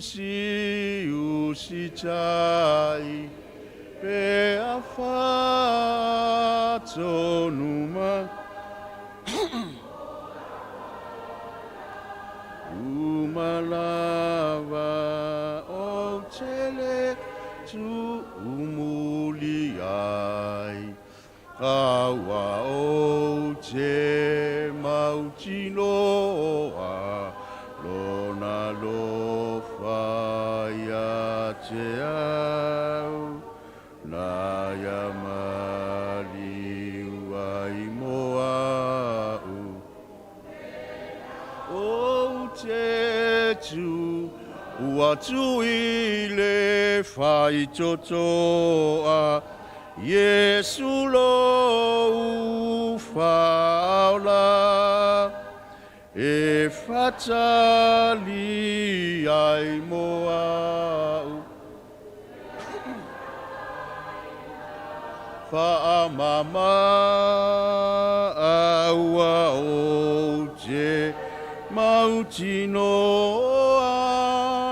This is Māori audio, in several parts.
usi tai pe afato numa umalava o tele tu umuliai kawa o te mautinoa lona lo faya te au na ya mali wai moa o te tu ua tu ile fai totoa Yesu lo faula e fatali ai moa fa mama aua o te mautino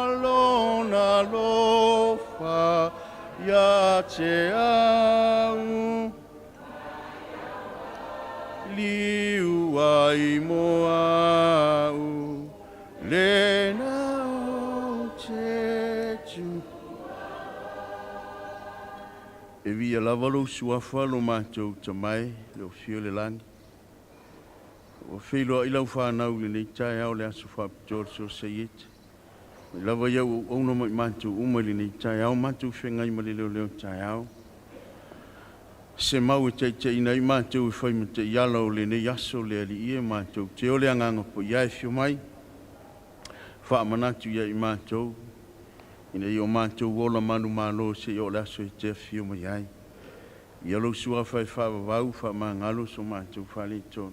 alona lo fa ya te au liu ai moa lena o te tu e via lavalo suafa lo mātou tamai lo fio le langi o whilo ilau whanau le nei tai au le aso whapitore so seiete lava iau ono mai mātou umali nei tai au mātou whengai ma le leo tai au se mau e tei nei mātou e whai ma te iala o le nei aso le ali ia mātou te ole anganga po iai fio mai wha manatu iai mātou ina i o mātou wola manu mālo se i o le aso e te fio mai ai i alo sua whai whavavau wha maa ngalo so mātou whale tonu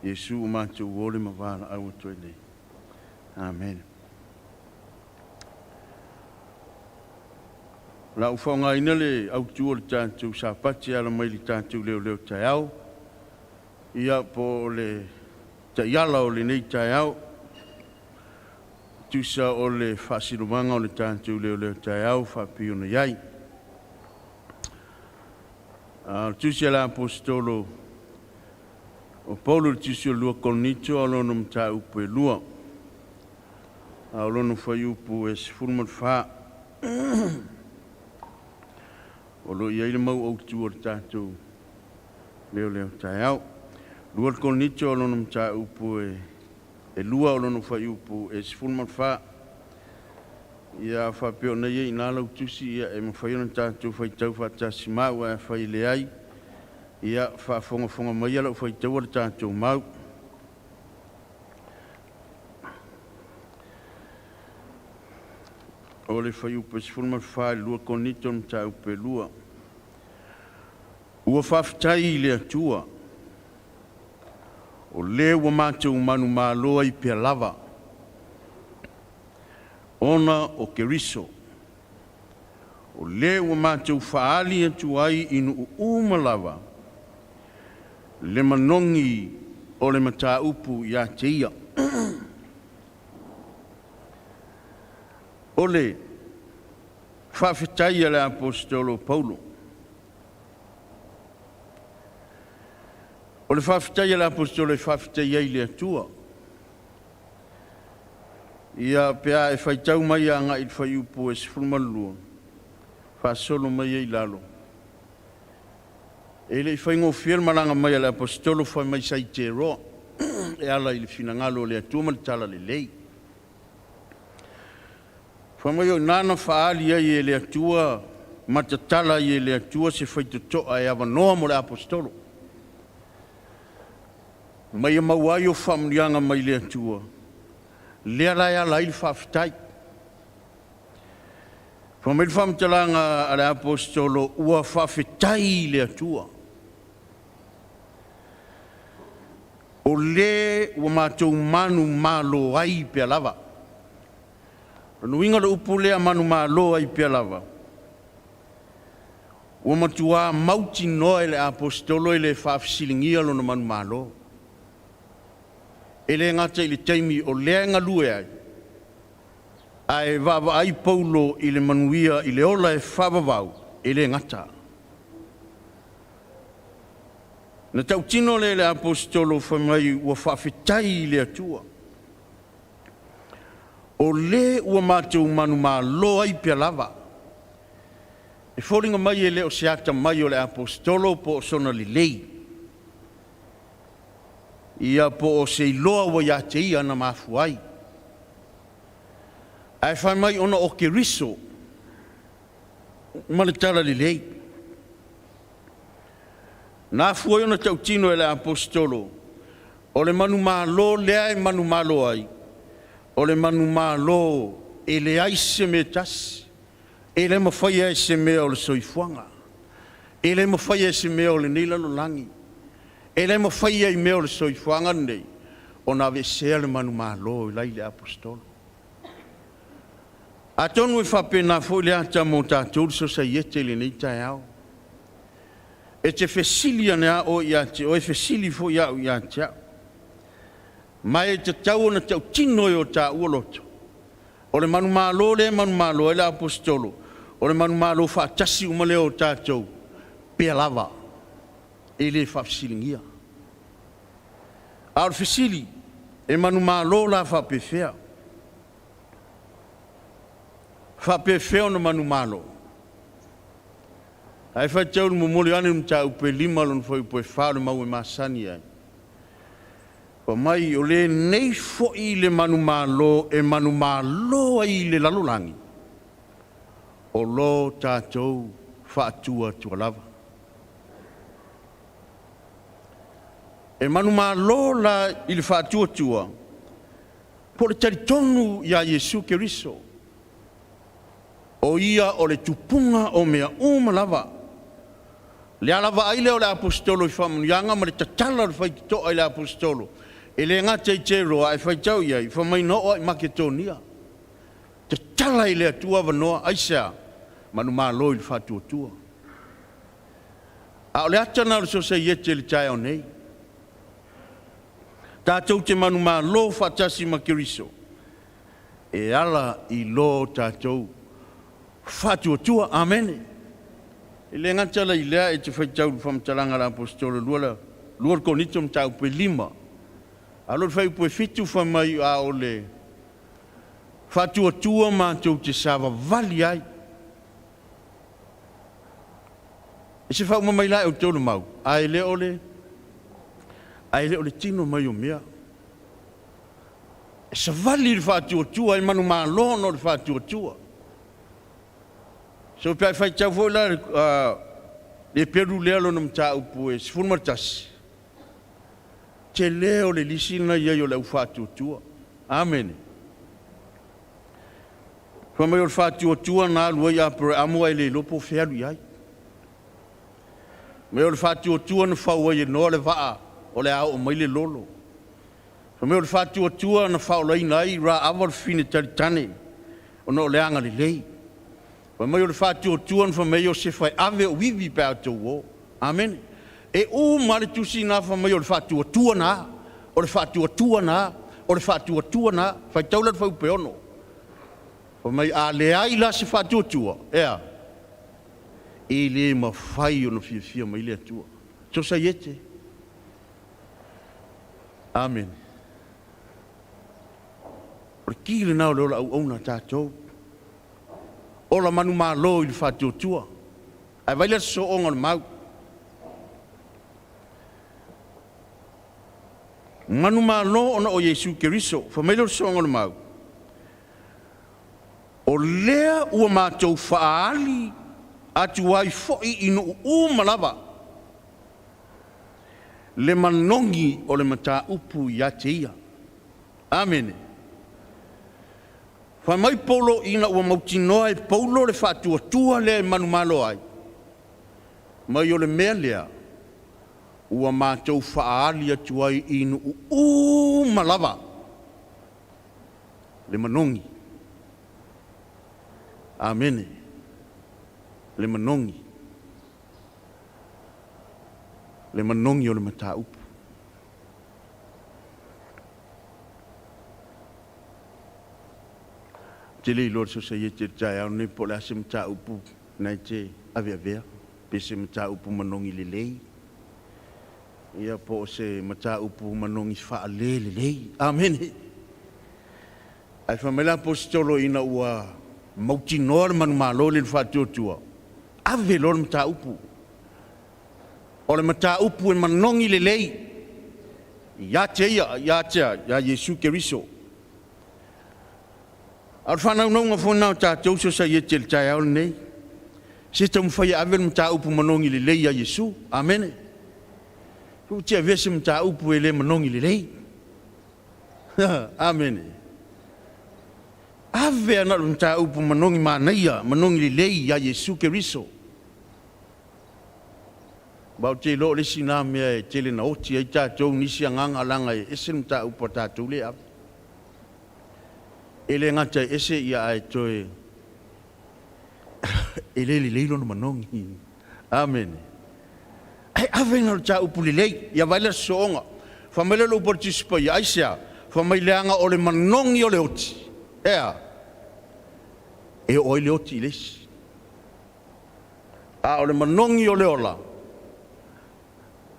Yesu o mātou wole ma wala au atoi nei. Amen. La uwhaonga ina le au tua le tātou sa pati ala mai le tātou leo tai au. Ia po le ta iala o le nei tai au. Tusa o le whasilumanga o le tātou leo tai au whapio na iai. Tusa la apostolo o Paulo le tisi o lua kolonito a lono mta upu e lua. A lono whai upu e sifurman wha. O lo iai le mau au tua le tātou leo tai au. Lua kolonito a lono mta upu e lua o lono whai upu e sifurman wha. Ia whapeo na iei nālau tusi ia e mawhaiona tātou whai tau whatasi mau e whai le ai. Ia whaafonga mai ala whai taua le tātou mau. O le whai upe sifurma whae lua konito mta upe lua. Ua whaftai le atua. O le ua mātou manu māloa i pia lava. Ona o keriso. O le ua mātou whaali atua ai inu umalava. Le manongi o le mata upu ia te ia. O le whawhetai le apostolo Paulo. O le whawhetai le apostolo e whawhetai ei le atua. Ia pea e whaitau mai a ngai whai upu e sifurmalua. Whasolo mai ei lalo. E le whaingo whirmaranga mai le apostolo whai mai sai te roa. E ala i le finangalo le atua ma le tala le lei. Whai mai o nana whaali ai e le atua, matatala i e le atua se whaitotoa e awanoa mo le apostolo. Mai a mauai o whamrianga mai le atua. Lea lai ala i le whawhitai. Whai mai le whamtalanga a le apostolo ua whawhitai le atua. O le ua mātou manu mālo ai pia lava. Nuinga le upu lea manu mālo ai pia lava. Ua matua mauti noa le apostolo le whaafisilingia lo na manu mālo. Ele ngata i le taimi o lea ngalue ai. Ai vava ai Paulo i le manuia i le ola e whavavau i le ngata. Na tau tino le apostolo whamai ua whawhitai le atua. O le ua mātou manu mā loa i pia lava. E whoringa mai e leo se ata mai o le apostolo po o sona li lei. Ia po o se iloa wa ia te ia na mafuai. Ai whai mai ona o ke riso. Maletara li lei. Nā fuai ona tau tino e le apostolo. O le manu mā lo lea e manu mā lo ai. O le manu mā lo e le aise me tasi. E le mawhai e se mea o le soifuanga. E le mawhai e se mea o le nilano langi. E le mawhai e mea o le soifuanga nei. O na ve sea le manu mā lo i lai le apostolo. A tonu e whapena fo le ata mo tātou so sa iete le nei tai au. E te whesilia nea o ia te, o e whesili fo ia o ia te au. Mai e te tau na tau tino o tā uoloto. O le manu malo le manu malo e le apostolo. O le manu malo whaatasi umale o tātou. Pea lava. E le whapsilingia. A o whesili e manu malo la whapewhea. Whapewhea na manu malo. Ai whai tau mo mole ane mta upe lima lon foi poe whare mau e masani ai. Pa mai o le nei fo i le manu malo e manu malo ai le lalolangi. O lo tātou whaatua tua lava. E manu malo la i le whaatua tua. Po le taritonu ia Yesu Keriso. O ia o le tupunga o mea lava. Le alava ai leo le apostolo i whamunianga ma le tatala le whai to ai le apostolo. E le ngata i te roa e whai tau iai, whamai no o i Maketonia. Tatala i le atua wanoa aisea, manu maa loi le whatua tua. A o le atana le so se iete le tae o nei. Tātou te manu maa lo whatasi makiriso. E ala i lo tātou. Whatua tua, amene. E le ngata i lea e te whaitau whamtalanga la apostolo lua konito mtau pe lima. Alo le whai fitu whamai a o le whatua tua mātou te sawa vali ai. E se whau mamai lai o tolu mau. Ai le ole tino mai o mea. E sa vali le whatua tua e manu maa lono le whatua tua. So pe fai tau foi la le peru lelo no mta upu e sfun martas. Te leo le lisina ia yo le ufatu tua. Amen. Fa mai o fatu tua na lu ia per amo ele lo po feru ia. Me o fatu tua no fa o no le va o le au mai le lolo. Fa mai o fatu tua no fa o le nai ra avor fine tane. O no le anga le lei. Wa mai o le whātua tuan wha mai o se whai ave o wiwi pēr tau o. Amen. E o mare tusi nā wha mai o le whātua tuana. O le whātua tuana. O le whātua tuana. Whai taulat whau peono. Wa mai a le ai la se whātua tua. Ea. E le ma whai o na fia mai le atua. So sa iete. Amen. O le kīle nao le ola au au na tātou. Ola manu maa lo i le whātua tua. Ai vai le so onga le mau. Manu maa lo ona o Yesu Keriso. Whamele so onga le mau. O lea ua mātou whaali atu ai foi inu malava. Le manongi o le mata upu i ate ia. Amen. Fa mai polo ina ua mautinoa e paulo le whātua tua le manu malo ai. Mai o le mea lea, ua mātou whaali atu ai inu malava. Le manongi. Amen. Le manongi. Le manongi o le mata upu. te le lor so se te tai au ne po la se mta upu nai te avea pe se mta upu manongi le lei ia po se mta upu manongi fa le lei amen ai fa mela apostolo ina ua mautinor man malo le fa tutua ave lor mta upu o le mta upu manongi le lei ya Yesu Keriso al fana no fona ta so sa yetel ta ya nei se tam fa ya avel mta upu manongi le lei ya Yesu amen ku te vese mta upu ele manongi le lei amen ave ana mta upu manongi manaia manongi le lei ya Yesu Keriso ba te lo le sina me te le na oti ai ta to ni sia nganga langa e se mta upu ta tu le a ele ngata ese ia ai toe ele le lo no manongi amen ai avenga ta upuli lei ia vale songa famele lo participa ia isia famele anga ole manongi ole oti e ole oti les a ole manongi ole ola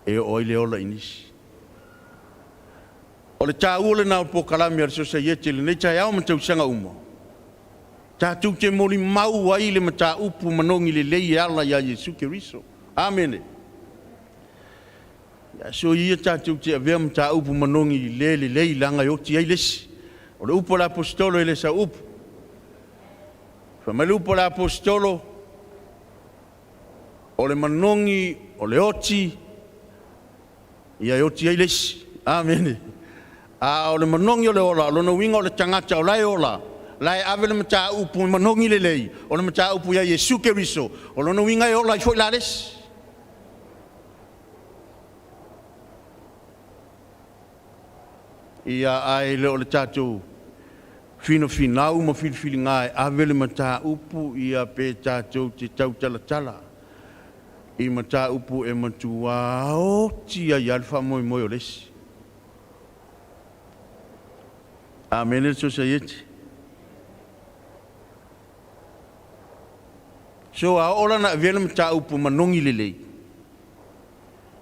e ole ola inis o le tāua na po kalami ar so se yete le nei tai au matau sanga uma. Tātou te mori mau ai le mata upu manongi le lei ala ya Yesu Keriso. Amen. Ya so ia tātou te avea mata upu manongi le lei langa yoti ai lesi. O le upo la apostolo ele sa upu. Famale upo la apostolo o le manongi o le oti ia yoti ai lesi. Amen. O le manongi o le ola, lona winga o le tangata o lai ola, lai ave le mata upu manongi le lei, o le mata upu ya Yesu Keriso, o lona winga e ola i foi lales. Ia ai le o le tatou fino finau ma fili ngai ave le mata upu ia pe tatou te tau tala. I mata upu e matua o tia i alfa moi o lesi. Amen so sayet. So a ola na vele mta upu manongi lelei.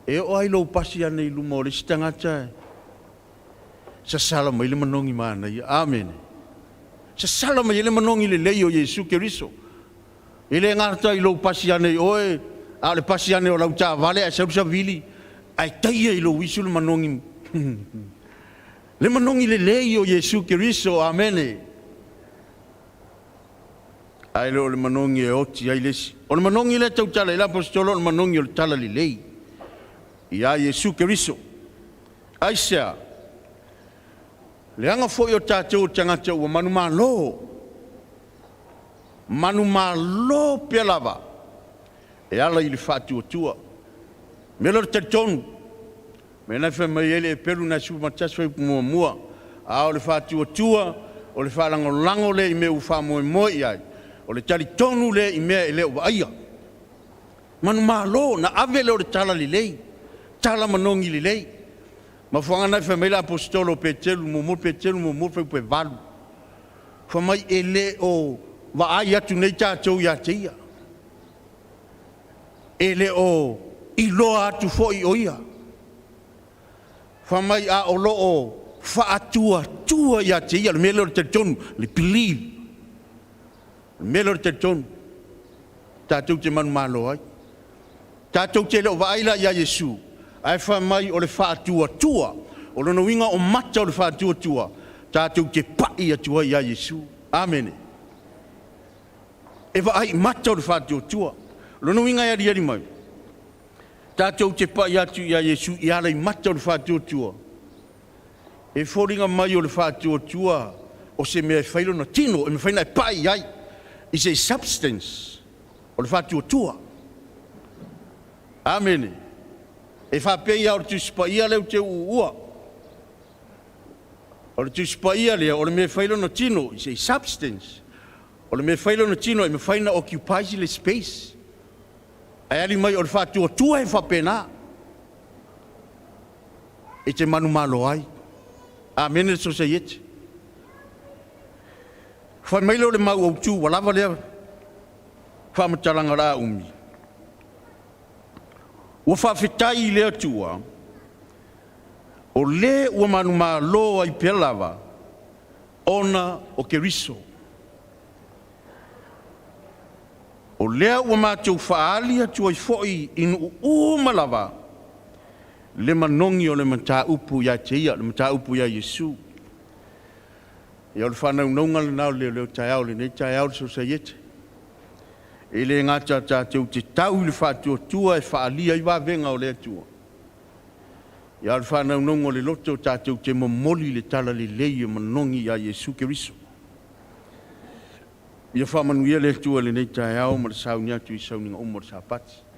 E o ai lo pasi ana i lumo le stangata. Sa sala mai le manongi mana. Amen. Sa sala mai le manongi lelei o Yesu Keriso. Ile ngata i lo pasi ana i oe a le pasi ana o lauta vale a sa vili. Ai taia i lo wisu le manongi. Le manongi le lei o Yesu Keriso, amen. Ai le manongi e oti ai lesi. O le manongi le tau tala, ila apostolo le manongi o le tala li lei. Ia Yesu Keriso. Ai sea, le anga foi o tātou tangata ua manu malo pia lava. E ala i le whātu o tua. Melo te tonu. Mena fa mai ele peru na su matas fa mua a o le fatu tua o le lango le me u fa mo ia o le tali tonu le i me le o aia manu malo na ave le o le tala li lei tala manongi li lei ma fanga na fa mai la apostolo petelu mo fa pe valu fa mai ele o va aia tu nei tatou ia tia ele o i loa tu fo i oia famai a o loo faatua ia te ia le melo te tonu le believe le melo te tonu tātou te manu malo ai tātou te leo vaila ia Yesu ai famai o le faatua o lona winga o mata o le faatua tātou te pai atua ia Yesu amen e vai mata o le faatua lona winga ia ri mai tātou te pai atu ia Yesu i alai mata o le whātua. E whoringa mai o le whātua o se mea whailo na tino, e me whaina e pai ai. I se substance o le whātua. Amen. E whapei au tu spaia leu te ua. O le tu spaia lea o le mea whailo na tino, i se substance. O le mea whailo na tino, e me whaina occupies le space. Ai ali mai o le whātua e whapena. E te manu malo ai. Amen so se yet. Whai mai leo le mau au tū walawa lea. Whamataranga rā umi. Ua whawhetai lea tua. O le ua manu mā loa i pelawa. Ona o Keriso. O lea ua mātou whaalia tua i foi inu umalawa. Le manongi o le mata upu ya teia, le mata upu ya Yesu. Ia o le whanau naunga le nao leo tai au le nei tai au le sosaiete. E le ngata tātou te tau le whātua tua e whaalia i wawenga o lea tua. Ia o le whanau naunga le loto tātou te momoli le tala le leia manongi ya Yesu Keriso. Ia whamanuia le tua le nei tai au ma le sauni atu i sauninga umo le sapati.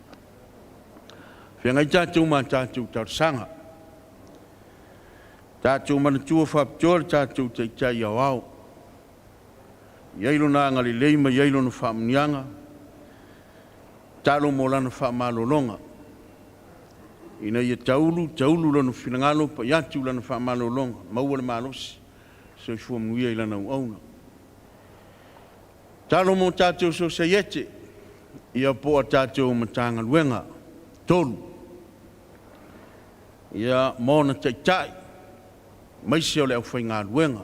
Whiangai tātou ma tātou tausanga. Tātou mana tua whapitoa tātou te itai au au. Iailo na ngari leima, iailo na whamunianga. Talo mo lana whamalolonga. Ina ia taulu lana whinangalo, pa iatu lana whamalolonga. Maua le malosi. So i fuamuia i lana uauna. Talo mo tātou so saiete. Ia poa tātou matanga luenga. Tolu. Ia mona taitai. Maisi o le au whainga luenga.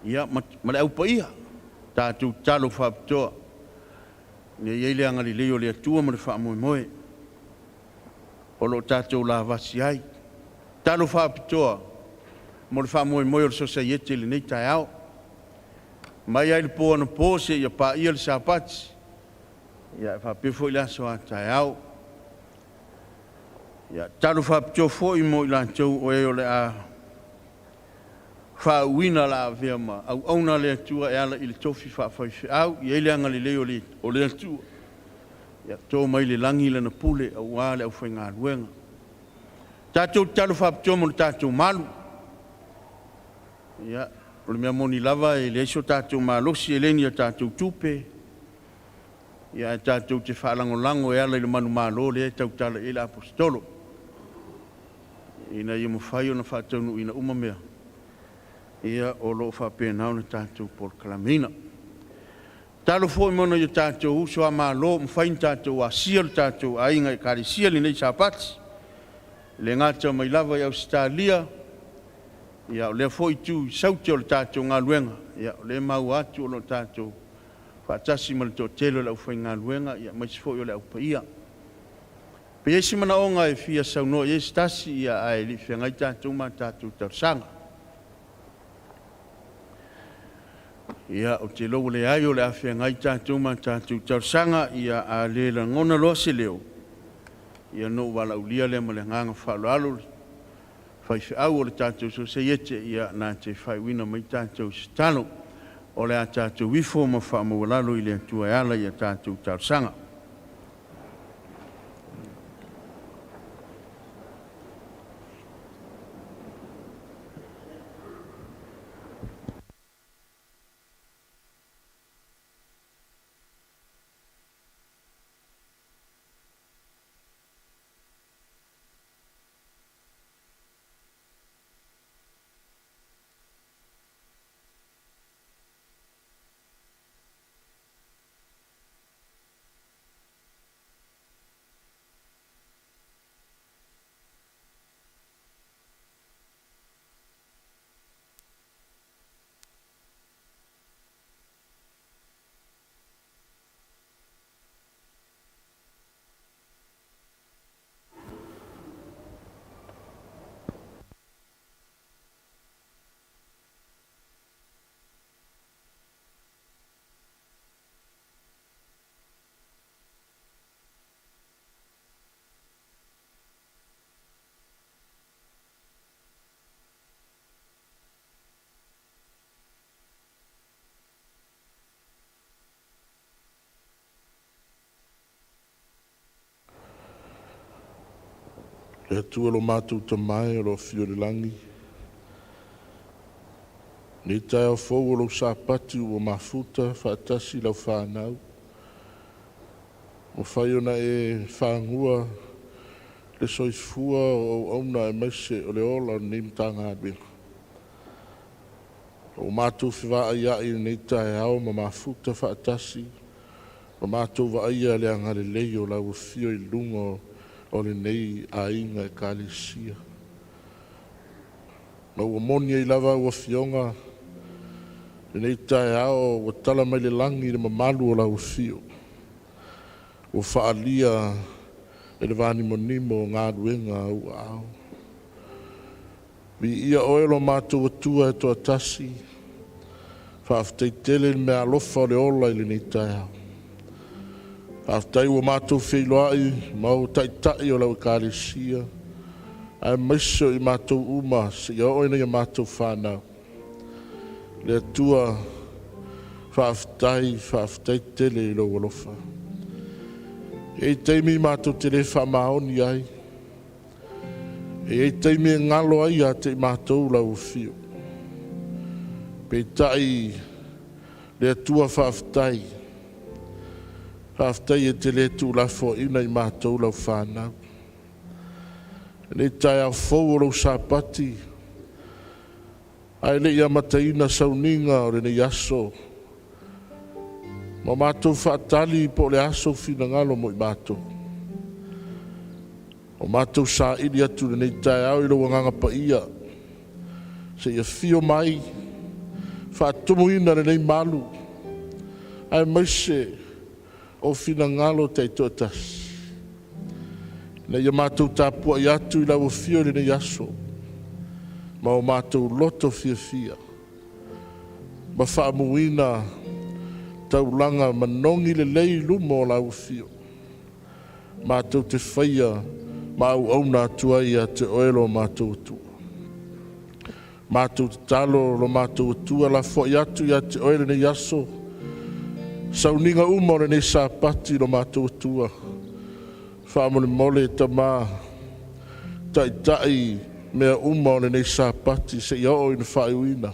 Ia ma le au paia. Tātou talo whapitoa. Ia iele angari leo le atua ma le wha moe moe. O lo tātou la vasi ai. Talo whapitoa. Mo le wha moe moe o le sosaiete le nei tai au. Mai ai le poa na pose ia pa ia le sapati. Ia whapefo i laso a tai au. Ia talo whapitoa fo i mo i lantou o e o le a whauina la vea ma. Au auna le atua e ala i le tofi whawhaiwhi au. I eile anga le leo o le atua. Ia tō mai le langi le na pule au wale au whainga luenga. Tātou talo whapitoa mo le tātou malu. Ia, o le mea moni lava e le iso tātou malosi e leni a tātou tupe. Ia e tātou te whaalango e ala i le manu malo le e tau tala e le apostolo. Ina ia mawhai o na whātaunu ina umamea. Ia o lo whapena na tātou por kalamina. Talo fo mona i tātou uso a malo, mwhain tātou a sial tātou a inga e kari sial i nei sapati. Le ngata mai lava i Australia. Ia o le fo i tu sauti o le tātou ngā luenga. Ia o le mau atu o lo tātou. Whaatasi ma le tō telo le au whai ngā luenga. Ia maisi fo i o le au paia. Pe esi mana onga e fia sauno e stasi ia a e li whiangai tātou ma tātou tausanga. Ia o te lou le ai o le a whiangai tātou ma tātou tausanga ia a le la ngona loa se leo. Ia no wala ulia le ma le nganga whaloalo. Whai au o le tātou so se iete ia nā te whai wina mai tātou se talo. O le a tātou wifo ma whaamawalalo i le atua e ala ia tātou tausanga. E atua lo mātou tamai o lo fio le langi. Ni tai o fou o lo sāpati o mafuta whaatasi lau whānau. O whai ona e whāngua le soifua o auna e maise o le ola ni mtanga abia. O mātou whiwa ia i nei tae ao ma mafuta whaatasi. O mātou wa ia le angare lei o lau fio i lungo o le nei a inga e kālesia. Ma ua moni i lava ua fionga le nei tae ao ua tala mai le langi le mamalu o lau fio. Ua whaalia e le vani monimo ngā ruenga au au. Vi ia oelo mātou atua e toa tasi. Whaaftei tele me alofa o le ola i le nei tae au. Whaaftei ua mātou whiloai mau taitai o lau kālesia. Ai maiso i mātou uma se ia oina i mātou whanau. Le atua whaaftei tele i lau alofa. E teimi mātou tele whamaoni ai. E teimi ngalo ai a te mātou lau fio. Pe tai le atua whaaftei. Whaaftei e tele tu la fo ina i mātou lau whanau. Ne tai au fou o lau sāpati. Ai le ia mataina sauninga o le ne yaso. Ma mātou whaatali po le aso whina ngalo mo i mātou. O mātou sā ili atu le nei tai au i lau nganga pa ia. Se ia fio mai. Whaatumu ina le nei malu. Ai maise o whina ngalo te totas. Na ia mātou tāpua i atu i lau fio le nei aso. Ma o mātou loto fia. Ma whaamuina taulanga manongi le lei lumo o lau fio. Mātou te whaia ma au auna atua ia te oelo mātou atua. Mātou te talo lo mātou atua la fo i atu ia te oele nei aso. Sauninga umore nei sāpati lo mātou atua. Whaamole mole ta mā. Tai mea umore nei sāpati se ia o ina whaiuina.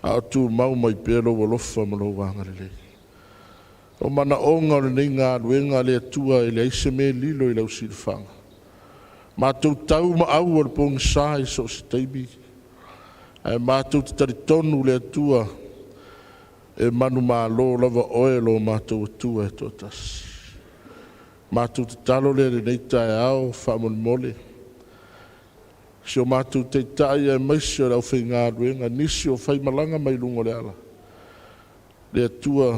A atu mau mai pēlo walofa malo wangarele. O mana onga le nei ngā ruenga le atua e le aise me lilo i lau silwhanga. Mātou tau ma au al pong sāi so se teimi. Ai mātou te taritonu le atua e manu mālo lava oelo mātou atua e totas. Mātou te talo le nei tae ao whaamon mole. Si o mātou te tae e maisi o lau whai ngā ruenga nisi o whai malanga mai lungo le ala. Le atua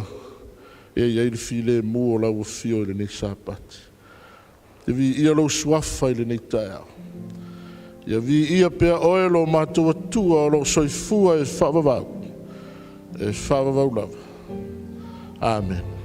e iei file mu o lau fio i le nei sāpati. Te vi ia lau suafa i le nei tae ao. Ia vi ia pea oelo mātou atua o lau soifua e whaavavau. E whaavavau lava. Amen.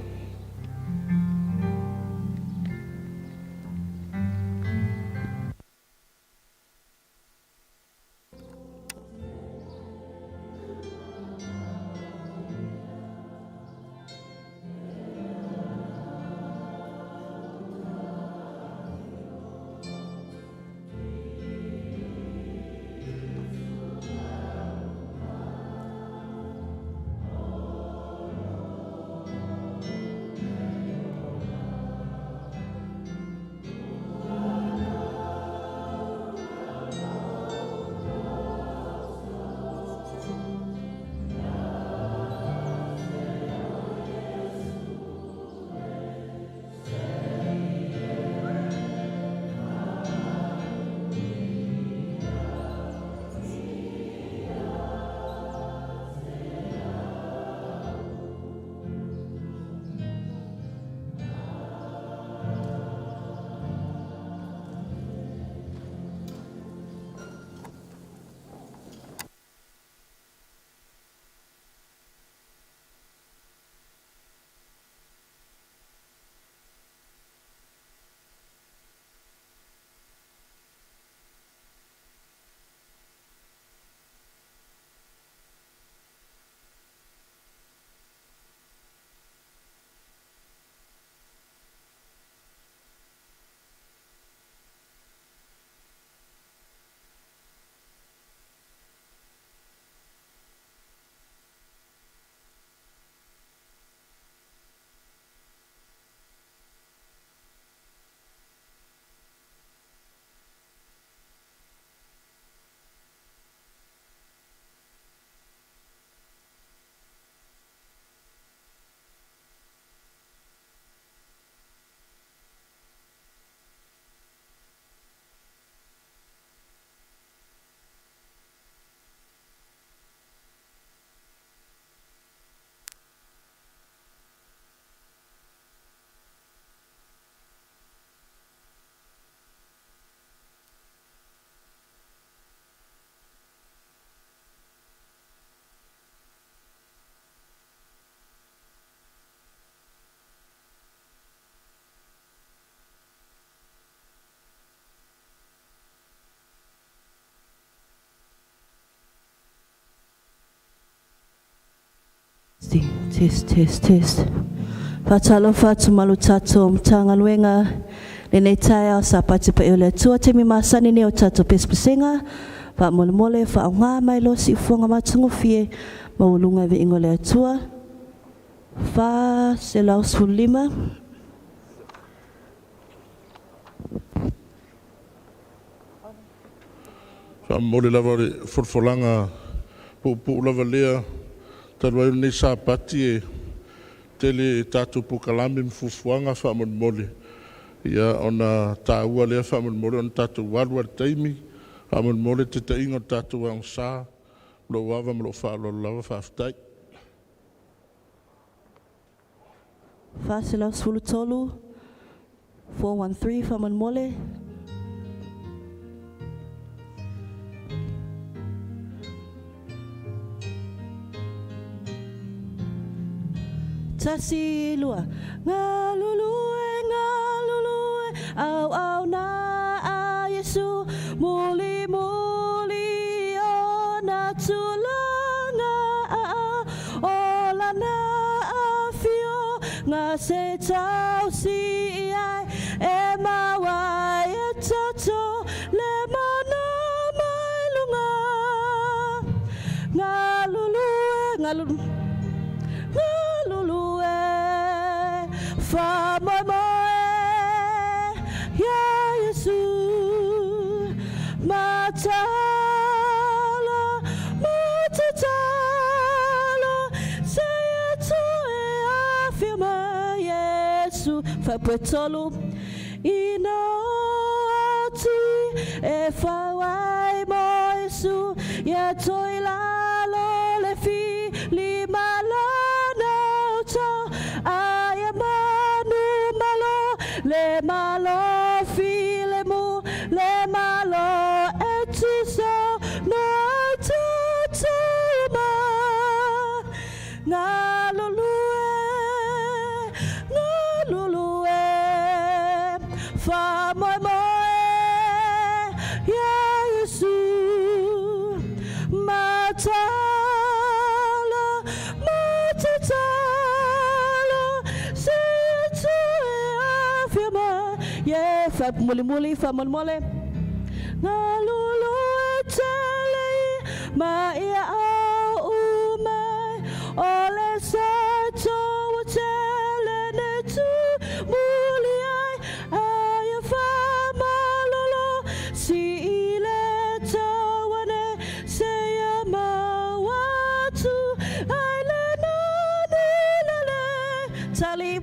Test. Fatalofa tumalu tato mtanga luenga nene taya sa pati pa ile tua te mi masani ne o tato pespesenga fa mole fa nga mai lo si fonga matungo fie maulunga ve ingole tua fa selau sulima fa mole lava forfolanga po lava lea talwa ni sa pati tele tatu pukalami mfufuanga fa mole ia ona taua lea fa mole on tatu walwa taimi fa mole te tainga tatu ang sa lo wava mo fa lo lava fa aftai fa selau sulutolu 413 fa mole Tasi lua ngalulue au na a Yesu muli ona tulanga ola na afio nga se tau si ai e mawai toto le mana mai lunga ngalulue fa moe ya Yesu matalo se tu e afirma Yesu fa petolo inoti e fa wai mo Yesu ya toila lo le fi li malana le malo file mu le malo etuso no tutuma ngalulue fa moe ya Yesu matalo yeah, fa muli fa mole ngalulu tele ma ia au mai ole sa to tele ne tu muli ai fa malolo si ile tawane se ya mawatu ai le no le tali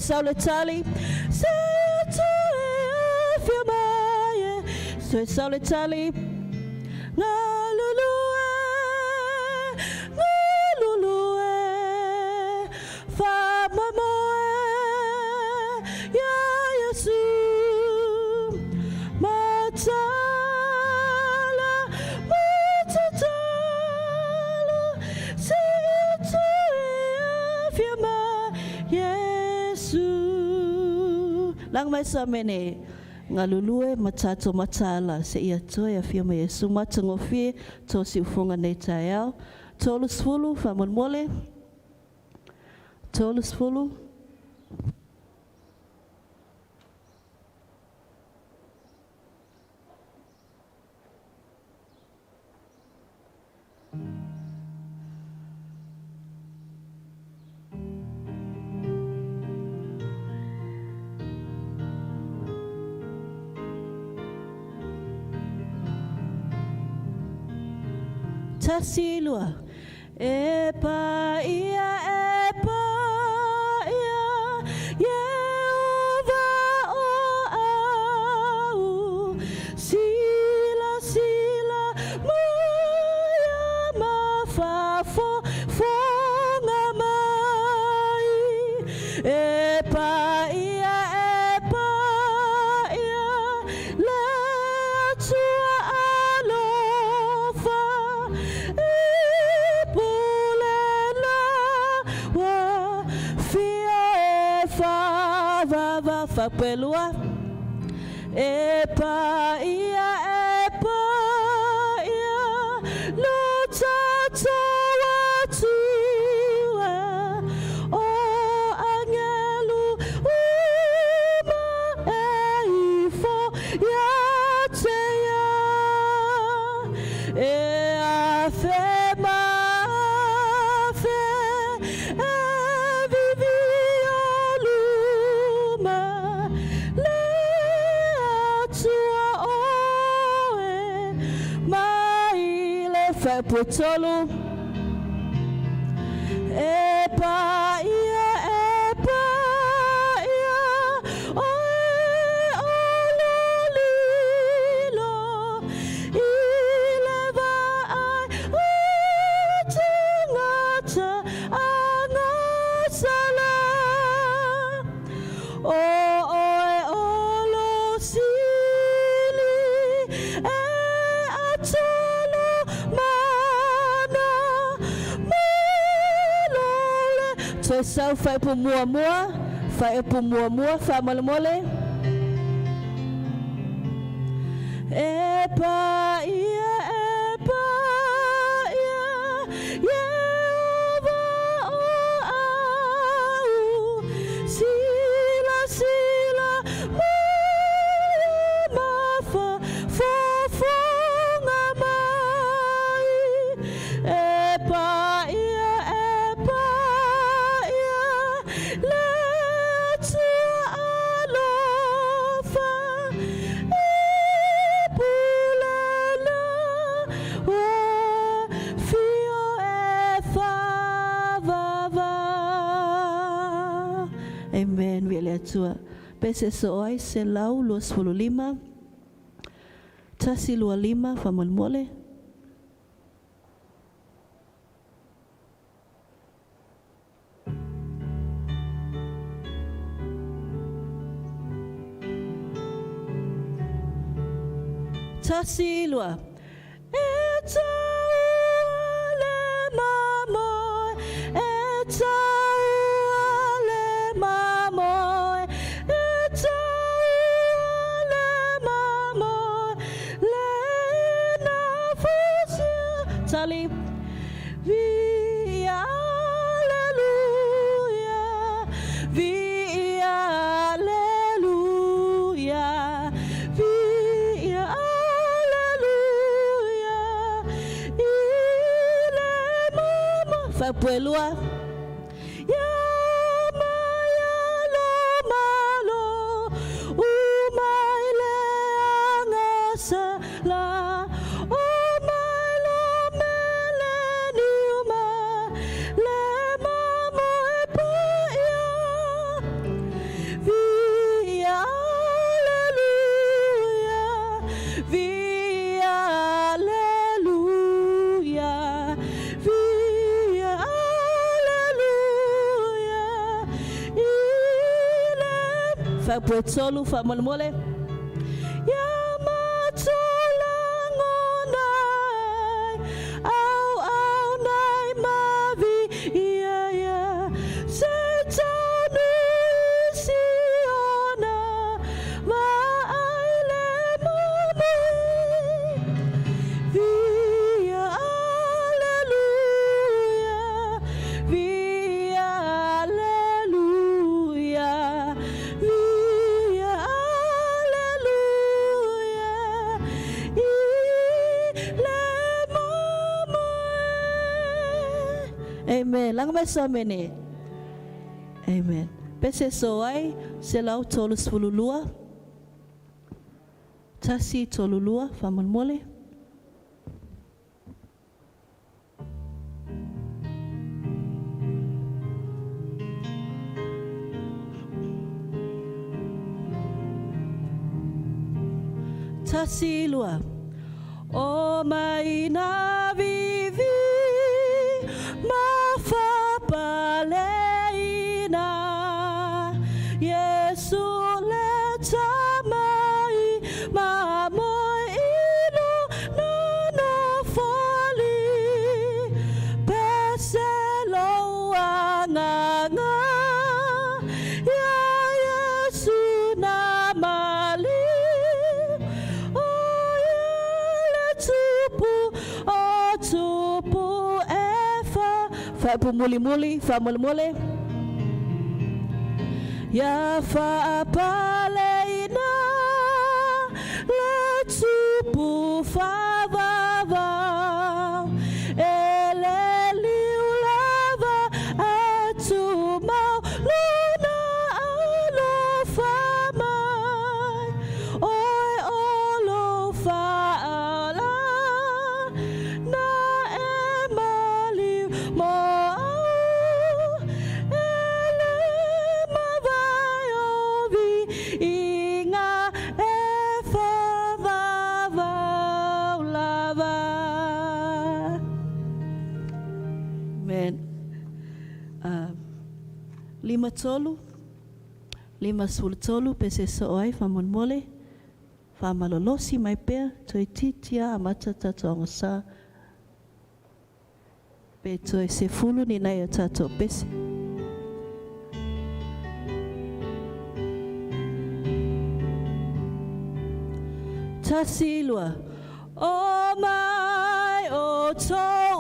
Saule tali se tu afirmaye so saule tali ngalulue fa moe ya Yesu matala se tu afirmaye lang mai sa mene ngalulue matato matala se ia toi afirma Yesu matango fie to si ufunga nei taiao tolus fulu fa mole tolus fulu Tasilua epa ia Yehova o au sila maya mafafo fonga mai epa ia le tua alofa ipule va fa pelua e pa ia lo tato atua o angelu uma e ifo ya te ya e a fe ma fe e vivi oluma le atua oe mai le fe potolo e pa ia oe ololilo ileva ai utangata angasala o oe olosili e atolo mana malole to sau fai pu mua fai mole mole e pa ia Yehova o au sila mafa fofonga mai e pa ia le tua alofa e pulana wa fio e favava. Amen. Vile tua pese soai se lau luas puluh lima tasi lua lima famol mole. Tasi lua le mamoy le mamoy le mamoy le na fusia tali vi alleluia vi alleluia vi fa puelua ya lo malo umaile angasa la umailo meleniuma le mamo epoia via alleluia via alleluia fa potolo fa mole ya matolangonai au nai mavi ya setanu siona va aile mame via alleluia via alleluia Amen. Lang may sa mene. Amen. Pese soai selau tolus fululua. Tasi tolulua famol mole. Tasi lua. O mai na vivi mafapaleina Yesu leta mai mamoi ino nono foli pese loanganga ya Whaipu muli muli, whamole mole. Ya whaapaleina le tupu whawawau. E le liu lava atu mau luna alofa mai. Oi olo whaala na e maliu mo au. E le mawai ovi inga e whawawau lava. Amen. Lima tolu, lima sulu tolu, pese so oi, whamon mole, whamalolosi mai pea, toi titia amata tato sa, pe toi se fulu ni nai o tato pese. Tasilua, o mai o to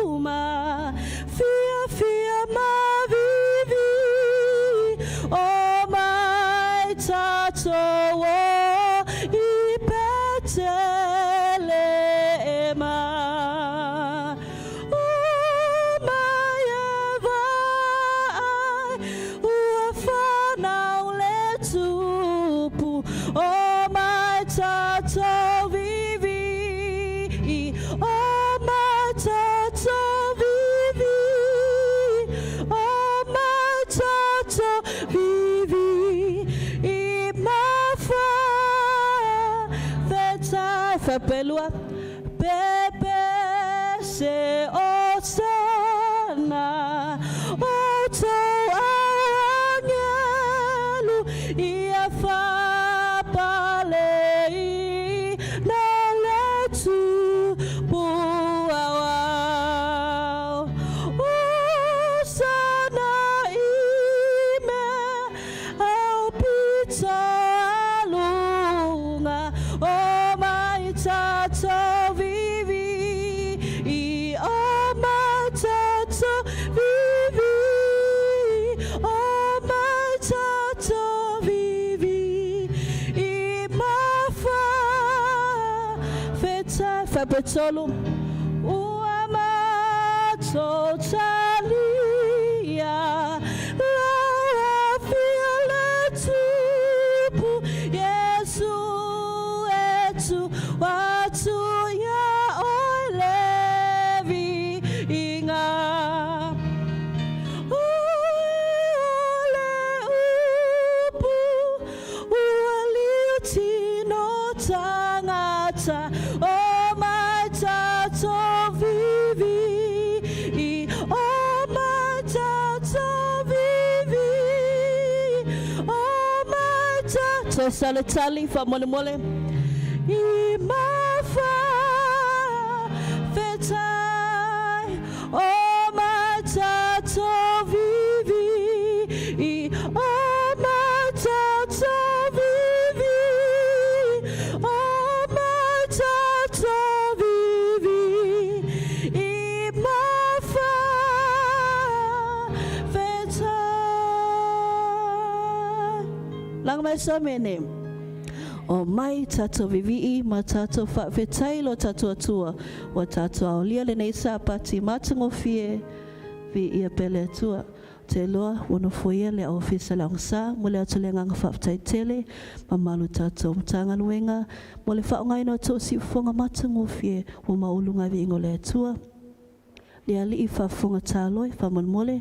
uma, fia fia mavivi, o mai tato o I petele ema. O mai eva ai, ua whanau le tupu, o mai tato vivi, o mai tato vivi, o mai tato vivi, I mafa vetai whapelua, pepe se o sana, o tau angelu, ia whapalei na le tupu awau. O sana ime au pita lunga, o mai tato vivi, I o mai tato vivi, o mai tato vivi, I mafa feta fabetolu, ua mato talia, lawa fiole tupu, Yesu etu watu ya olevi inga. Ole upu, ualiutino tangata, o mai tato vivi, o mai tato vivi, o mai tato saletali fa mole mole, I mafa fetai, o mai tato vivi, I o mai tato vivi, o mai tato vivi, I mafa fetai. Lang mai so mene. O mai tato vivi ma tato whawhetai lo tato atua o tato au lia le nei sāpati matango fie vi ia pele atua. Te loa wana foia le au fisa le angsa mo le atu le nganga whawhetai tele ma malu tato mtanga luenga mo le whaongai no to si fonga matango fie o maulunga vi ingo le atua. Le ali I whafonga tāloi whamon mole.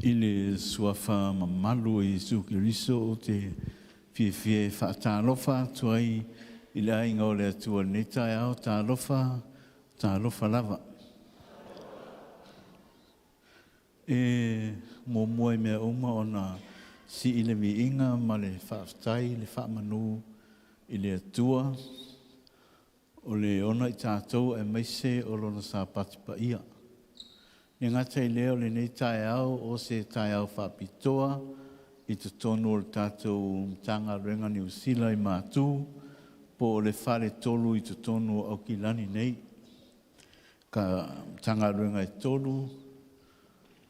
Ile suafa mamalu i sukiriso o te fie whaatalofa tuai ile ainga o le atua neta e au talofa lava. E mo moe mea uma ona si ile mi inga ma le whaatai le whaamanu ile atua o le ona i tātou e meise o lona sa patipa ia. Ni ngata i leo le nei tae au o se tae au whapitoa i te tonu o le tātou tanga renga ni usila i mātū po o le whare tolu i te tonu au ki lani nei. Ka tanga renga i tolu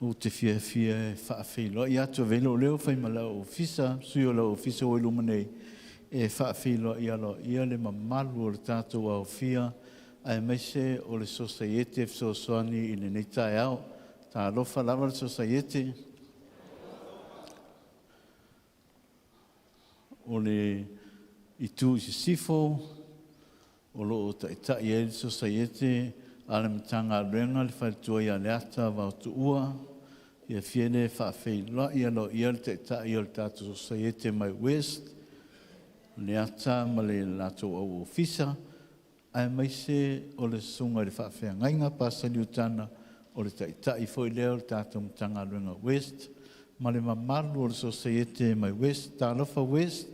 o te fia whaawhilo. I atua velo leo whai ma lau ofisa, sui o lau ofisa o iluma nei e whaawhilo i alo ia le mamalu o le tātou au fia ai meise o le societe fsosoani i le nei tae au. Tā lofa lava le societe. O le i tū i sifo, o lo o ta i e le societe, ale matanga renga le whaitua i a leata vau tu ua, i a fiene whaafeilua i alo i al ta i al tātou societe mai West, leata ma le lato au ofisa, ai meise o le sunga le whaafea ngainga pasali utana o le tai foi leo le tātou mtanga renga West, ma le mamalu o le societe mai West, tā lofa West,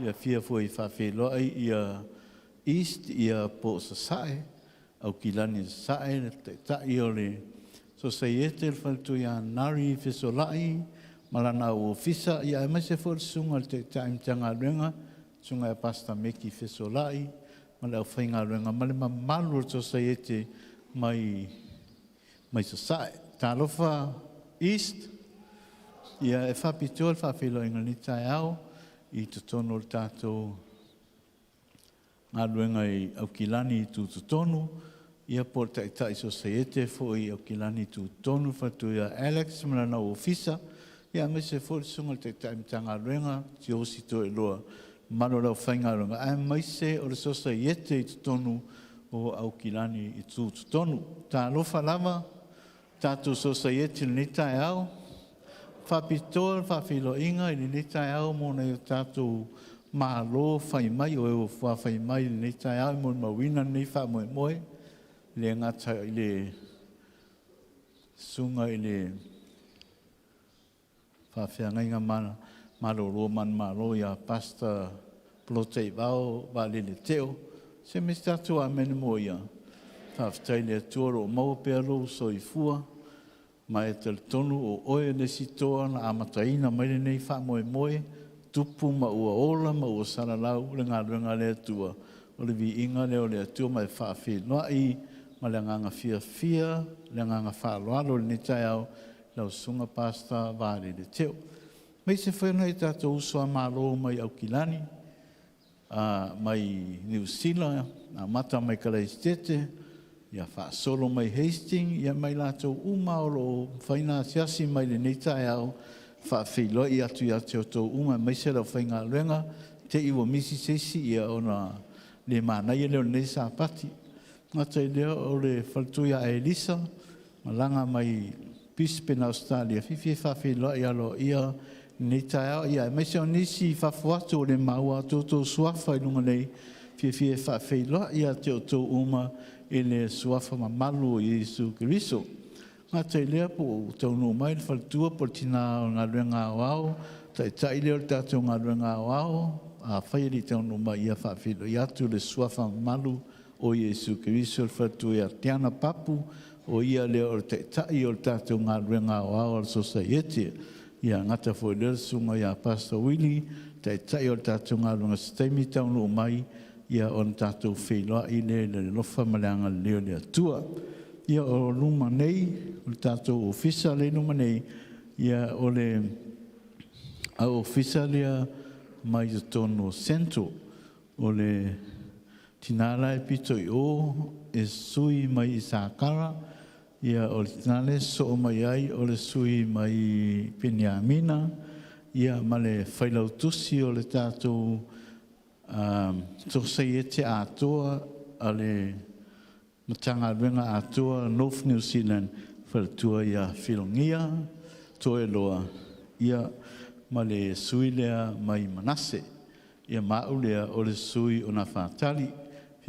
ia fia foi whaafeilua i a East, i a po sasae, au kilani sasae, le tai o le societe le whaltu i a nari fesolai, malana o ofisa, i a meise foi le sunga le tai mtanga renga, sunga e pasta meki fesolai, ma le au whainga renga, ma le mamalu o le societe mai sasae. Tā lofa East, ia e whapitoa le whawhilo inga ni tae au, i te tono le tātou ngā ruenga i au kilani i tū tonu, ia po le tai societe fo i au kilani i tū tonu, whatu ia Alex, mana o ofisa, ia me se fo le sunga le tai mtanga ruenga, ti osi to e loa, mano lau whainga ruenga, ai mai se o le societe i tū tonu o au kilani i tū tonu. Tā lofa lava, tātou society ni tae au, whapitoa, whawhilo inga i ni tae au mōna i tātou mālo whai mai o eo whai mai i ni tae au mōna mawina ni wha moe moe, le ngata i le sunga i le whawhia ngainga mana, malo roman malo i a pasta plotei vau, vale le teo, se me tātou a mene mo ia. Whawhtai le tuaro o maupero so i fua, mai te tonu o oe le sitoa na amataina mai nei wha moe moe, tupu ma ua ola, ma ua saralau, le ngā runga le atua, o le vi inga leo le atua mai whawhi noa i, ma le nganga fia, le nganga whaaloalo le nitai au, lau sunga pasta vāre le teo. Mai se whaina i tātou usua mālo mai au kilani, mai New Zealand, a mata mai Kalaistete, ia whaasolo mai Hastings, ia mai lātou uma o lo whaina siasi mai le neitai au, whaawhilo i atu i atu tō uma, mai se lau whainga luenga, te iwa misi sesi ia ona le mānai leo nei sa pati. Ngata i leo o le whaltuia a Elisa, malanga mai Bispe na Australia, whiwhi whaawhilo i alo ia neitai au, ia mai se o nisi whawhuatu o le maua tō suafa i lunga nei, whiwhi whaawhilo i atu tō uma, e le suafa mamalu o Iesu Kiriso. Ngā tai lea po taunu mai le whaltua po tina o ngā ruenga o au, tai lea o tātou ngā ruenga o au, a whairi taunu mai ia whawhilo i atu le suafa mamalu o Iesu Kiriso le whaltua ia tiana papu o ia lea o tai o tātou ngā ruenga o au al society. Ia ngata fo lea sunga ia Pastor Willie, tai o tātou ngā ruenga staimi taunu mai, ia on tātou wheloa i le lofa maleanga leo le atua. Ia o luma nei, o tātou ofisa le luma nei, ia o le a ofisa lea mai o tono centro, o le tinala e pito i o, e sui mai i Sākara, ia o le tinale so o mai ai, o le sui mai Peniamina, ia ma le whailautusi o le tātou society atoa ale matanga renga atoa North New Zealand whalatua ia whirongia, toe loa ia ma le sui lea mai Manase, ia mau lea o le sui o na whātali,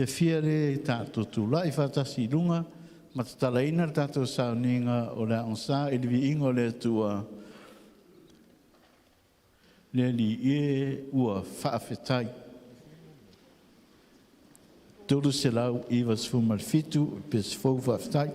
fia le tātou tūlai whātasi lunga, ma te talaina tātou sauninga o le aonsa, e liwi ingo le tua le li e ua whaafetai. Tolu se lau iwa sfumal fitu, pes fau whaafetai.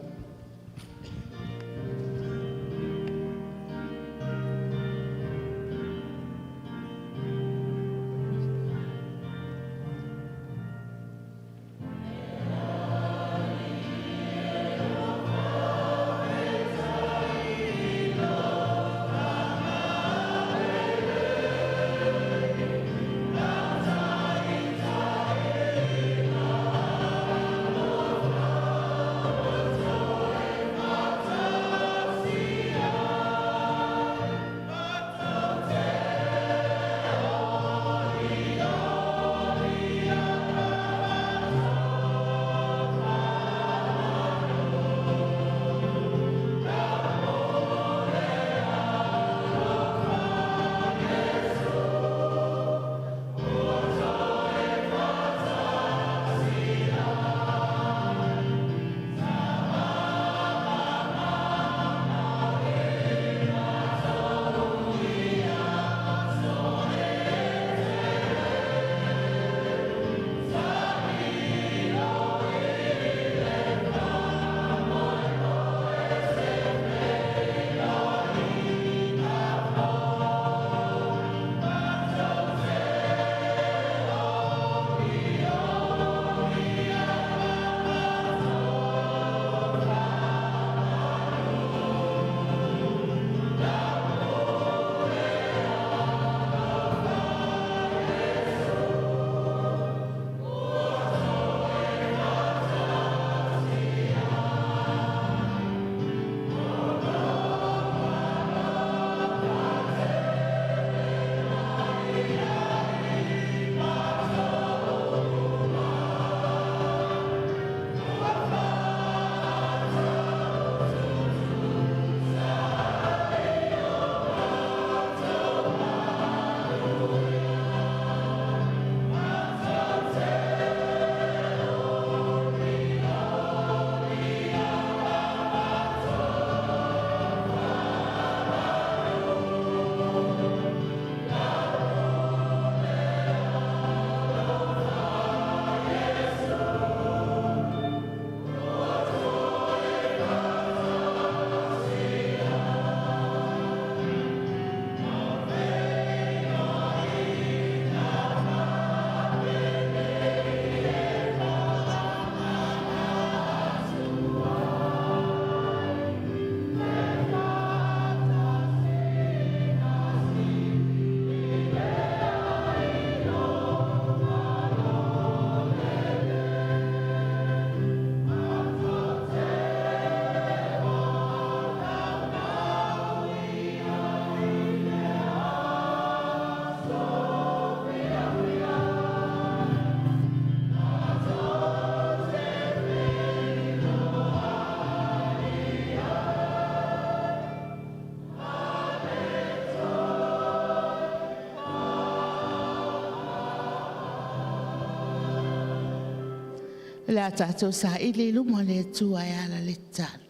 La tātou sa ili lumo le tua e ala le tālu.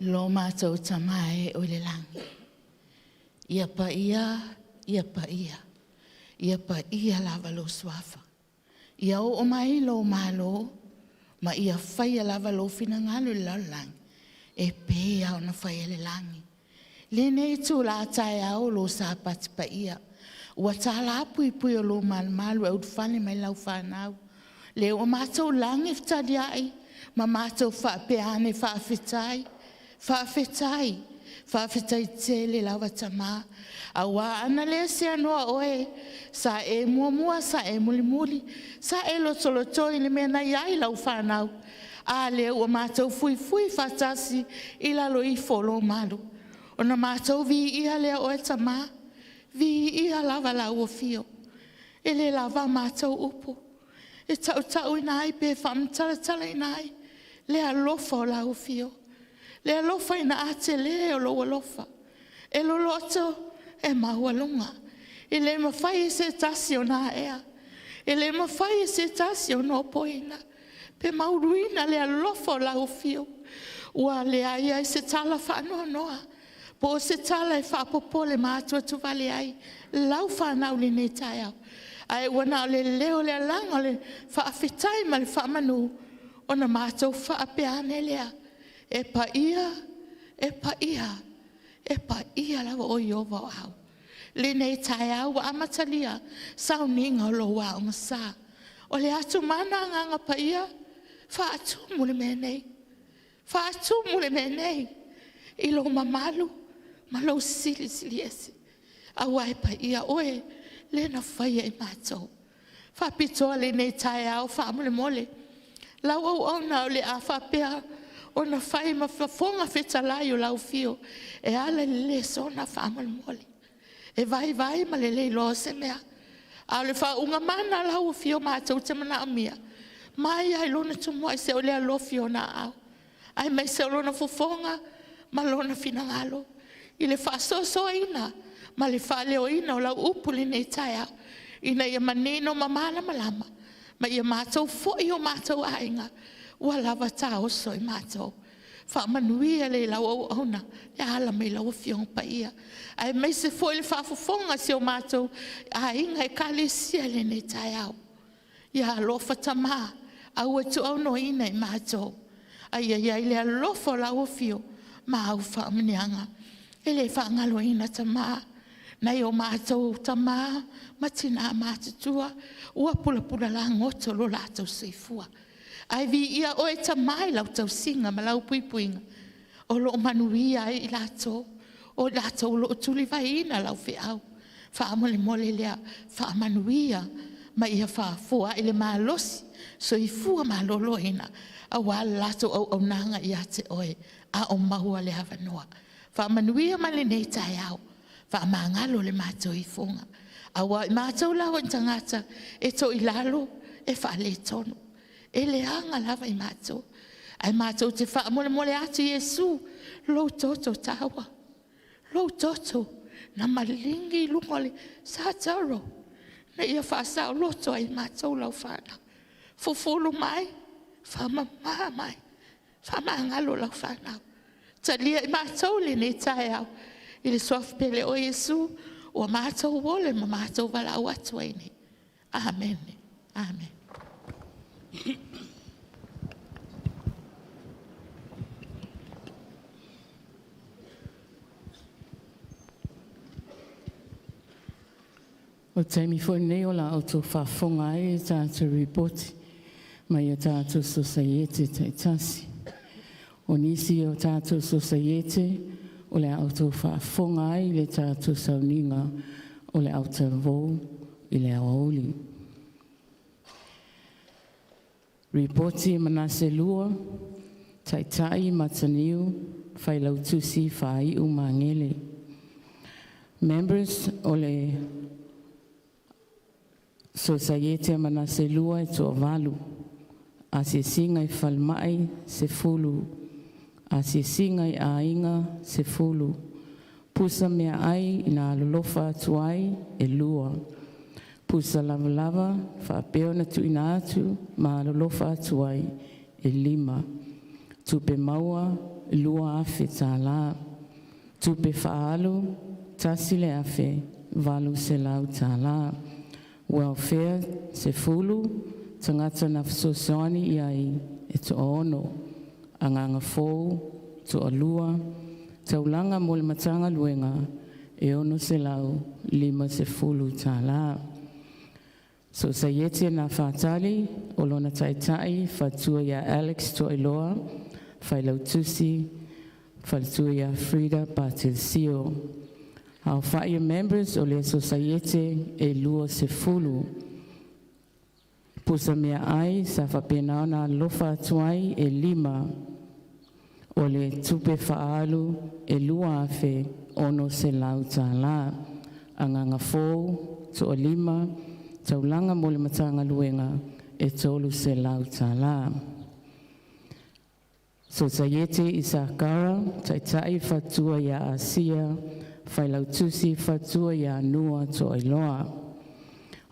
Lo mātou tamae o le langi. Ia pa ia, ia pa ia. Ia pa ia lava lo swafa. Ia o mai lo malo, ma ia whaia lava lo fina ngalo le langi. E pēa o na whaia le langi. Le nei tu la tae au lo sa pati pa ia. Ua ta la pui pui o lo malu e udfane mai lau whanau. Le o mātou langi ftadi ai, ma mātou whapeane whawhetai. Whawhetai tele lawa tama. Awa ana le se anoa oe, sa e mua sa e muli, sa e lo solotoi le mena iai lau whanau. A le o mātou fui whatasi ila lo I folo malu. Ona mātou vi ia lea oe tama, vi ia lava lau o fio. e le lava mātou upo. E tau ina ai pe whamtala ina ai. Le alofa o lau fio. Le alofa ina ate le o lo alofa. E lo loto e maualunga. E le mawhai e se tasi o nā ea. E le mawhai e se tasi o no poina. Pe mauruina le alofa o lau fio. Ua le aia e se tala whanua noa. Po se tala e whapopo le mātua tu vale ai. Lau whanau le ne tai au. Ai wana le leo le alanga le whaafetai ma le whaamanu. Ona mātou whaapeane lea. E pa ia lawa o Iova o au. Le nei tai au wa amatalia. Sau ninga o lo wa o masa. O le atu mana nganga pa ia. Whaatu mule menei. Whaatu mule menei. Ilo mamalu. Malo sili ese. Awai pa ia oe. Le na whaia i mātou. Whapitoa le nei tai au whaamule mole. Lau au na o le a whapea. O na whai ma whafonga whetalai o lau fio. E ala le so na whaamule mole. E vai ma le lo se mea. A le whaunga mana lau fio mātou te mana amia. Mai ai lona tumu ai se o le alo fio na au. Ai mai se o lona whafonga. Ma lona finangalo. I le whasoso ina. Ma le whaleo ina o lau upuli nei tai au. Ina ia maneno mamana malama. Ma ia mātou foi o mātou ainga. Ua lava tā oso i mātou. Whaamanuia le lau au auna. Le ala mei lau fiong pa ia. Ai mei se foi le whaafofonga se o mātou. Ainga e kale sia le nei tai au. Ia alofa tamā. Au atu au no ina i mātou. Ai le alofa lau fio. Ma au whaamanianga. Ele whaangalo ina tamā. Nei o mātou tamā, matina mātutua, ua pula la ngoto lo lātou seifua. Ai vi ia oe tamai lau tau singa ma lau puipuinga. O lo manuia i lātou, o lātou lo tuli vaina lau whiau. Whaamole mole lea, whaamanuia, ma ia whaafua ele mālosi, so i fua mālolo ina, a wāla lātou au nanga i ate oe, a o mahua le havanoa. Whaamanuia ma le nei tai au. Whaamangalo le mātou i whonga. Awa i mātou lawa i tangata e to i lalo e whaale tonu. E le anga lava i mātou. Ai mātou te whaamole mole atu Iesu. Lou toto tawa. Lou toto. Na malingi lungole sa taro. Na ia whaasao loto ai mātou lau whaana. Fufulu mai. Whaamama mai. Whaamangalo lau whaanau. Talia i mātou le ne tae au. I le soaf pele o Iesu, o mātou wole ma mātou wala au atu aini. Amen. Amen. O taimi fo nei o la auto whafonga e tātou ripoti, mai o tātou sosaiete taitasi. O nisi o tātou sosaiete, o le auto whaafonga ai le tātou sauninga o le auto vau i le aoli. Ripoti manase lua, taitai mataniu, whailau tusi whai umangele. Members o le Societe manase lua e toa valu, a se singa i whalmai se fulu, a se singa i ainga se fulu. Pusa mea ai ina alolofa atu ai e lua. Pusa lava lava, whaapeo na tu ina atu, ma alolofa atu ai e 5. Tupe maua, lua afe tā la. Tupe whaalu, tasile afe, valu se lau tā la. Welfare se fulu, tangata na fsosiani i ai e to ono. Anganga fōu, to alua, taulanga mo le matanga luenga, e ono se lau 5 se fulu tā la. So Societe na whātali, o lona taitai, whatua ia Alex to iloa, whailau tusi, whatua ia Frida Patilsio. Au whaia members o le Societe e lua se fulu. Pusa mea ai, sa whapena ona lofa atuai e 5. O le tupe whaalu e lua afe ono se lau tā la. Anganga fōu, to o 5, taulanga mo le matanga luenga e tolu se lau tala. Society Isakara, taitai fatua ya Asia, whailau tusi fatua ya Nua to Ailoa.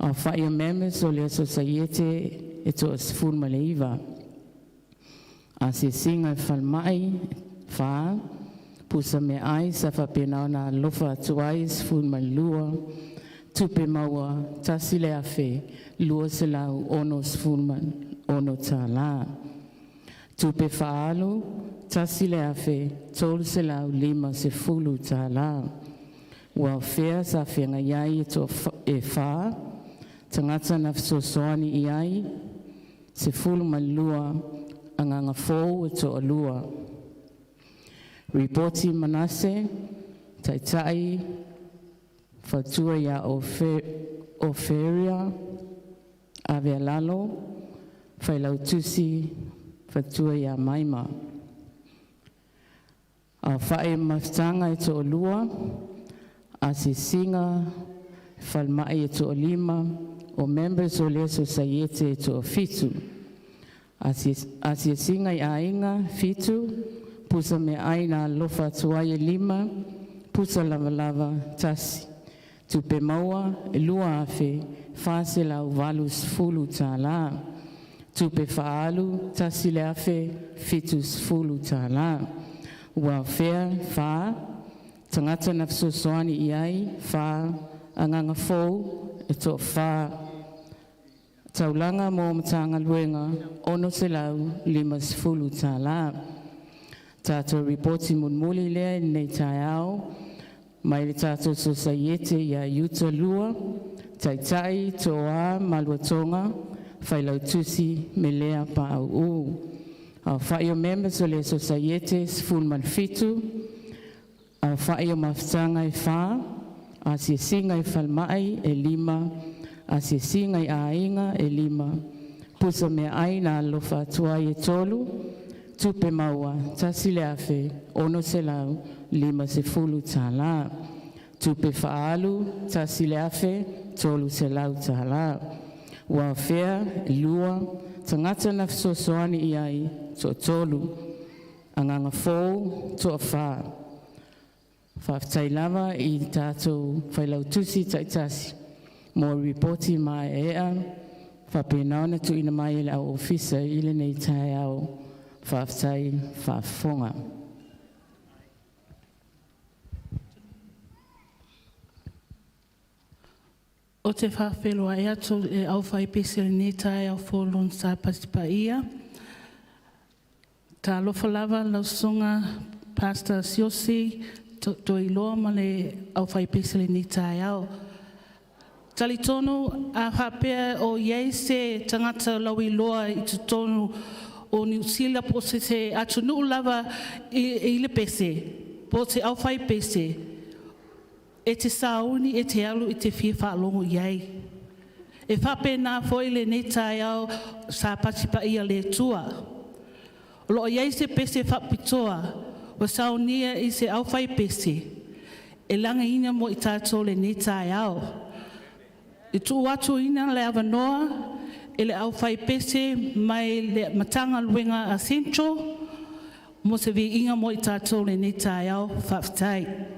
A whaia members o lea society e to asfun maleiva. A se singa whalmai, wha, pusa me ai sa whapenao na lofa atuai asfun malua, tupe maua tasile afe, lua se lau ono asfun ono tala. Tupe whaalu, tasile afe, tolu se lau 50 tala. Welfare sa whenga iai e wha, tangata na sosoani iai, se fulu malua, anganga fōu e to alua. Reporti Manase, taitai, fatua ya Oferia, Ave Lalo, whailau tusi, fatua ya Maima. A whae maftanga e to alua, a se singa, whalmai e to alima, o members o lea society e to fitu. A se singa i ainga, fitu, pusa me aina lofa tuai lima, pusa lava lava tasi. Tupe maua e lua afe, whase lau valus fulu tala. Tupe whaalu, tasi le afe, fitus fulu tala. Welfare, wha, tangata na sosoani iai, wha, anganga fōu, e to wha. Taulanga mo matanga luenga, ono se lau 50 tala. Tato reporti munmuli lea nei tai au, mai le tato society ya Yuta Lua, taitai toa maluatonga, whailau tusi me lea pa au u. Au whaio members o le society sfun malfitu, au whaio maftanga e wha, a se singa e whalmai e 5, a se singa e ainga e 5, pusa me aina alofa tuai e tolu, tupe maua, tasile afe, ono se lau, 50 tala. Tupe whaalu, tasile afe, tolu se lau tala. Welfare, lua, tangata na sosoani iai, to tolu. Anganga fōu, to a wha. Whaftai lava i tātou whailau tusi taitasi. Mo reporti mai ea, whapenaona tu ina mai le au ofisa ile nei tai au. Whaftai whafonga. O te whawhelua e atu e au whai pesere ne tai au wholon sa Pasipaia. Ta alofa lava lausunga Pastor Siosi to iloa ma le au whai pesere ne tai au. Talitonu a hapea o Yeise tangata lau iloa i tutonu o New Zealand po se atu nuu lava i le pese, po se au whai pese. E te sauni, e te alu, e te fia whaalongo iai. E whape nā foi le nei tai au sa Pasipaia le tua. O loo iai se pese whapitoa, o saunia i se au whai pese. E langa ina mo i tātou le nei tai au. I tu watu ina le avanoa, e le au whai pese mai le matanga luenga a Central, mo se vi inga mo i tātou le nei tai au whaftai.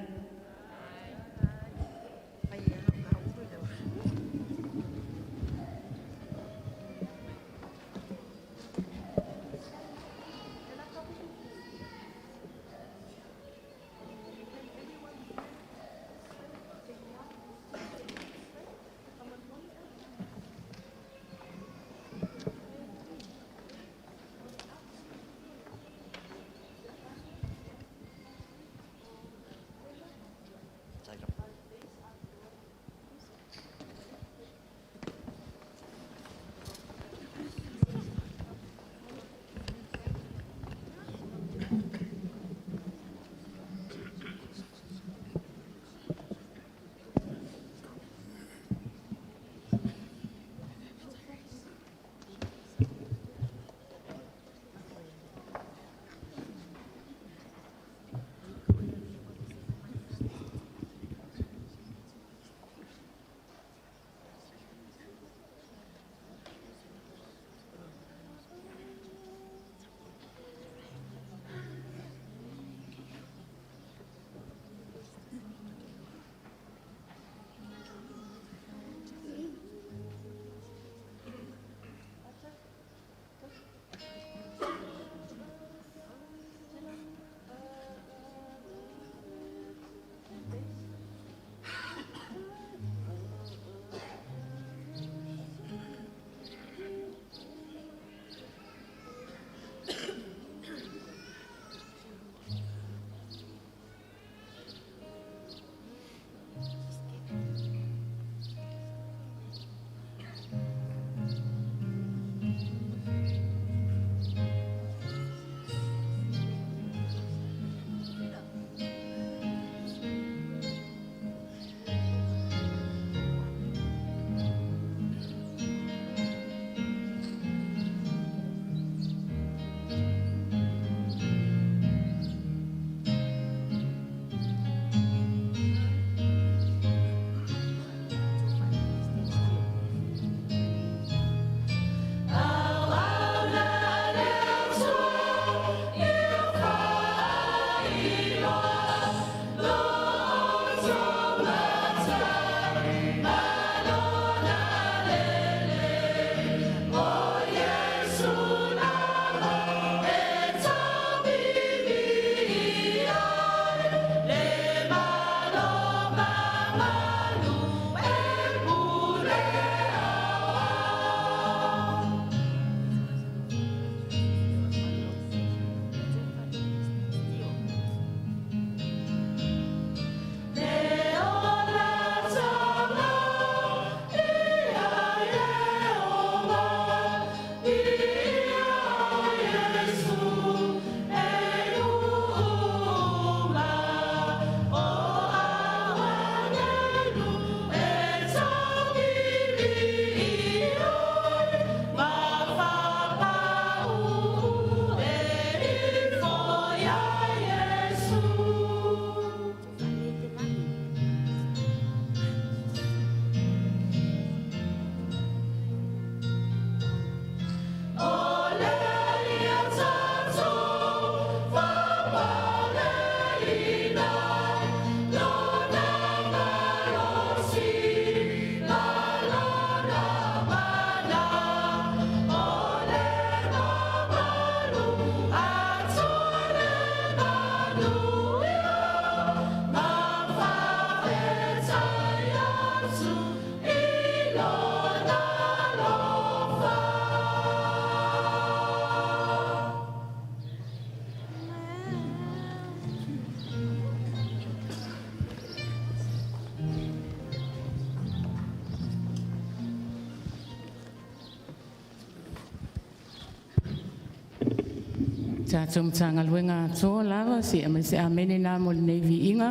Tātou matanga luenga atoa lava, si amene nā mo le nei vi inga.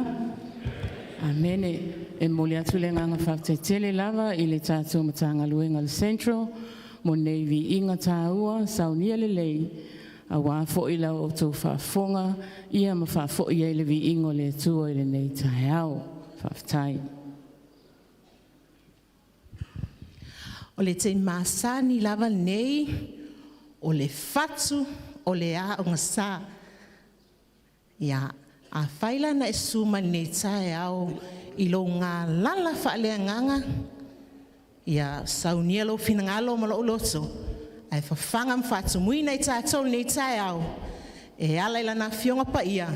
Amene, e mo le atu le nganga whaktetele lava, i le tātou matanga luenga le Central, mo nei vi inga tāua, saunia le lei, a wā fo i lau o tau whaafonga, ia ma whaafo i le vi ingo le atua i le nei tai au, whaaftai. O le te masani lava nei, o le fatu, o le a o ngasa. Ia, a whaila na e suma nei tae au, i lo ngā lala whaalea nganga. Ia, saunia lo finangalo ma lo loto. Ai whawhanga mwhatu mui nei tātou nei tae au. E ala ila na fionga pa ia.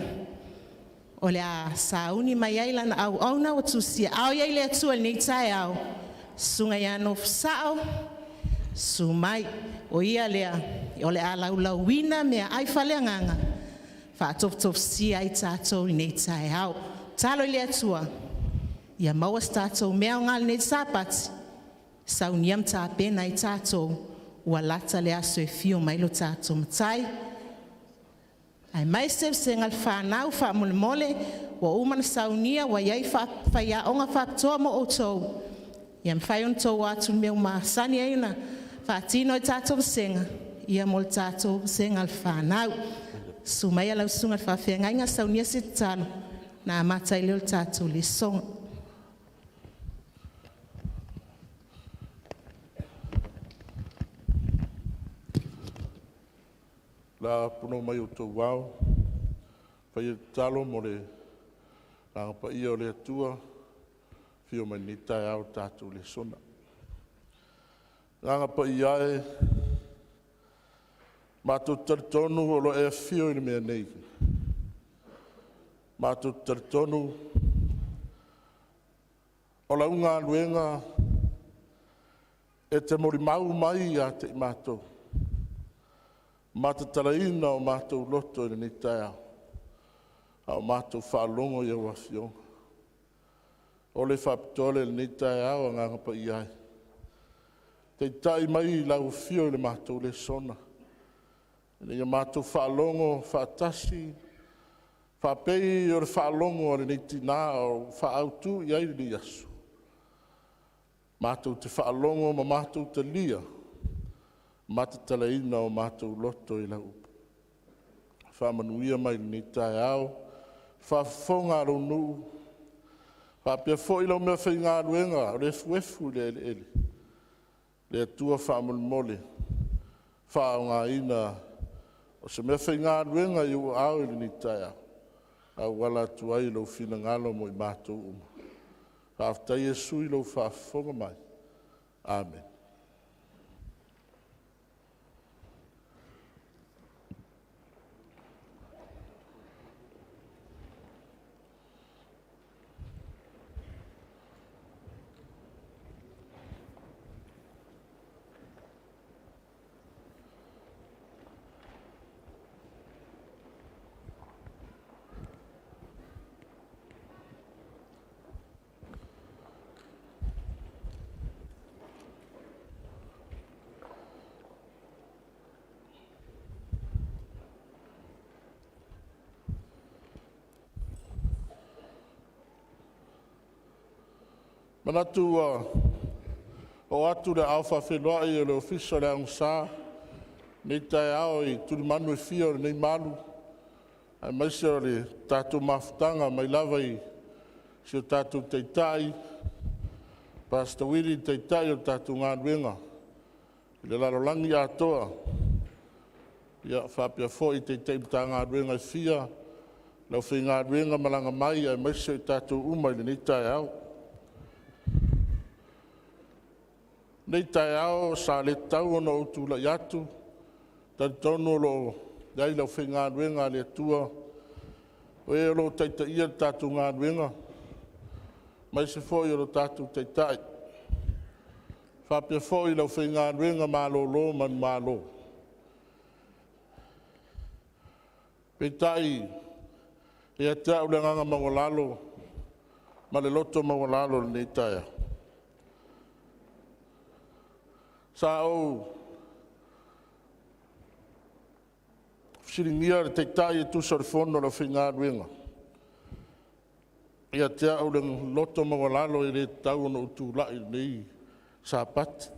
O le a sauni mai aila na au au na o tusia. Au ia ile atua nei tae au. Sunga ia no fsao. Sumai. O ia lea. O le a lau wina mea ai whalea nganga. Whaatof si ai tātou nei tae au. Talo ile atua. Ia maua tātou mea o ngal nei tāpati. Sauniam tā pena i tātou. Ua lata le aso e fio mai lo tātou matai. Ai mai se ngal whanau wha mole mole, wa umana saunia, wa iai whaia onga whaptoa mo o tau. Ia mwhai on tau atu meu maasani eina, whaatino i tātou senga, ia mol tātou senga al whanau. Sumai alau sunga whawhenga inga saunia se talo, na matai leo tātou le songa. La puno mai o tau wau, whai e talo mo le ranga pa ia o le atua, whio mai ni tai au tātou le sona. Ranga pa ia e, mātou taritonu o lo e whio i mea nei. Mātou taritonu o la unga luenga e te mori mau mai a te mātou. Mata talaina o mātou loto i ni tai au. A o mātou whaalongo i au awhionga. O le whapitole ni tai au a nganga pa iai. Te tai mai lau whio i le mātou le sona. Ni mātou whaalongo, whaatasi, whapei o le whaalongo o le ni tina o whaautu i ai ni asu. Mātou te whaalongo ma mātou te lia. Mata talaina o mātou loto i lau upu. Whamanuia mai ni tai au, whafonga aro nuu. Whapia fo ilo mea whai ngā ruenga, refu le ele. Le atua whamulmole, whao ngā ina, o se mea whai ngā ruenga i ua au ili ni tai au. Au wala tuai ilo whina ngalo mo i mātou uma. Whaftai e sui ilo whafonga mai. Amen. Manatu o atu le au whawhenua i le ofisa le angsa, nei tai au i turi manu e fia o nei malu. Ai maise o le tātou mafutanga mai lava i si o tātou teitai, Pastor Willie teitai o tātou ngā ruenga. I le larolangi atoa, ia whapia fo i teitai mta ngā ruenga i fia, lau whi ngā ruenga malanga mai ai maise o tātou umai le nei tai au. Nei tai au sa le tau ono o tula i atu, tari tono lo dai lau whi ngā ruenga le atua, o e lo taita ia tātou ngā ruenga, mai se fo i lo tātou taitai. Whapia fo i lau whi ngā ruenga mālo lo man mālo. Peitai, e a te au le nganga mawalalo, ma le loto mawalalo le nei tai au. Sa au siringia le teitai e tusa le fono la whinga ruenga. Ia te au le loto mawalalo i le tau no utu lai nei sa pati.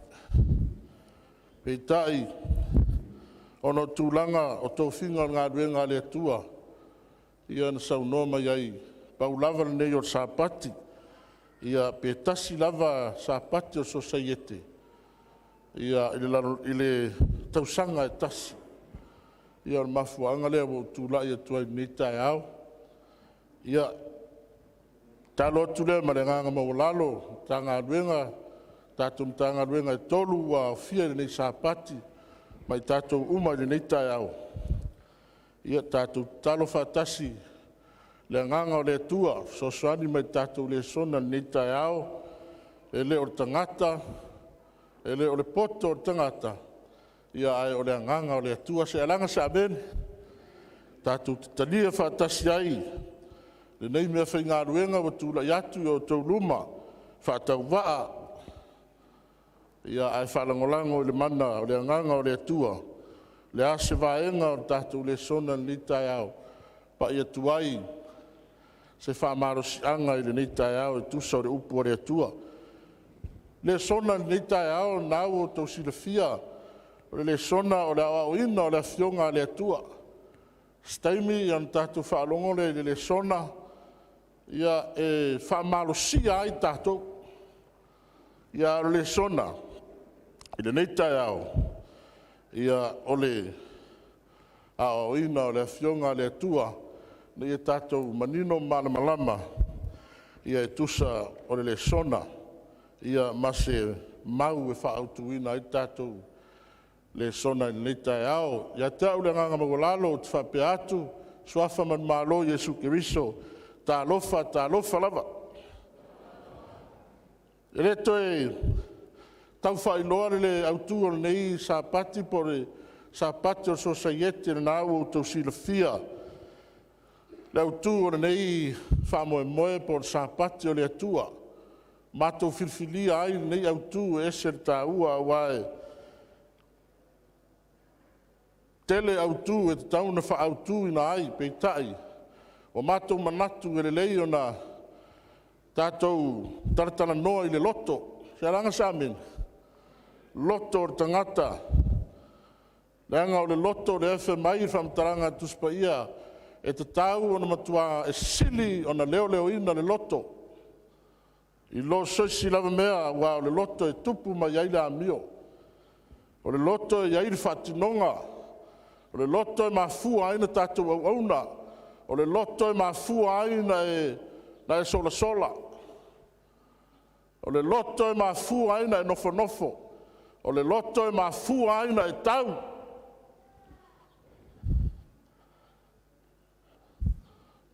Peitai ono tūlanga o tō whinga ngā ruenga le atua. Ia na sau noma iai pau lava nei o sa pati. Ia pe tasi lava sa pati o societe. Ia ile tausanga e tasi. Ia o mafuanga lea o tūlai atua i nei tai au. Ia talo atu lea ma le nganga mawalalo, tā ngā ruenga, tātou mta ngā ruenga e tolu wa fia le nei sa pati, mai tātou uma le nei tai au. Ia tātou talo whatasi, le nganga o le atua, sosoani mai tātou le sona nei tai au, e le o le tangata, e le o le poto o le tangata, ia ai o le nganga o le atua, se alanga sa bene, tātou talia whatasi ai, le nei mea whai ngā ruenga wa tūla i atu o tau luma, whātau waa, ia ai whalangolango i le mana o le nganga o le atua, le ase vaenga o tātou le sona ni tai au, pa i atuai, se whamaro si anga i le ni tai au, e tusa o le upu o le atua. Le sona ni tai au, nau o tau sila fia, o le sona o le au ina o le fionga le atua. Staimi i an tātou whaalongo le sona, ia e whamaro si ai tātou, ia le sona, i le nei tai au, ia ole a ina o le fionga le atua, na ia tātou manino malamalama, ia e tusa o le sona, ia mase mau e whaautuina i tātou le sona i nei tai au, ia tau le nganga mawalalo, te whape atu, suafa man malo Jesu Kiriso, tā lofa lava. E le toi, tau whailoa le autu o nei sa pati po le sa pati o societe na au o tau sila fia. Le autu o nei whamoe moe po le sa pati o le atua. Mātou filfilia ai nei autu e ser tā ua wae. Tele autu e te tauna wha autu ina ai peitai. O mātou manatu e le lei o na tātou taratana noa i le loto. Se aranga sa amin. Loto o tangata. Leanga o le loto le efe mai whamtaranga tuspa ia. E te tau o na matua e sili o na leo ina le loto. I lo soisi lava mea wa o le loto e tupu mai aile a mio. O le loto e aile whatinonga. O le loto e mafua aina tātou au auna. O le loto e mafua aina na e sola sola. O le loto e mafua aina e nofo nofo. O le loto e mafua aina e tau.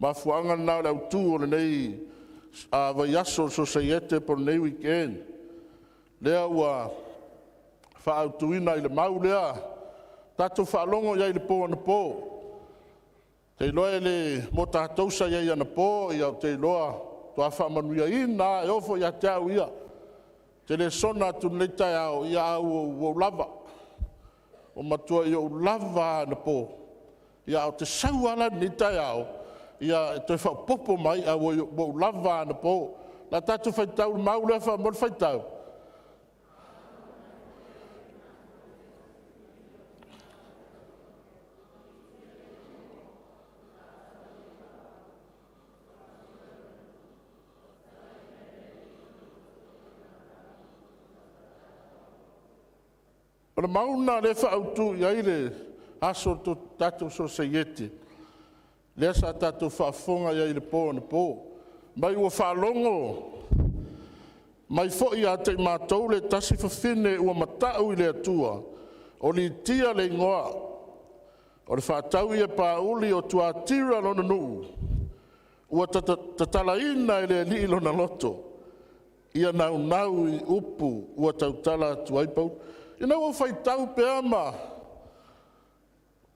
Mafuanga na le autu o le nei a vaiaso societe por nei weekend. Lea ua whaautuina i le mau lea. Tātou whaalongo iai le pō ana pō. Te loa le mo tātou sa iai ana pō, ia te loa toa whamanuia ina, e ofo ia te au ia. Te le sona tu nei tai au, ia au o lava. O matua i o lava ana pō. Ia o te sauala nei tai au, ia te whapopo mai au o lava ana pō. La tātou whaitau mau lea whamor whaitau. Ora mauna le whaautu iai le aso to tātou societe. Le asa tātou whaafonga iai le pō na pō. Mai ua whaalongo. Mai fo'i a te mātou le tasi whawhine ua matau i le atua. O li tia le ingoa. O le whaatau ia pāuli o tua tira lona nuu. Ua tatala ina i le li lona loto. Ia nau i upu ua tautala tua i pau. Ina ua whaitau pe ama.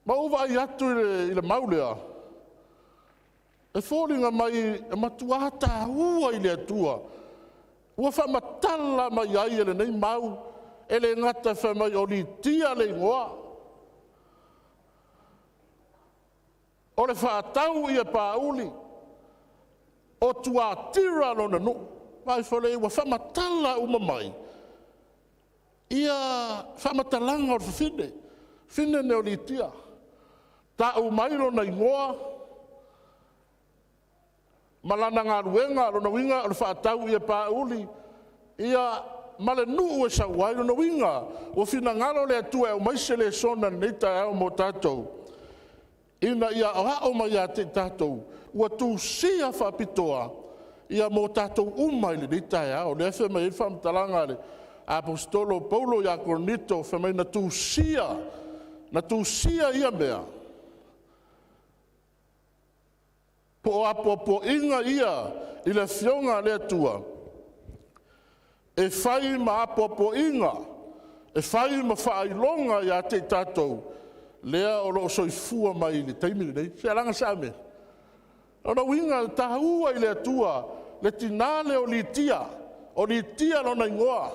Ma uwa i atu i le maulea. E fōringa mai e matuata ua i le atua. Ua whamatala mai ai ele nei mau. Ele ngata whamai o li tia le ingoa. O le whaatau ia pāuli. O tua tira lona no. Vai whale ua whamatala umamai. Ia whamatalanga o whine. Whine neo li tia. Ta umailo na ingoa. Malana ngā ruenga lona winga o le whaatau ia pāuli. Ia male nuu e sa wai lona winga. O whina ngalo le atua e o maise le sona neita e au mo tātou. Ina ia o mai a te tātou. Ua tu sia whapitoa. Ia mo tātou umai le neita e au. Le efe mai whamtalanga le apostolo Paulo ia Korinito. Whamai na tu sia. Na tu sia ia mea. Po apopo inga ia i le fionga le atua. E whai ma apopo inga. E whai ma whailonga ia te tātou. Lea o lo soifua mai le taimini nei. Se alanga sa me. Ona winga tahua i le atua. Le tinale o li tia. O li tia lona ingoa.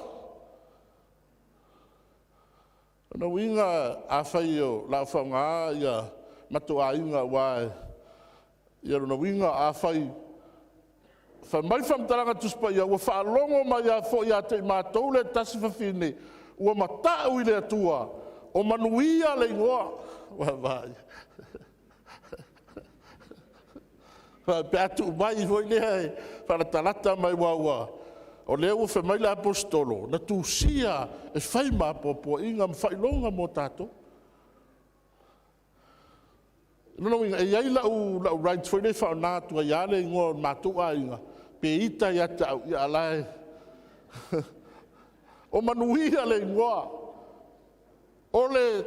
Ona winga a whai o la whaunga ia matua inga wae. Ia rona winga a whai mai whamtaranga tuspa ia ua whaalongo mai a fo ia te mātou le tasi whawhine ua matau i le atua o manuia le ingoa wa vai pe atu mai hoi lea whanatalata mai waua o lea ua whamai le apostolo na tu sia e whai mapopo inga mwhailonga mo tātou. No inga e ai lau right for le fa na tu ya le ngo matu a inga pe ita ya ta ya lai o manuia le ngo ole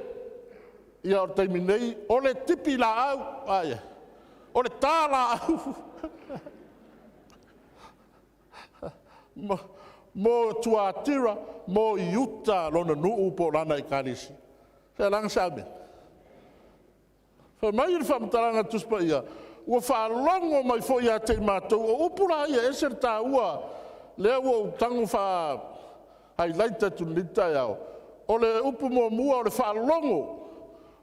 ya terminei ole tipi la au ai ole tala mo tua tira mo yuta lona nu po lana ikanisi se lang sabe. Mai il whamtaranga tuspa ia. Ua whaalongo mai fo ia te mātou. O upura ia eser tā ua. Lea ua tangu wha highlighta tu nita iau. O le upu mua mua o le whaalongo.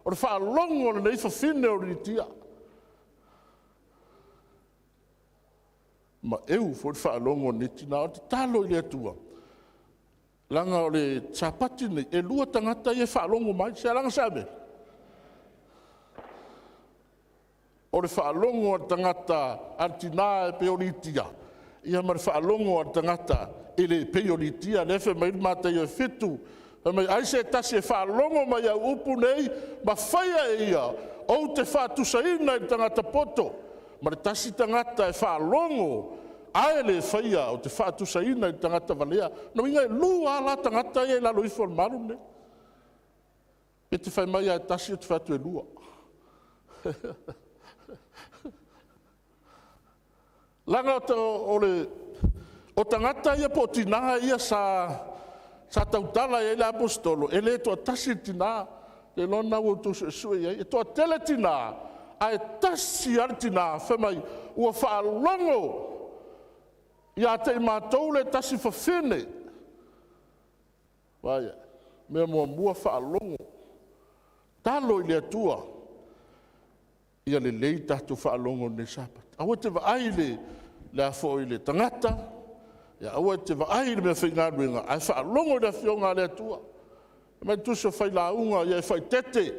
O le whaalongo le nei whawhine o ritia. Ma eu fo le whaalongo nitina o te talo i le atua. Langa o le tapati nei. E lua tangata ia whaalongo mai. Se langa sabe. O le whaalongo a tangata artina e peoritia. Ia ma le whaalongo a tangata e le peoritia. Lefe mai mata ia fitu. Mai aise tasi e whaalongo mai a upu nei. Ma whaia e ia. O te whaatusaina i tangata poto. Ma le tasi tangata e whaalongo. Ae le whaia o te whaatusaina i tangata valea. No inga e lua ala tangata e lalo i formaru ne. E te whai mai a tasi o te whaatu e lua. Langa o tangata ia po tina ia sa tautala ia le apostolo. E le toa tasi tina. E lona ua tu sue ia. E toa tele tina. A e tasi ar tina. Whamai ua whaalongo. Ia te mātou le tasi whawhine. Waia. Mea mua whaalongo. Talo i le atua. Ia le lei tatu whaalongo ne sapat. Awa te waai le afo i le tangata. Ia awa te waai le mea whaingaruenga. Ai whaalongo le fionga le atua. Mai tuso whai launga, ia whai tete.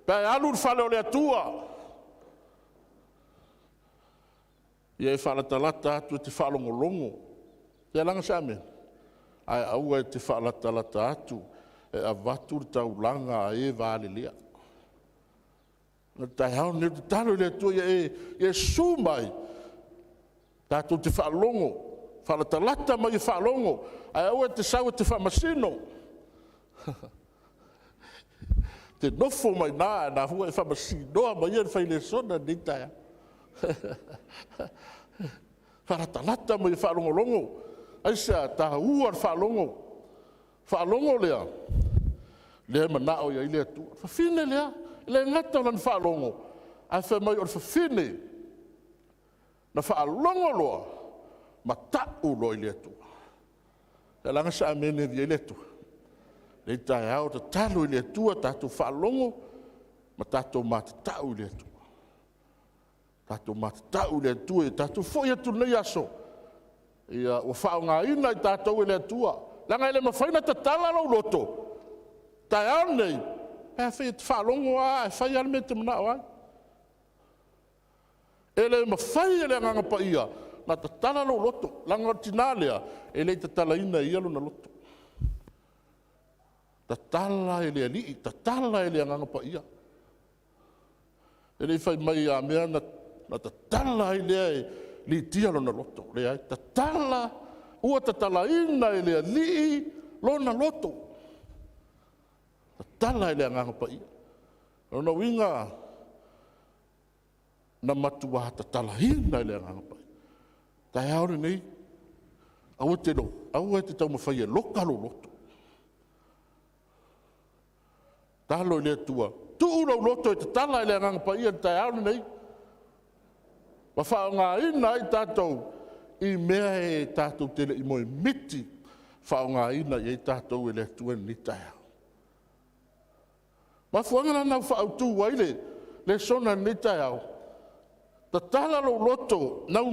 Pai alur whale o le atua. Ia whaalatalata atu te whaalongo longo. Ia langa sa amen. Ai aua te whaalatalata atu. E a vatur tau langa e vale lea. Na tai hao ne te talo le tua e sumai. Tātou te whaalongo. Whaalatalata mai e whaalongo. Ai aua te sau te whamasino. Te nofo mai nā hua e whamasinoa mai e whaile sona ni taia. Whaalatalata mai e whaalongo longo. Aisa taha ua whaalongo. Whaalongo lea. Lea manao ia i lea tua. Whawhine lea. Le ngata o lan whaalongo. A whamai o whawhine. Na whaalongo loa. Ma tau loa i lea tua. E langa sa amene via i lea tua. Le tai hao ta talo i lea tua. Tātou whaalongo. Ma tātou mata tau i lea tua. Tātou matatau le atua, tātou fo ia tu nei aso. Ia o whaonga ina i tātou le atua. Langa ele mawhaina ta tala lau loto. Tai au nei, e whi te whalongo a, e whai alme te mana ai. Ele mawhai ele nganga pa ia, na ta tala lau loto. Langa tina lea, ele ta tala ina i alu na loto. Ta tala ele ali, ta tala ele nganga pa ia. Ele whai mai a mea na ta tala ele li tia lona loto. Lea, ta tala, ua ta tala ina ele li lona loto. Ta tala ele nganga pa ia. Lona winga na matua ta tala ina ele nganga pa ia. Tai aore nei, au te lo, au te tau mawhai e loka lo loto. Talo ele tua. Tu ura loto e te tala ele nganga pa ia, tai aore nei. Ma whaonga ina i tātou i mea e tātou tele i moe miti. Whaonga ina i tātou e le tua ni taia. Ma fuangana nau whaautu waile le sona ni taia. Ta tala lo loto, nau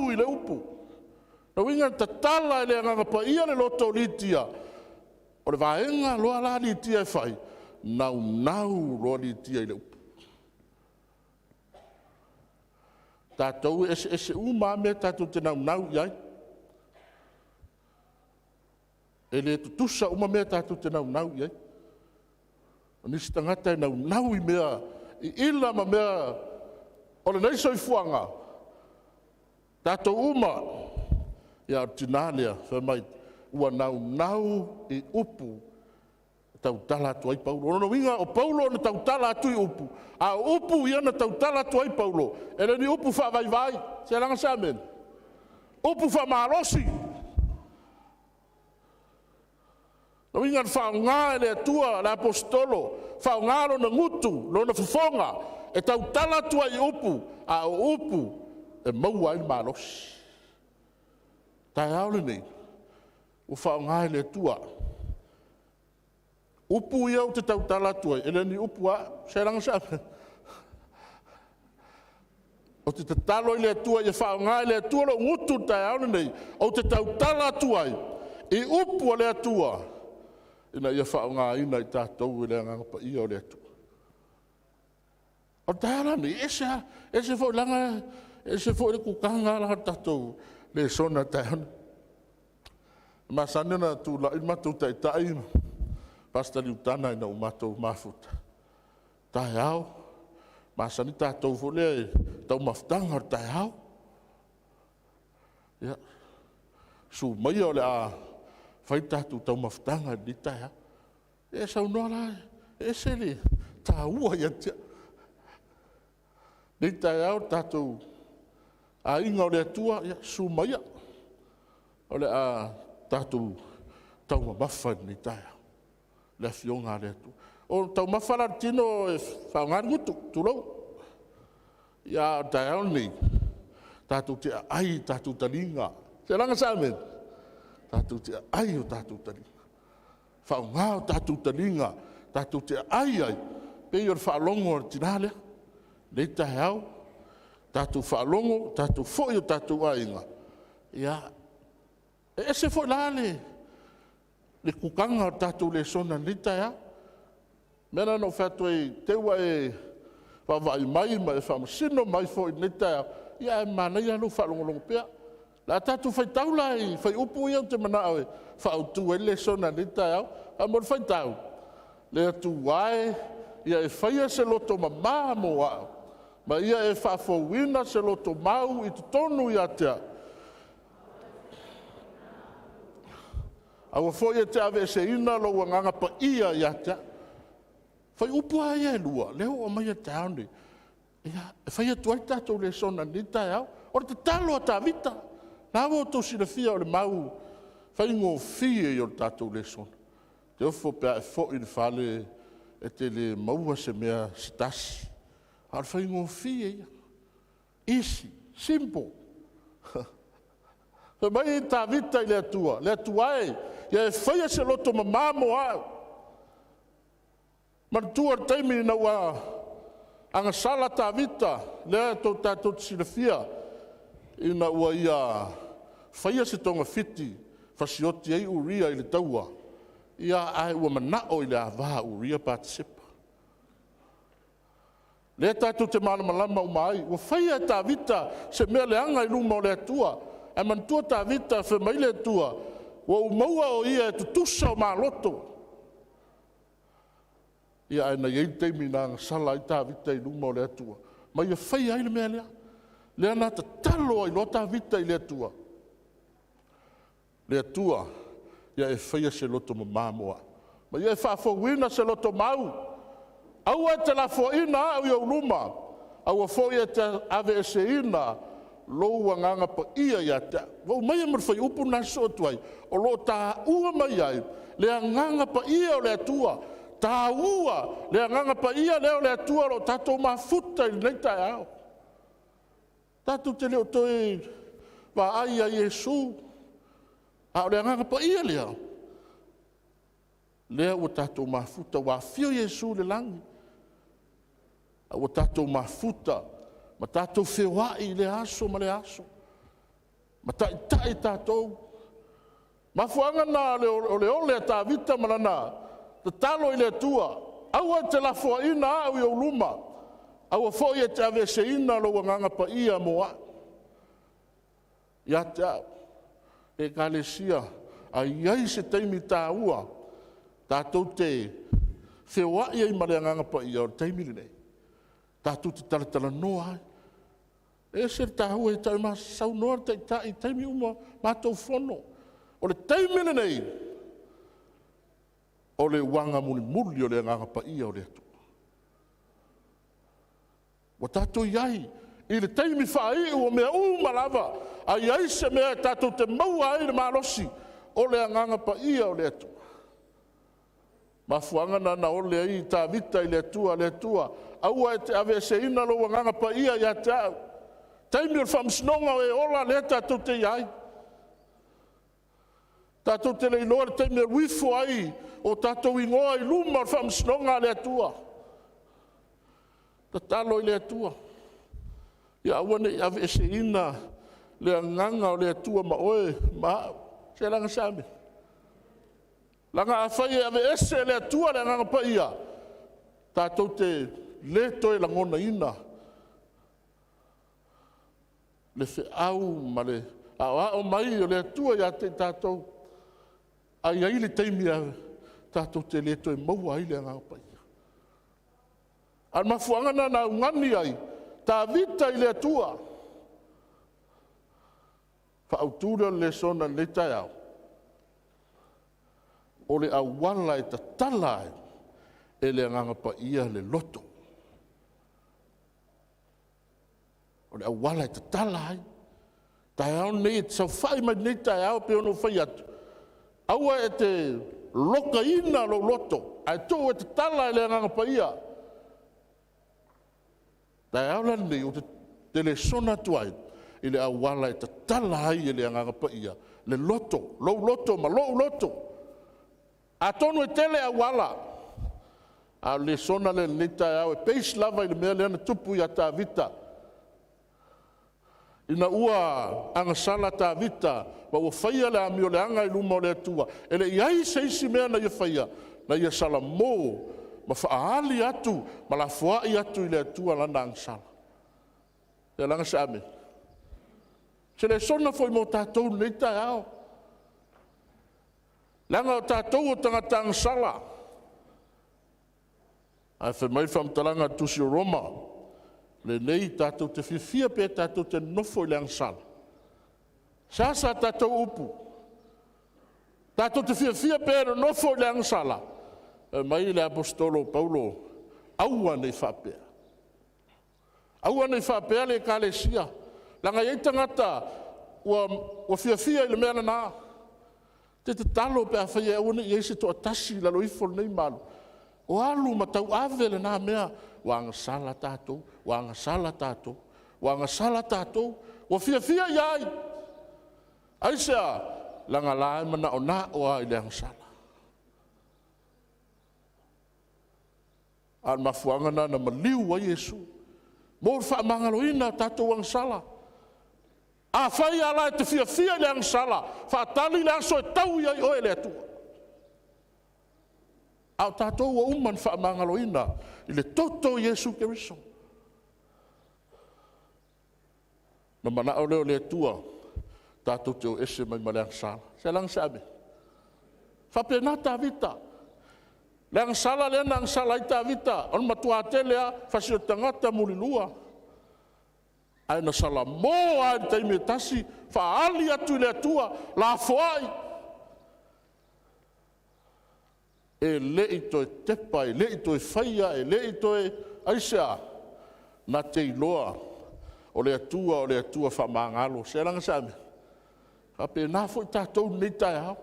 i le upu. Nau inga ta tala ele nganga pa ia le loto litia. O le vaenga loa la litia e whai. Nau loa litia i le upu. Tātou ese uma me tātou te nau iai. Ele tutusa uma me tātou te nau iai. Nisi tangata e nau i mea, i ila ma mea, o le neiso i fuanga. Tātou uma, ia o tinalea, whamai, ua nau i upu, tau tala atu ai Paulo. Ono winga o Paulo na tau tala atu i upu. A upu ia na tau tala atu ai Paulo. Ele ni upu wha vai. Se langa sa amen. Upu wha maarosi. No winga wha ngā ele atua la apostolo. Wha ngā lo na ngutu, lo na fufonga. E tau tala atu ai upu. A upu e maua ai maarosi. Tai aole nei. O wha ngā ele atua. Upu ia o te tau tala tuai, ele ni upu a, se ranga sa. O te talo i le atua, ia whaonga i le atua, lo ngutu tai aone nei, o te tau tala tuai, i upu a le atua, ina ia whaonga ina i tātou i le angapa ia o le atua. O tai arani, ese fo langa, ese fo le kukanga la tātou, le sona tai aone. Masanena tu la imatu tai tai, Pastali utana ina umatou mafuta. Tai au, masani tātou fole tau mafutanga o tai au. Ia, su mai o le a whai tātou tau mafutanga ni tai au. E sau noa la, e se le tā ua ia tia. Ni tai au tātou a inga o le atua, ia, su mai a. O le a tātou tau mamafa ni tai au. Le fionga le tu. O tau mawhara tino e whaongar ngutu, tulau. Ia tai au nei. Tātou te ai, tātou talinga. Se ranga sa amen. Tātou te ai o tātou talinga. Whaongar o tātou talinga. Tātou te ai. Pei o whaalongo o tinalea. Nei tai au. Tātou whaalongo, tātou foi o tātou ainga. Ia. E se foi lale. Le kukanga o tātou le sona ni taia. Mena no whātua e teua e whawai mai, ma e whamasino mai fo i ni taia. Ia e mānei anu whalongolongo pia. La tātou whai taula i whai upu i au te mana au e whaautu e le sona ni taia. A mor whai tau. Le atu wae, ia e whaia se loto ma maa mo au. Ma ia e whafowina se loto mau i tonu i atea. Awa foi e te ave se ina lo nganga pa ia ia te. Fai upu ai e lua, leo o mai e te aone. Ia, e fai atu ai tātou le sona ni tai au. O te talo a tā vita. Nā o tō sina fia o le mau. Fai ngō fie i o tātou le sona. Te ofo pia e fo i le whale e te le maua se mea sitasi. Ar fai ngō fie ia. Easy, simple. Fa mai tā vita i le atua. Le atua e. Ia e whaia se loto ma māmo au. Man tua taimi na ua anga sala ta vita le to tatou silafia ina ua ia faia se tonga fiti fasioti ai uria i le taua ia ai ua manao i le avā uria patisipa le tatou te malamalama umai ua faia ta vita se mea leanga i luma o le atua ai mantua ta vita fe mai le atua ua umaua o ia e tutusa o maloto ia ai na iei teimi na sala i ta vita i luma o le atua ma ia faia ai le mea lea lea na ta talo ai lo ta vita i le atua ia e faia se loto mamamoa ma ia e faafouina se loto mau aua te lafoina au iau luma aua foi e te ave eseina lou agaga paia ia te vau mai ma le fai upu na so atu ai o loo tāua mai ai le agaga paia o le atua tāua le agaga paia lea o le atua lo tatou mafuta i lenei taeao tatou te leo toe vaai a iesu a o le agaga paia lea ua tatou mafuta ua afio iesu le lagi a ua tatou mafuta ma tatou feoaʻi i le aso ma le aso ma taʻitaʻi tatou mafuaga na oleole a tavita ma lana tatalo i le atua aua te lafoaʻina a'u i auluma aua foʻi e te aveseina lou agaga paia mo aʻu ia te a'u e ekalesia aiai se taimi tāua tatou te feoaʻi ai ma le agaga paia o le taimi lenei tatou te talatalanoa ai e se tāua e taʻi masasaunoa le taʻitaʻi taimi uma matou fono o le taimi lenei o le uaga mulimuli o le agaga paia o le atua ua tatou iai i le taimi faaiʻu o mea uma lava aiai se mea tatou te maua ai le malosi o le agaga paia o le atua mafuaga na ole ai tavita i le atua aua e te aveseina lou agaga paia iā te a'u taimi o le faamasinoga o e ola lea tatou te iai tatou te leiloa le taimi o le uifo ai o tatou igoa i luma o le faamasinoga a le atua tatalo i le atua ia aua neʻi aveseina le agaga o le atua ma oe ma a'u se laga same laga afai e ave ese le atua le agaga paia tatou te le toe lagonaina le feʻau ma le aʻoaʻo mai o le atua iā te tatou aiai le taimi ave tatou te lē toe maua ai le agaga paia a le mafuaga na augani ai tavita i le atua faautule o le lesona lenei taeao o le auala e tatala ai e le agaga paia le loto o le auala e tatala ai taeao nei e tasaufaʻi mai lenei taeao pe ona ufai atu aua e te lokaina lou loto ae tou e tatala e le agaga paia taeao lanei o te lesona atu ai i le auala e tatala ai e le agaga paia le loto lou loto ma lo'u loto a tonu e tele auala a le sona le lenei taeao e peisi lava i le mea leana tupu iā tavita ina ua agasala tavita ma ua faia le amioleaga i luma o le atua e leʻi ai se isi mea na ia faia na ia salamō ma faaali atu ma lafoaʻi atu i le atua lana agasala e laga se ame se le sona foi mo tatou lenei taeao langa o tatou o tagata agasala ae fe mai faamatalaga tusi o roma lenei tatou te fiafia pe tatou te nofo i le agasala sa tatou upu tatou te fiafia pe le nofo i le agasala e mai le apostolo paulo aua nei faapea le ekalesia laga iai tagata ua fiafia i le mea lanā te talo pe afai e ona i se toʻatasi laloifo lenei malu o alu ma tauave lenā mea ua agasala tatou ua fiafia iai ai sea laga la e manaʻonaʻo a i le agasala Al mafuanga na maliu wa Yesu. Mo fa mangaloina tatou ang sala. A fai ala te fia le ang sala. Fa tali le aso tau ia o ele tu. Au tatou wa uman fa mangaloina ile toto Yesu Keriso. Na mana o le tua tatou te o ese mai male ang sala. Se lang sabe. Fa penata vita. Le ang sala le ang sala ita vita. On matua telea fa si tangata mulilua. Ai na sala mo ai taimi tasi fa ali atu le tua la foi. E le ito tepa, e le ito faia, e le ito aisa na te iloa o le atua fa mangalo. Se lang sabe. Fa pe na fo tatou nei tai hao.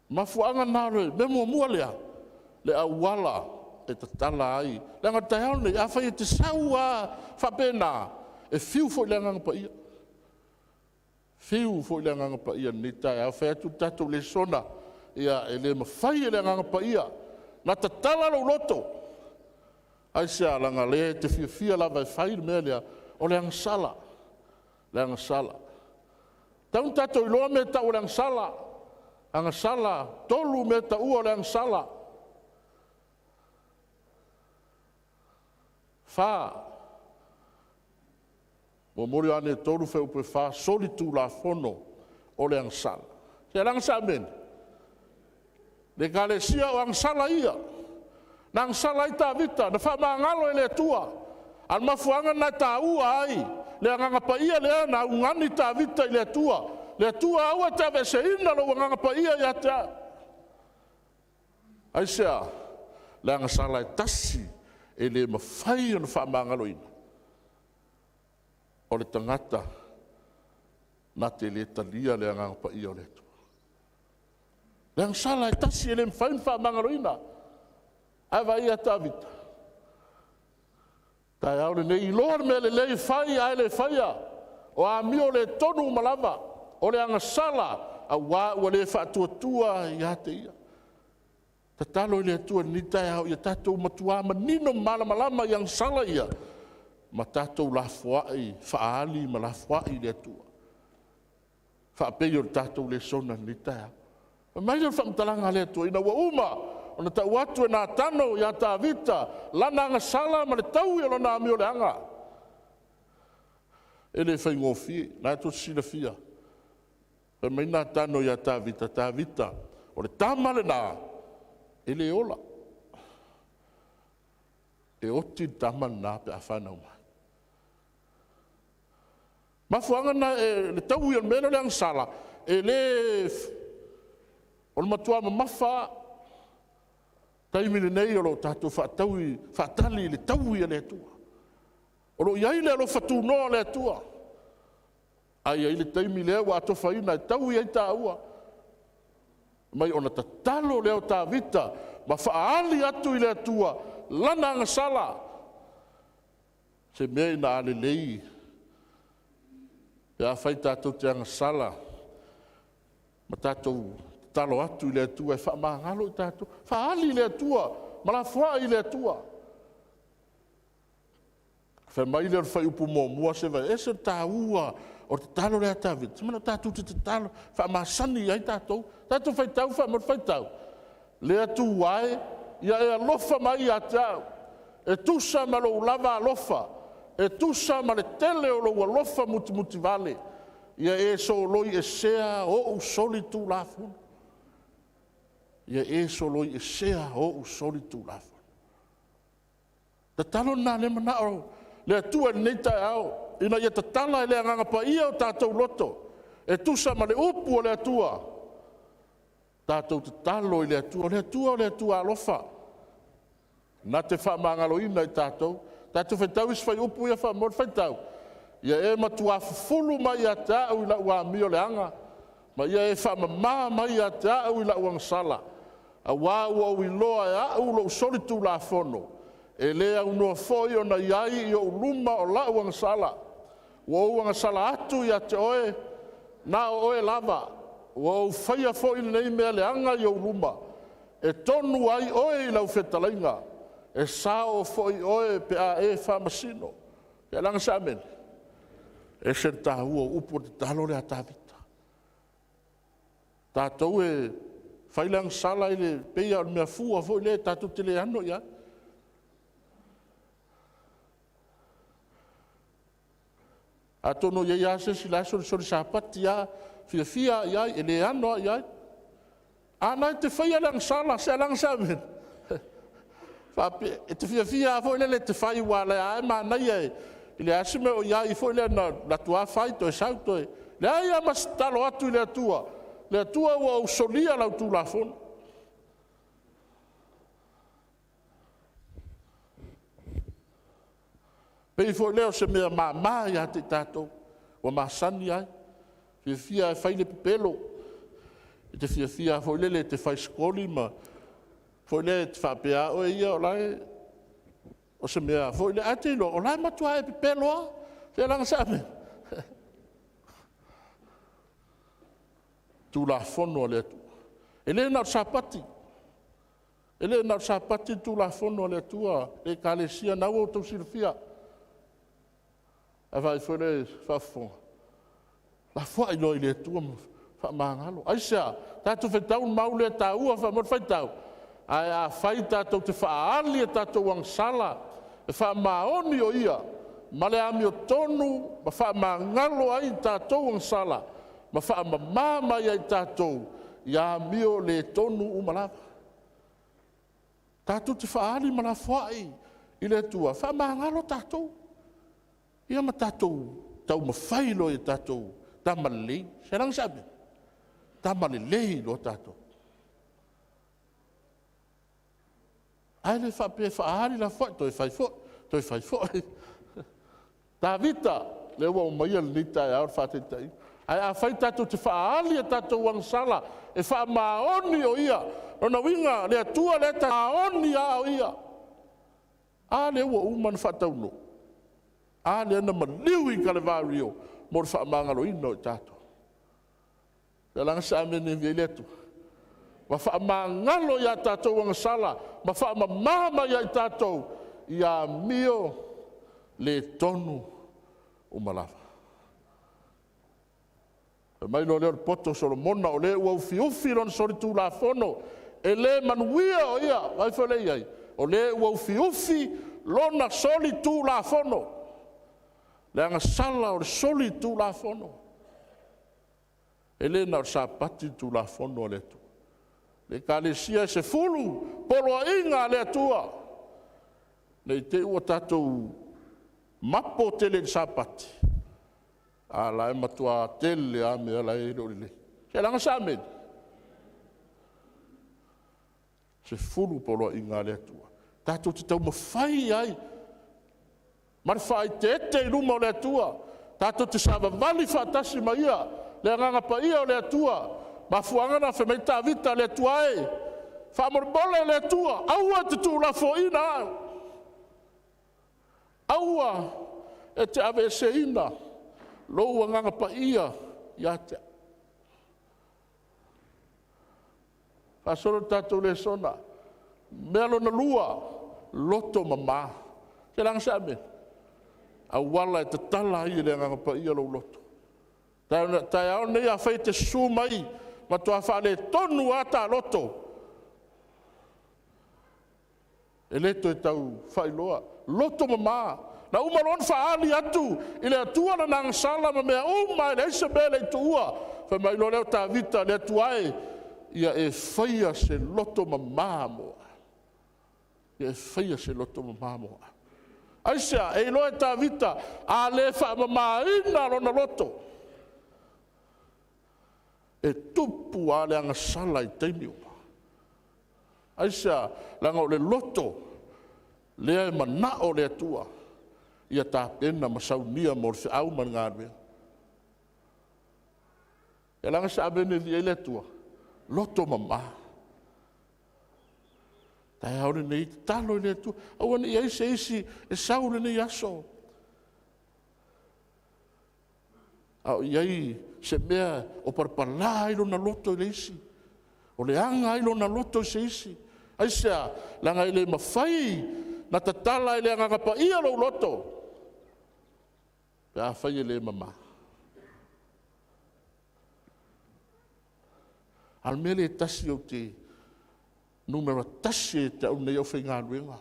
Mafuanga naro me mua lea. Le awala e tatala ai. Le anga tai hao nei awhai e te saua fa pe na. E fiu fo le anga pa ia. Fiu fo le anga pa ia nei tai hao. Fa atu tatou le sona. Ia e le mawhai e le anga pa ia. Na tatala lo loto. Ai se alanga le te fia lava e whai mea lea. O le anga sala. Le anga sala. Taun tatou iloa me ta o le anga sala. Anga sala. Tolu me ta ua o le anga sala. Fa. Mo mori ane tolu fe upe fa. Soli tu la fono o le anga sala. Se le anga sala meni. Le kalesia o anga sala ia. Na anga sala ita vita. Na fa maangalo ele tua. Al mafuanga na ta ua ai. Le anga pa ia le ana ungani ta vita ile tua. Le tua aua te avese ina lo anga pa ia ia te. Ai sea. Le anga sala tasi. E le mawhai o na wha maangalo ina. O le tangata. Na te le talia le anga pa ia o le tua. Le anga sala tasi e le mawhai o na wha maangalo ina. Ai vai ia ta vita. Tai au le nei lor me le lei fai ai le faia. O a mio le tonu malava. O le anga sala. A wa ua le whaatua ia te ia. Tatalo le atua ni tai au ia tatou matua manino malamalama yang sala ia. Ma tatou la fuai. Whaali ma la fuai le atua. Whaapeo le tatou le sona ni tai au. Mai le whaamtalanga le atua. Ina wa uma. Ona ta watu e nā tano ia tā vita, lana anga sala ma le tau i o lana amio le anga. E le whai ngōwhi, nā tō sila fia. E mai nā tano ia tā vita, o le tāmale nā, e le ola. E oti tāmale nā pe a whanau mai. Mafuanga nā le tau i o mena le anga sala, e le, o le matua ma mawha, taimi le nei o lo tātou whaatali le taui le atua. O lo iai le alo whatunoa le atua. Ai ai le taimi lea wa ato whaina e taui ai tā ua. Mai ona ta talo leo tā vita, ma whaali atu i le atua, lana anga sala. Se mea ina ale lei. E a whai tātou te anga sala. Ma tātou talo atu i le atua e whaamangalo i tātou. Whaali i le atua, malafua i le atua. Whamai le whai upu mō mua se vai, ese tā ua o te talo le atawit. Semana tātou te talo, whaamasani ai tātou. Tātou whai tau, whaamar whai tau. Le atu wae, ia e alofa mai a tau. E tusa ma lo lava alofa. E tusa ma le tele o lo alofa muti vale. Ia e so loi e sea o usoli tu lafuna. Ia e soloi e sea o usoli tu lafa. Ta talo nā le mana o, le atua nei tai au, ina ia ta tala e le anganga pa ia o tātou loto, e tusa ma le upu o le atua. Tātou te talo i le atua alofa. Nā te whaamangalo ina i tātou, tātou whaitau isi whai upu ia whaamor whaitau. Ia e matua fulu mai a tāu i la ua mio le anga, ma ia e whaamama mai a tāu i la ua sala. A wā ua uiloa e au lo solitu la fono. E lea unua foi o na iai i o luma o la uang sala. Ua uang sala atu i a te oe, na o oe lava. Ua u whaia foi nei mea le anga i o luma. E tonu ai oe i lau whetalainga. e sao foi oe pe a e whamasino. E langa sa mene. E se tahua upo te talo le a tavita. Tātou e whailang sala i le peia o mea fua foi le tātou te le ano ia. A tono ia ia se si lai sori sapati ia fia ia e le ano ia. Ana te whaia lang sala se lang sa mene. E te fia foi le te whai wale a e mana ia e. I le asime o ia i foi le na tua whai to e sauto e. Le aia mas talo atu i le atua. Le atua ua usolia lau tu la fona. Pei foi leo se mea maa ia te tātou. Ua masani ai. Fia e whai le pipelo. I te fia foi le te whai skoli ma. Foi le te whapea o ia o lai. O se mea foi le ate ilo. O lai matua e pipelo a. Se langa sa me. Tu la fono le tu. Ele na sapati. Ele na sapati tu la fono le tua. E kalesia na o tu silfia. A vai foi le fafon. La foi lo ile tua fa mangalo. Aisa, ta tu fetau mau le tau fa mo fetau. Ai a fai tātou te whaali e tātou wang sala, e wha maoni o ia, ma le ami o tonu, ma wha mangalo ai tātou wang sala, ma wha mamamai ai tātou, ia mio le tonu umalawa. Tātou te whaali ma la whai, i le tua, wha mangalo tātou. Ia ma tātou, tau ma whailo e tātou, tamalei, se rang sabi, tamalei lo tātou. Ai le whape whaari la whai, toi whai whai. Tā vita, le ua o mai al nita e aur whatetai. Ai a whai tātou te whaali e tātou wang sala, e wha maoni o ia. Rona winga, le atua le ta maoni a o ia. A le ua uman whatauno. A le ana maliu i Kalevario, mor wha mangalo ino i tātou. Le langa sa amene vi letu. Ma wha mangalo ia tātou wang sala, ma wha mamama ia i tātou, ia mio le tonu o malawa. E mai no leo poto Solomona o le ua ufi lon sori tū la fono, e le manuia o ia, vai whale iai, o le ua ufi lona soli tū la fono, le anga sala o le soli tū la fono. E le na o sapati tū la fono le tu. Le kalesia se fulu, polo inga le atua. Le te ua tātou mapo tele sapati. A la e matua tele a mea la e lori. Se langa sa meni. Se fulu polo inga le atua. Tātou te tau mawhai ai. Marwhai te ete i luma o le atua. Tātou te sāwa vali whatasi ma ia. Le anganga pa ia o le atua. Ma fuangana fe mei tā vita le tua e. Whamoribole le tua. Aua te tū la fo ina au. Aua e te ave se ina. Lou anganga pa ia. Ia te. Whasoro tātou le sona. Melo na lua. Loto mama. Te lang sa me. Awala e te tala i le anganga pa ia lo loto. Tai au nei a whai te sumai. Ma tua whale tonu ata loto. E leto e tau whailoa. Loto mama. Na umalon whaali atu. I le atua na nang sala ma mea umai le isa mele i tuua. Whai mai lo leo tā vita le atuae. Ia e whaia se loto mama moa. Ia e whaia se loto mama moa. Aisea, e loe tā vita. A le wha mama ina rona loto. E tupu a le anga sala i teini uma. Aisa, langa o le loto, lea e mana o le atua, ia tā pena masaunia mo le au man ngā mea. E langa sa abene di e le atua, loto mama. Tai haure nei talo i le atua, awane i eise e saure nei aso. Au iai se mea o parpala ilo na loto i le isi. O le anga ilo na loto i se isi. Aisea, langa i le mawhai na tatala i le agaga paia lou loto pe a fai e lē mamā al mea le tasi o te numero tasi e te au nei au whaingaluenga.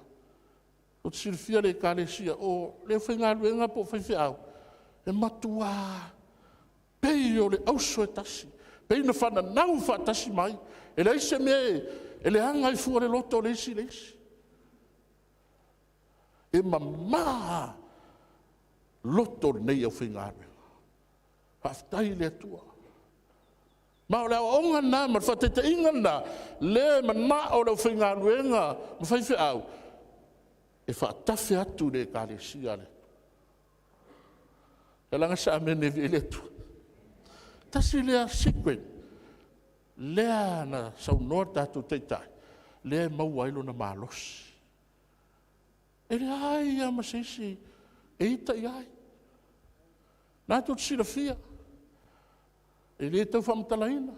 O te silifia le kālesia o le whaingaluenga po whaiwhiau. E matua pei o le auso e tasi. Pei na whana nau wha tasi mai. E le ise mea e le anga i fua le loto leisi leisi. E mamā loto nei au whaingaluenga. Whaftai le atua. Ma o le aonga nā, ma whatete inga nā, le mana o le whaingaluenga, ma whaiwhi au. E whaatawhi atu le kālesia le. E langa sa amene vi le tu. Tasi lea sequen, lea na saunoa tātou teitai, lea maua ilo na mālos. E le ai a masisi, e ita i ai. Nā tō tsira fia. E le tau whamatalaina.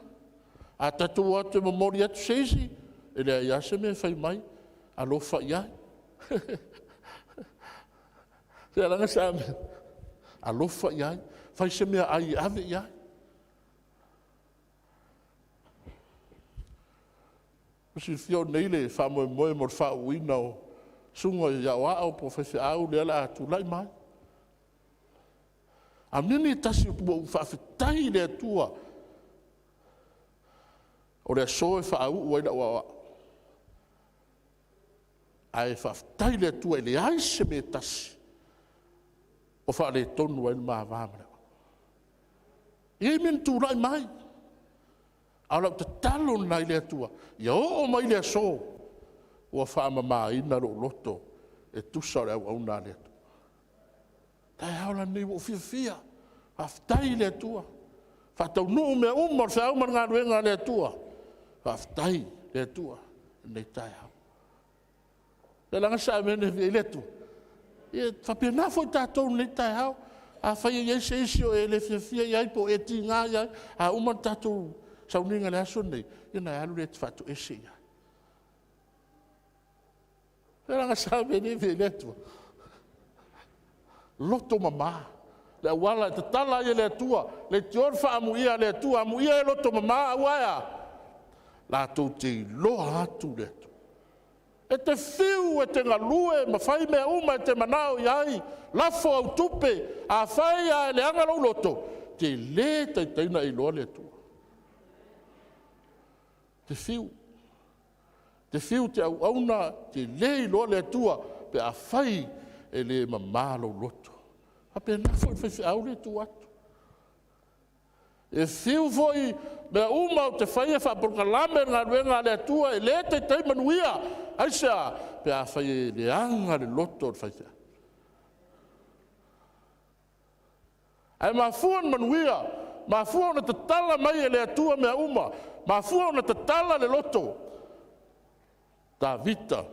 A tatou atu mamori atu seisi, e le ai ase me whai mai, a lo whai ai. Se alanga sa me, a lo whai ai, whai se mea ai ave i ai. Masi fio nei le whamoe moe mor whauina o sunga i au au po whai au le ala atu lai mai. A nini tasi o mo whawhitai le atua. O le soe whaau uaina ua. Ai whawhitai le atua i le aise me tasi. O wha le tonu aina maa vāmana. I min tu lai mai. A lau te talo nai le atua. Ia o mai le so. Ua whaama maa ina ro loto. E tusa le au na le atua. Tai haula nei o fia. Whaftai le atua. Whatau nuu mea umar whau mar ngā ruenga le atua. Whaftai le atua. Nei tai hau. Le langa sa mene vi le atua. E whapia nafo i tātou nei tai hau. A whai e se isi o e le fia iai po e ti ngā iai. A umar tātou sauninga le aso nei. I nai alu le te whatu ese iai. Le langa sa mene vi le atua. Loto mamā. Le wala te tala ia le atua. Le te orfa amu ia le atua. Amu ia e loto mamā awaia. La tau te loa atu le atua. E te whiu e te ngalue. Ma whai mea uma e te manao iai. Lafo au tupe. A whai a le angarau loto. Te le taitaina i loa le atua. Te whiu. Te whiu te au auna. Te le i loa le atua. Pe a whai e le mamalo loto. Ape na foi au le tu atu. E fiu foi me uma o te fai fa por kalame nga ruenga le tua e le te te manuia. Aisa pe a fai le anga le loto fai. Ai ma fuan manuia, ma fuan te tala mai le tua me uma, ma fuan te tala le loto. Ta vita.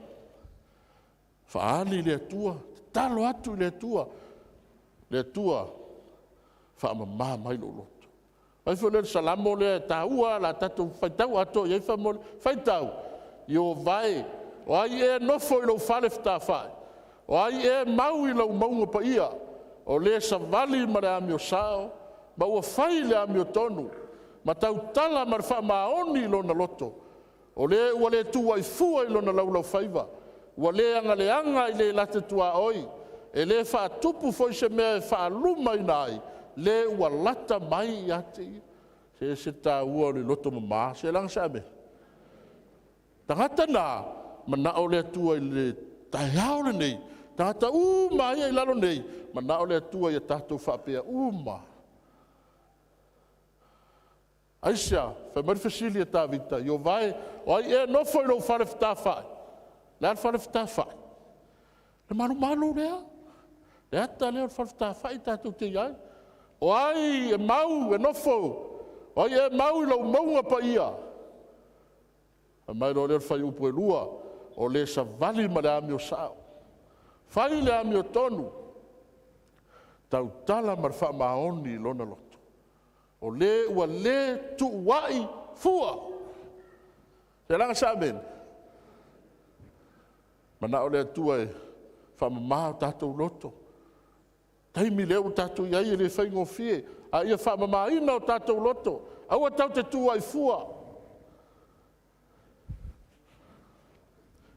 Fa ali le tua, talo atu le tua. Le tua fa mamā mai lo loto. Ai fo le salamo le taua la tatu faitau ato ye fa mo faitau. Yo vai o ai e no foi lo fale fta fai. O ai e mau i lo mau pa ia. O le savali mara mi o sao, ba o fai le mi o tonu. Ma tau tala mar fa maoni lo na loto. O le tu ai fu ai lo na lau faiva. O le anga i le late tua oi. E le wha tupu foi se mea wha luma i nai, le ua lata mai i ati. Se tā ua le loto mamā, se lang sa me. Tangata nā, mana o le atua i le taiao le nei. Tangata mai i lalo nei, mana o le atua i a tātou whapea uma. Aisia, whai marifasili a tā vita, yo vai, o ai e no foi lo whare whita whai. Le ar whare whita whai. Le manu lea. Le ata leo whawhata whai tātou te iai. O ai e mau e nofo. O ai e mau i lau maunga pa ia. A mai lo leo whai upu e lua. O le sa vali ma le ami o sao. Whai le ami o tonu. Tau tala mar wha maoni lona loto. O le ua le tu wai fua. Se langa sa amen. Mana o le tua e whamamā o tātou loto. Taimi leo o tātou iai e le whaingofie, a ia whamamāina o tātou loto, aua tau te tua i fua.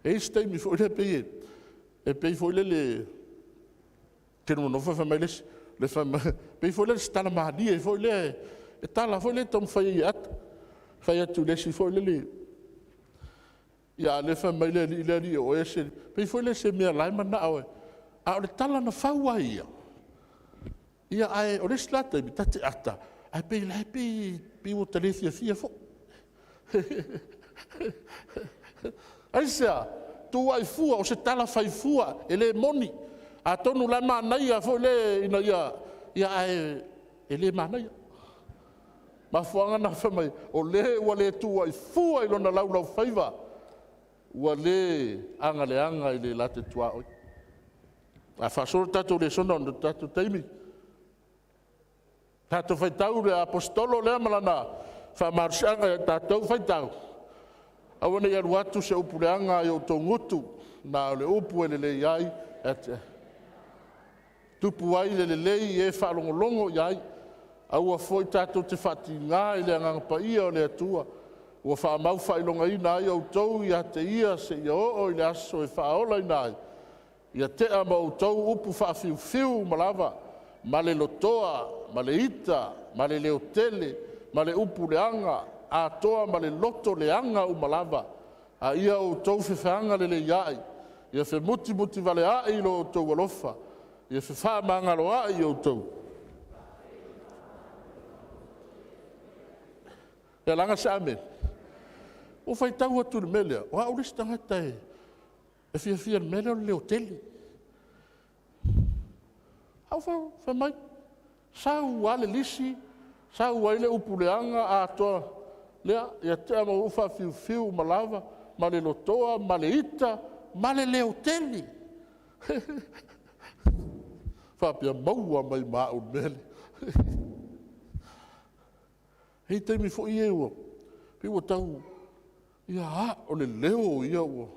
E isi taimi fo le pei e pei fo le tenu nofa whamailesi, pei fo le stana mahania, e fo le e tala fo le tamu whai i ata, whai atu lesi fo le ia le whamaile li le o e se, pei fo le se mea laima na awe, a o le tala na whaua ia. Ia ai o le slata i tate ata, ai pei lai pei o tale fia fo. Ai sea, tu ai fua o se tala fai fua e le moni, a tonu la manaia fo le ina ia ai e le manaia. Ma fuanga na whamai, o le ua le tu ai fua i lona lau whaiva, ua le anga i le late tua oi. A whasoro tatou le sona o tatou taimi. Tatou whaitau le apostolo le amalana, whamarusianga e tatou whaitau. Awana i aru atu se upureanga i o tō ngutu, na le upu e le le iai, tupu ai le lei e whaalongolongo iai, aua foi tatou te whati ngā i le angangapa ia o le atua, ua whaamau whailonga ina ai au tau i a te ia se ia o i le aso e whaola ina ai. Ia te ama au tau upu whaafiu malawa, ma le lotoa, ma le ita, ma le leotele, ma le upu leanga, a toa ma le loto leanga u malawa, a ia au tau whiwhanga le le iai, ia whi muti vale ai lo o tau alofa, ia whi wha mangalo ai o tau. Ia langa sa amen. O whai tau atu le melea, o a urisi tangata e fia le melea o le leotele. Au wha mai, sau wale lisi, sau waile upuleanga a toa lea, ia te ama ufa fiu malawa, ma le lotoa, ma le ita, ma le leotele. Whapia maua mai maa o mele. Hei teimi fo i eua, piwa tau, ia ha, o le leo ia ua.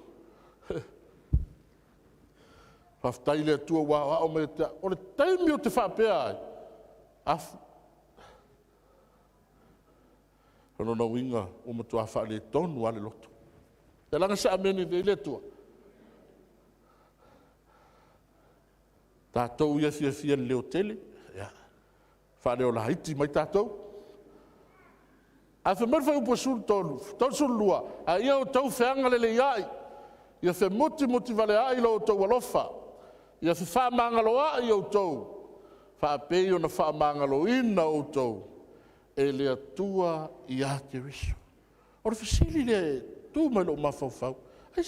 Whaftai le atua wā o me te, o le teimi o te whapea ai. Afu. Hono na winga o matua wha le tonu ale loto. Te langa sa ameni le atua. Tātou ia fia leo tele. Wha leo la haiti mai tātou. A wha marwhai upo suru tonu, tonu suru lua. A ia o tau whianga le iai. Ia wha muti vale ai lo o tau alofa. Ia wha mangalo ai o tau. Wha pei o na wha mangalo ina o tau. E le atua i a te riso. O le whasili le tū mai lo mawhauwhau. Ai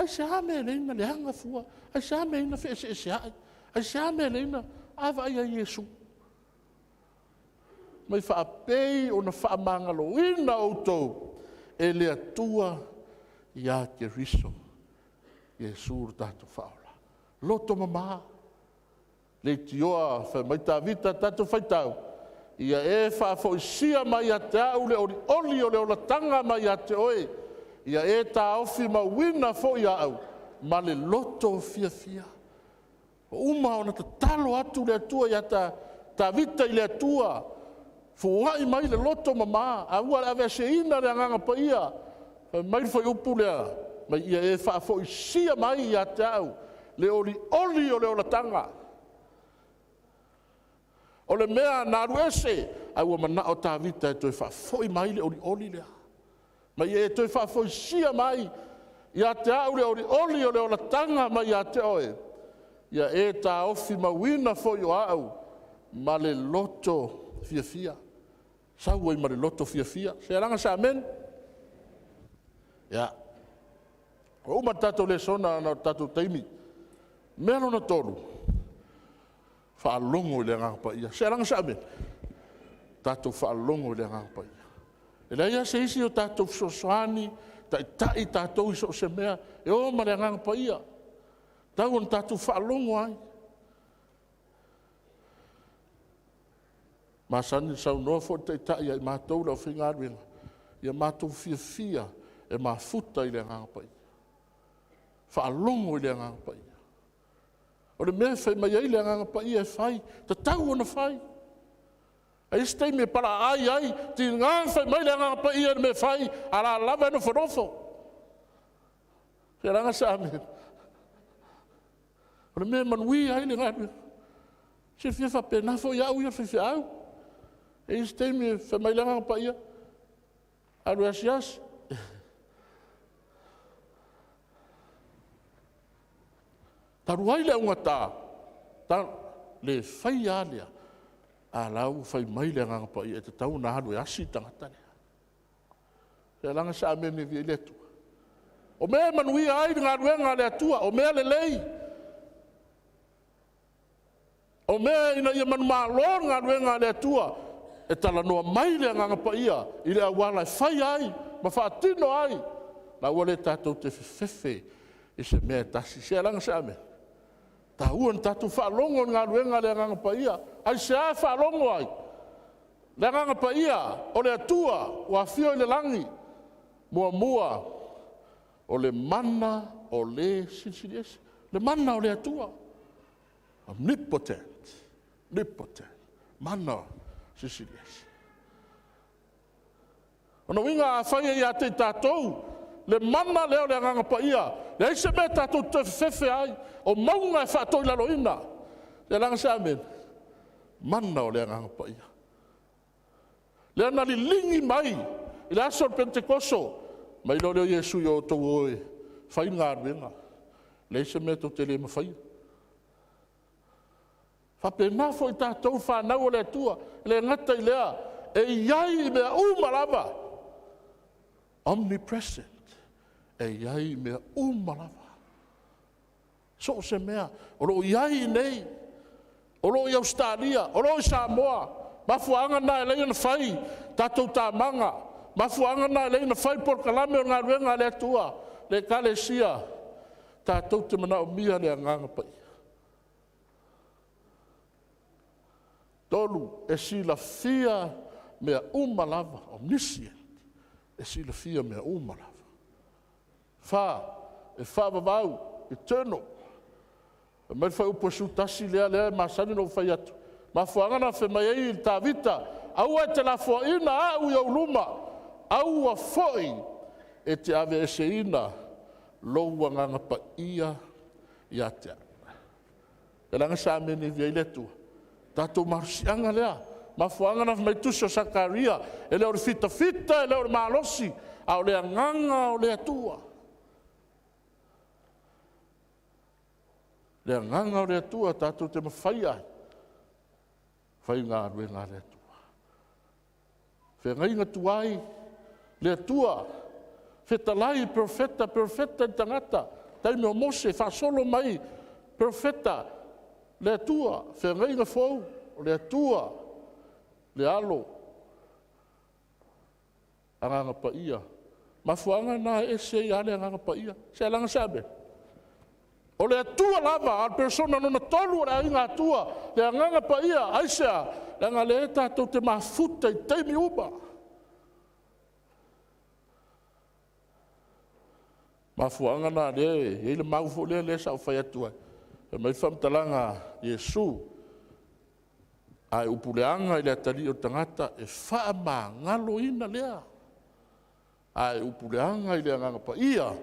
se ame le ina le hanga fua. Ai se ame ina whi ese ai. Ai se ame le ina awa ai a Iesu. Mai wha pei o na wha mangalo ina o tau. E le atua i a te riso. Iesu tātou whaola. Loto mama. Le tioa wha mai tā vita tātou whaitau. Ia e whaafoisia mai a te au le oli o le olatanga mai a te oe. Ia e tā ofi ma wina fo ia au. Ma le loto fia. Uma o na ta talo atu le atua ia ta vita i le atua. Fuai mai le loto mama. A ua le ave se ina le anganga pa ia. Mai foi upu lea. Mai ia e whaafoisia mai a te au. Le oli o le olatanga. O le mea nā ruese, ai ua mana o tā vita e toi whafoi mai le oli lea. Mai e toi whafoi sia mai, ia te au le oli o le olatanga mai a te oe. Ia e tā ofi mawina foi o au, ma le loto fia. Sau ai ma le loto fia. Se aranga sa amen? Ia. O uma tatou le sona na tatou taimi. Mea lona tolu. Whaalongo i le ngāpa ia. Se aranga sa amen. Tātou whaalongo i le ngāpa ia. E la ia se isi o tātou sosoani, tai tātou iso se mea, e o ma le ngāpa ia. Tau on tātou whaalongo ai. Masani sau noa fo te tai ai mātou lau whingaruenga. Ia mātou fia e mafuta i le ngāpa ia. Whaalongo i le ngāpa ia. O le mea whai mai ai le anganga pa ia e whai. Ta tau ona whai. Ai stei me para ai, ti ngā whai mai le anganga pa ia me whai, a la lava no whanofo. Ke ranga sa ame. O le mea manui ai le ngā. Se fia wha pena fo iau ia whi au. Ai stei me whai mai le anganga pa ia. Aru asias. Taru ai le unga tā. Tā le whai a lea. A lau whai mai le nganga pa ia. Te tau na haru e asi tangata lea. Te langa sa ame me vi letu. O mea manui ai ngā ruenga lea tua. O mea le lei. O mea ina ia manu maa lor ngā ruenga lea tua. E tala noa mai le nganga pa ia. I le awala e whai ai. Ma whaatino ai. Na ua le tātou te whewhewe. I se mea tasi. Se langa sa ame. Ta uan tatu whaalongo ngā ruenga le nganga pa ia. Ai se a whaalongo ai. Le nganga pa ia, o le atua, wa whio i le langi. Mua mua, o le mana o le sinsiriesi. Le mana o le atua. Omnipotent. Omnipotent. Mana sinsiriesi. Ona winga a whaia i a te tātou, le mana leo le nganga pa ia. Le eise me tātou te whewhe ai. O maunga e whātou i lalo ina. Le langa sa amen. Mana o le nganga pa ia. Le ana li lingi mai. I le aso Pentekoso. Mai lo leo Yesu i o tau oe. Whai ngā ruenga. Le eise me tau te le ma whai. Whapena fo i tātou whanau o le tua. Le ngata i lea. E iai mea umalava. Omnipresent. E iai mea umalava. So se mea, o lo iai nei, o lo i Australia, o lo i Samoa, mafuanga na e leina whai, tātou tā manga, mafuanga na e leina whai porkalame o ngā ruenga le tua, le kalesia, tātou te mana o mia le nganga pai. Tolu, e sila fia mea umalava, omniscient, e sila fia mea umalava. Wha, e wha vavau, eternal. Mai fai upo su tasi lea masani no fai atu. Ma fuanga na fe mai ei ta vita. Au e te la foina au ia uluma. Au a foi e te ave ese ina loua nganga pa ia ia te. E langa sa meni via iletua. Tato marsianga lea. Ma fuanga na mai tuso Sakaria. E leo re fita fita, e leo re malosi. Au lea nganga o lea tua. Le nganga o le atua tātou te mawhai ai. Whai ngā ruenga le atua. Whai ngai ngā tuai le atua. Whetalai profeta i tangata. Taime o Mose whasolo mai profeta le atua. Whai ngai ngā whau o le atua. Le alo. Anganga pa ia. Mafuanga na ese i ale anganga pa ia. Se alanga sabe. O le atua lava, al persona nona tolu o le ainga atua, le anganga pa ia, aisea, le anga le tātou te mafuta i teimi uba. Mafuanga na le, le maufu le sa o whai atua. E mai whamtalanga Yesu, ai upuleanga i le atari o tangata, e wha ma ngalo ina lea. Ai upuleanga i le anganga pa ia,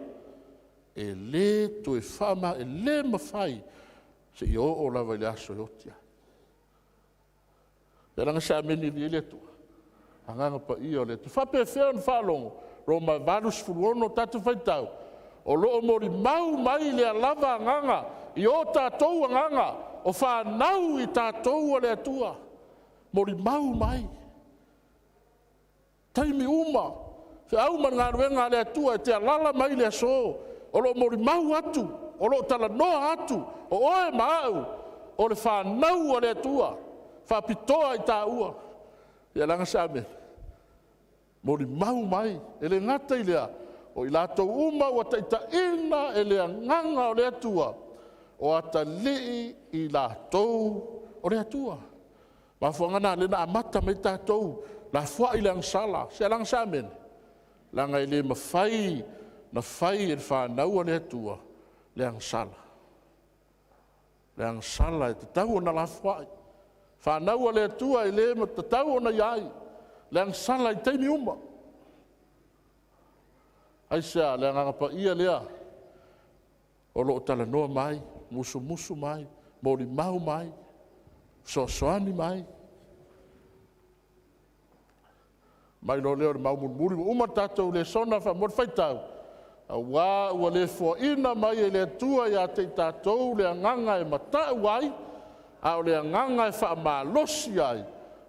e le to e whama, e le mawhai, se i o lava i le aso i otia. E ranga sa meni li le tua. Anganga pa i o le tu. Whape whea on whalongo, Roma varus furuono tatu whaitau. O loo mori mau mai le lava anganga, i o tātou anganga, o whanau i tātou o le atua. Mori mau mai. Taimi uma, se au man ngā ruenga le atua, e te alala mai le aso. O lo mori mau atu, o lo tala noa atu, o oe maau, o le whanau o le atua, whapitoa i tā ua. Ia langa sa me, mori mau mai, e le ngata i lea, o i lātou uma o taita ina e le nganga o le atua, o ata lii i lātou o le atua. Ma fuangana le na amata mai tātou, la fua i le angsala, se langa sa me, langa i le mawhai, na whai e whanau ane atua le angsala. Le ang sala e te tau ona la fwai. Whanau le atua i le ma te tau ona iai. Le ang sala i teimi uma. Ai sea le anga pa ia lea. O loo tala noa mai, musu musu mai, mori mau mai, soasoani mai. Mai lo leo le mau muri uma tatou le sona fa mor faitau. A wā ua le fo ina mai e le atua ia te tatou le anganga e mata wai. A o le anganga e wha ma losi ai,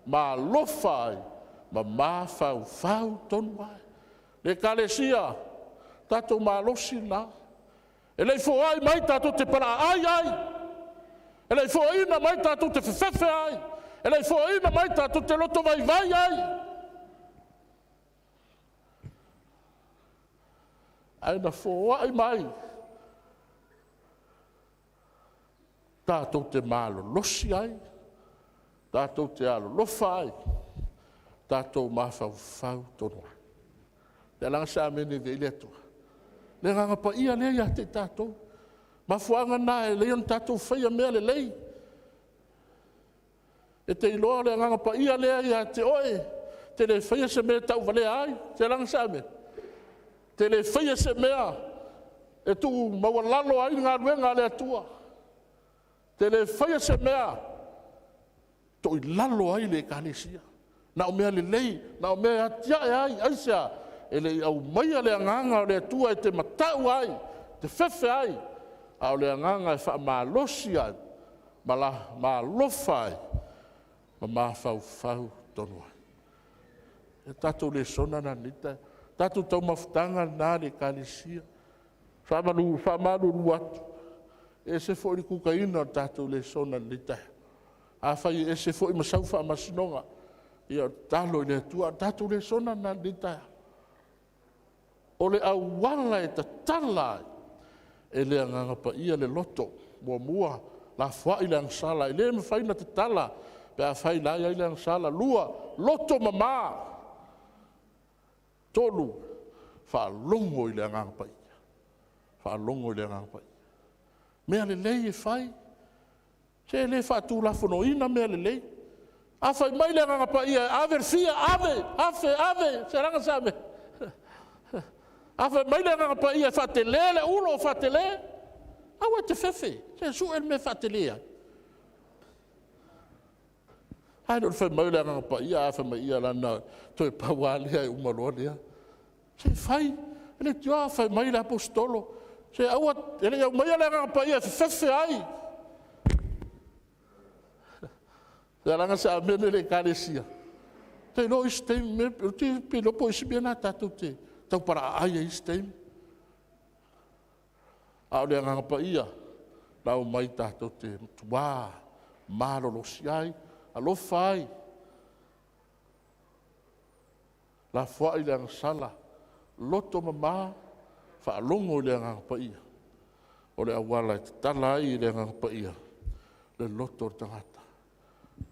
ma lofa ai, ma fau fau tonu ai. Le kalesia, tatou ma losi na. E lei fo ai mai tatou te para ai. E lei fo ina mai tatou te fefefe ai. E lei fo ina mai tatou te loto vai ai. Ai na fo ai mai. Tātou te mālo losi ai, tātou te alo lofa ai, tātou mawhau whau tono ai. Te langa sa mene de ile atua. Le nganga pa ia lea ia te tātou. Mafuanga nā e leon tātou whaia mea le lei. E te iloa le nganga pa ia lea ia te oe, te le whaia se mea tau vale ai, te langa sa mene. Te le whaia se mea, e tu mawalalo ai ngā ruenga le atua. Te le whaia se mea, to i lalo ai le kalesia. Na o mea le lei, na o mea atia e ai, aisea, e le au maia le anganga o le atua e te matau ai, te fefe ai, a o le anganga e wha maa losi ai, maa lofa ai, maa fau tonu ai. E tatou le sona na nita, tatou tau mafutanga na le kalesia, wha malu atu. E se fo i kukaina o tātou le sona ni tae. A whai e se fo i masau wha masinonga. I o talo i le tua, tātou le sona na ni tae. O le au wala e ta tala e le anganga pa ia le loto. Mua, la fwa i le angsala. I le me whaina te tala. Pe a whai la i le angsala. Lua, loto mama. Tolu, wha longo i le anganga pa ia. Wha longo i le anganga pa ia. Mea le lei e whai. Se le whatu la whanoina mea le lei. A whai mai le nganga pa ia. Ave fia, ave. Se ranga sa me. A whai mai le nganga pa ia. Whate le ulo whate le. Awa te whewhe. Se su el me whate le. Hai no whai mai le nganga pa ia. A whai mai ia lana. Toi pawalea e umaroa lea. Se whai. Ele tua whai mai le apostolo. Se aua, ele au mai ala ngā pa ia, whewhe ai. Se langa sa amene le kāresia. Te lo isteim, te pilopo isi bia nā tātou te, tau para ai e isteim. Au le ngā pa ia, lau mai tātou te tuā, mārolosi ai, alofa ai. La fwai le ngā sala, loto mamā, whaalongo le ngā pa ia. O le awala e tala ai le ngā pa ia. Le loto o tangata.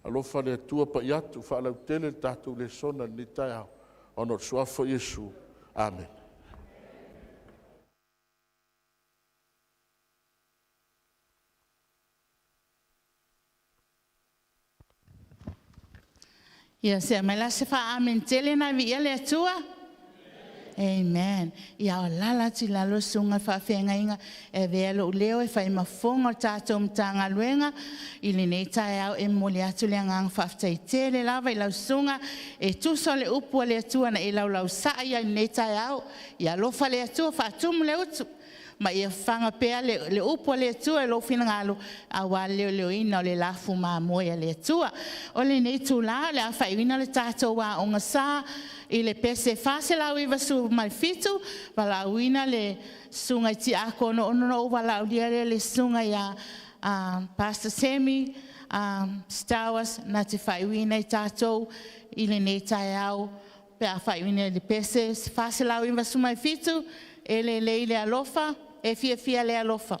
Alofa le tua pa iatu, whaalau tele tātou le sona ni tai au. Ono suafa Iesu. Amen. Ia se mai la se fa amen tele na vi le atua. Amen. Ia o lala ti lalo sunga fa fenga inga e velo leo e fai mafonga tato mtanga luenga ili nei tai au e moli atu le ngang fa tai tele lava i lau sunga e tu so le upu le atua na i lau sa ia nei tai au ia lofa le atua fa tum le utu ma ia fanga pea le upu le atua e lo fina ngalo a wa leo ina le lafu ma moia le atua o le nei tu la le a fai wina le tato wa onga sa i le pese fase la wiva su mai fitu wala wina le sunga ti ako no wala udia le sunga ya Pastor Semi Star Wars na te whai wina i tātou i le nei tai au pe a whai wina le pese fase la wiva su mai fitu e le alofa e fia le alofa.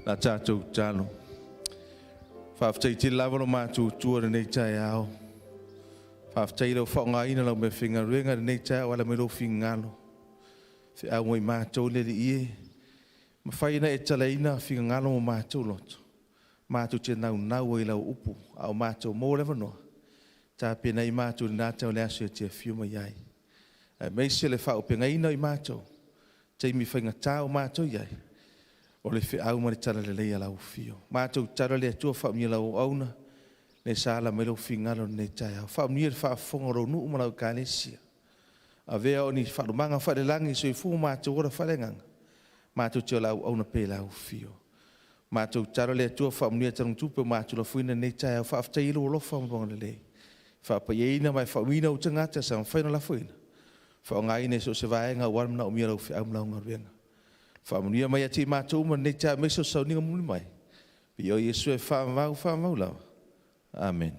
na tātou talo. Whaafitai te lava lo mātou tua nei tai ao. Whaafitai lau whaonga ina lau me whinga ruenga nei tai ao ala me lo whingalo. Whi au moi mātou le li ie. Ma whaina e tala ina whinga ngalo mo mātou loto. Mātou te nau nau e lau upu au mātou mō lewa noa. Tā pena i mātou ni nātau le asu e te whiuma iai. Mei se le whao penga ina i mātou. Te mi whainga tāo mātou iai. O le whi au mani tala le leia lau whio. Mātou tala le atua whao mia lau auna. Ne sāla me lau whingalo ne tai au. Whao mia le whao whonga rau nuu ma lau kālesia. A vea o ni whao manga whao le langi so i fu mātou ora whao le nganga. Mātou te lau auna pe lau whio. Mātou tala le atua whao mia tarung tupe mātou la fuina ne tai au. Whao ftai ilo lofa mbonga le lei. Whao pa ieina mai whao mina o tangata sa mwhaina la fuina. Whao ngai ne so se vaenga warmna o mia lau whi au mlau ngaruenga. Whaamunia mai ati mātou ma nei tā meso sau ninga muli mai. Pi o Yesu e whaamau lau. Amen.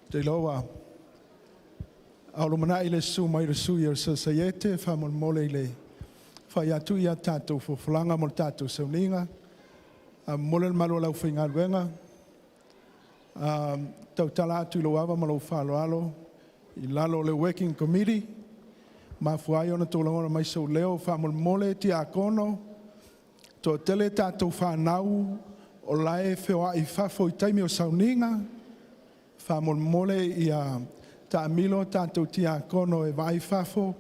Te loa, aulumana i le su mai le su i le sasaiete, whamon mole i le whai atu i a tātou fufulanga mo tātou sauninga, mole le malu lau whainga luenga, tau tala atu i lo awa ma lau whaloalo, i lalo le working committee, ma fuai ona tō langona mai sau leo, whamon mole ti a kono, tō tele tātou whanau, o lae whewa i whafo i taimi o sauninga, whamon mole i a tā milo tātou tia kono e vai whafo,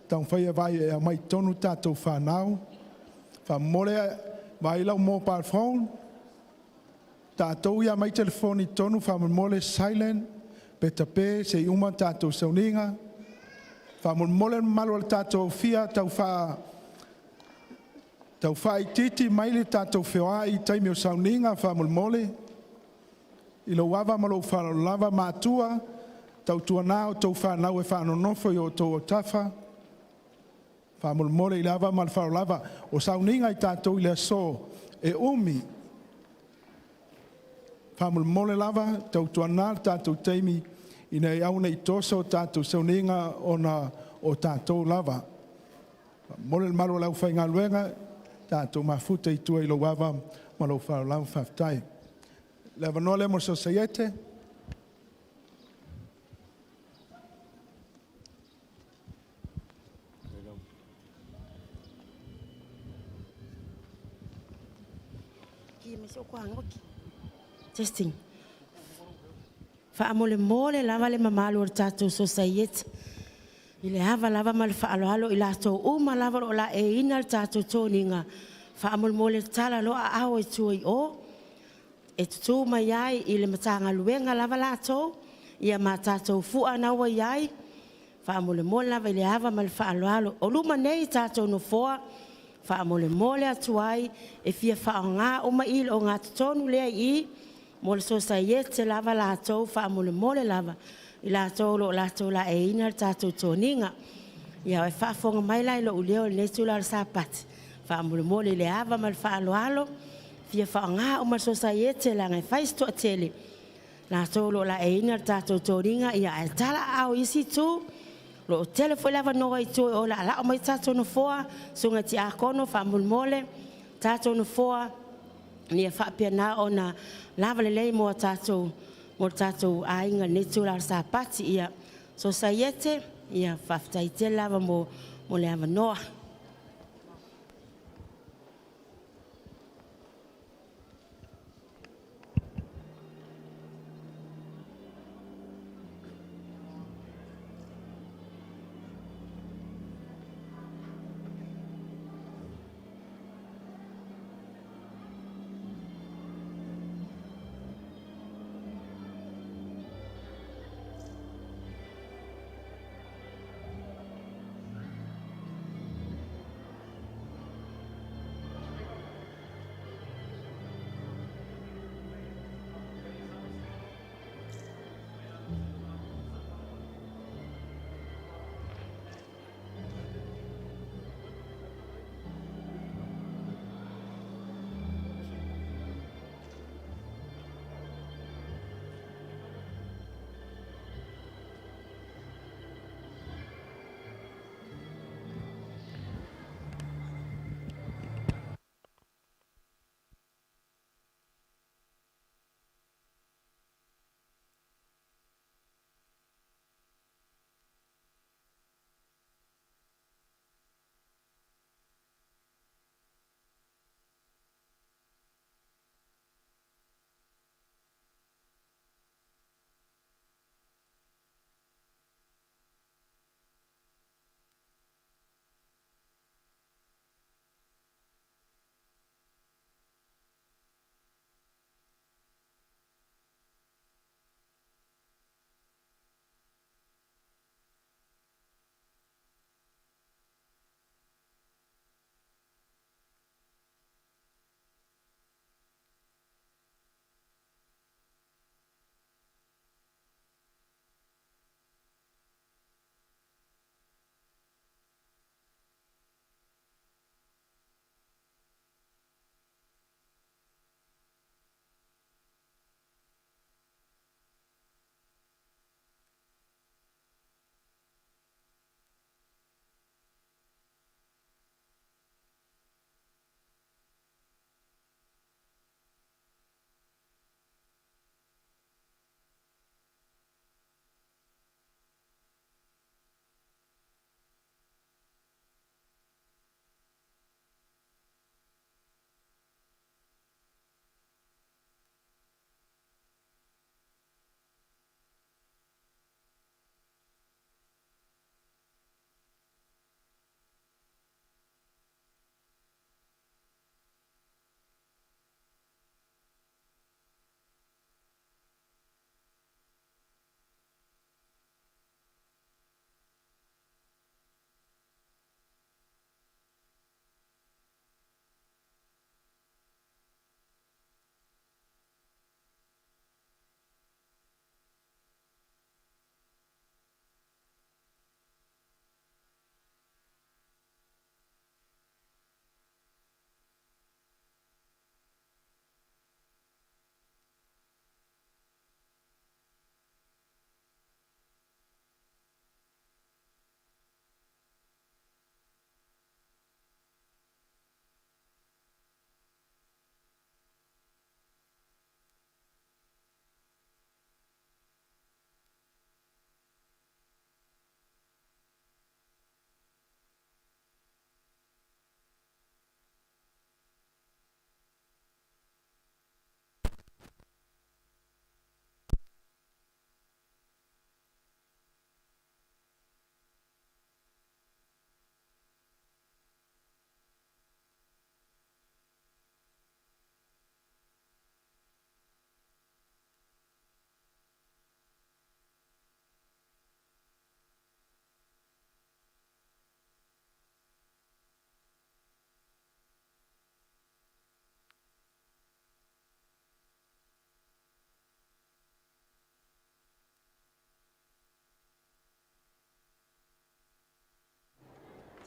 tau whaia vai e a mai tonu tātou whanau, whamon mole vai lau mō pārwhone, tātou ia mai telefoni tonu whamon mole silent, pe tape se i uma tātou sauninga, whamon mole malu al tātou fia, tau wha i titi mai le tātou whewā i taimi o sauninga, whamon mole, i lo wava ma lo whanau lava mātua, tau tua nāo tau whanau e whanau nofo i o tau o tafa. Whamul mole i lava ma whanau lava, o sauninga i tātou i le so e umi. Whamul mole lava, tau tua nā tātou teimi, i nei au nei toso tātou sauninga o tātou lava. Mole maru lau whainga luenga, tātou mafuta i tua i lo wava ma lo whanau lava whaftai. Le vanoa le mo societe. Testing. Whaamole mole lava le mamalu o tātou societe. I le hava lava ma le whaaloalo i lātou uma lava o la e ina le tātou tōninga. Whaamole mole tala loa au e tua i o. E tutu mai ai i le matanga luenga lava lātou, ia mā tātou fua naua iai, whaamole mole lava i le hava ma le whaaloalo. O luma nei tātou no foa, whaamole mole atu ai, e fia whao ngā o mai o ngā tutonu lea i, mole so sa iete lava lātou, whaamole mole lava, i lātou lo lātou la e ina le tātou tōninga. Ia e whaafonga mai lai lo uleo le netu la sa pati, whaamole mole le hava ma le whaaloalo, fia whaanga o ma societe la ngai whaisto a tele. Nā tōlo la e ina tātou tōringa ia e tala au isi tū. Lo o tele fo lava noa i tū o la ala o mai tātou no foa. Sunga ti a kono whaamul mole. Tātou no foa. Ni a whaapia nā o na lava le lei mo tātou. Mo tātou a inga netu la sa pati ia societe. Ia whaftai te lava mo le ava noa.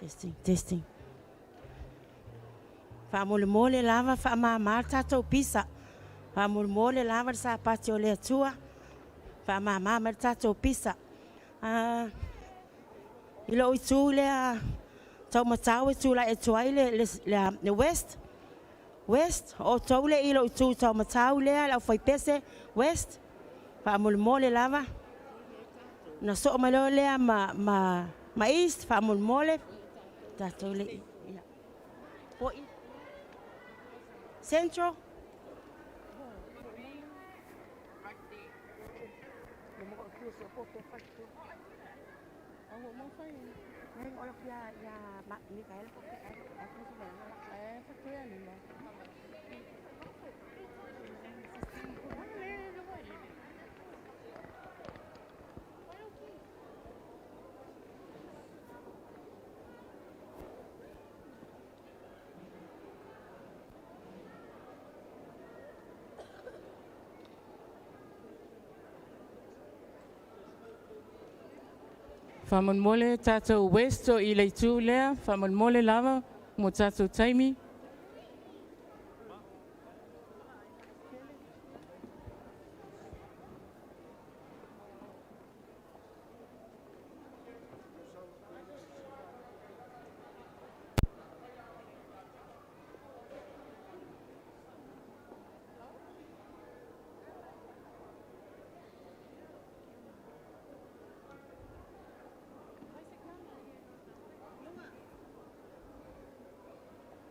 Testing. Whaamole lava, whaamama tātou pisa. Whaamole lava sa pati o le atua. Whaamama tātou pisa. Ilo i tū lea tau matau e tū la e tuai le west. West, o tau le ilo i tū tau matau lea lau whaipese west. Whaamole lava. Na so o malo lea ma east, whaamole. Tātou le i. Central. Whamonmole tātou west o i leitu lea, whamonmole lava mo tātou taimi.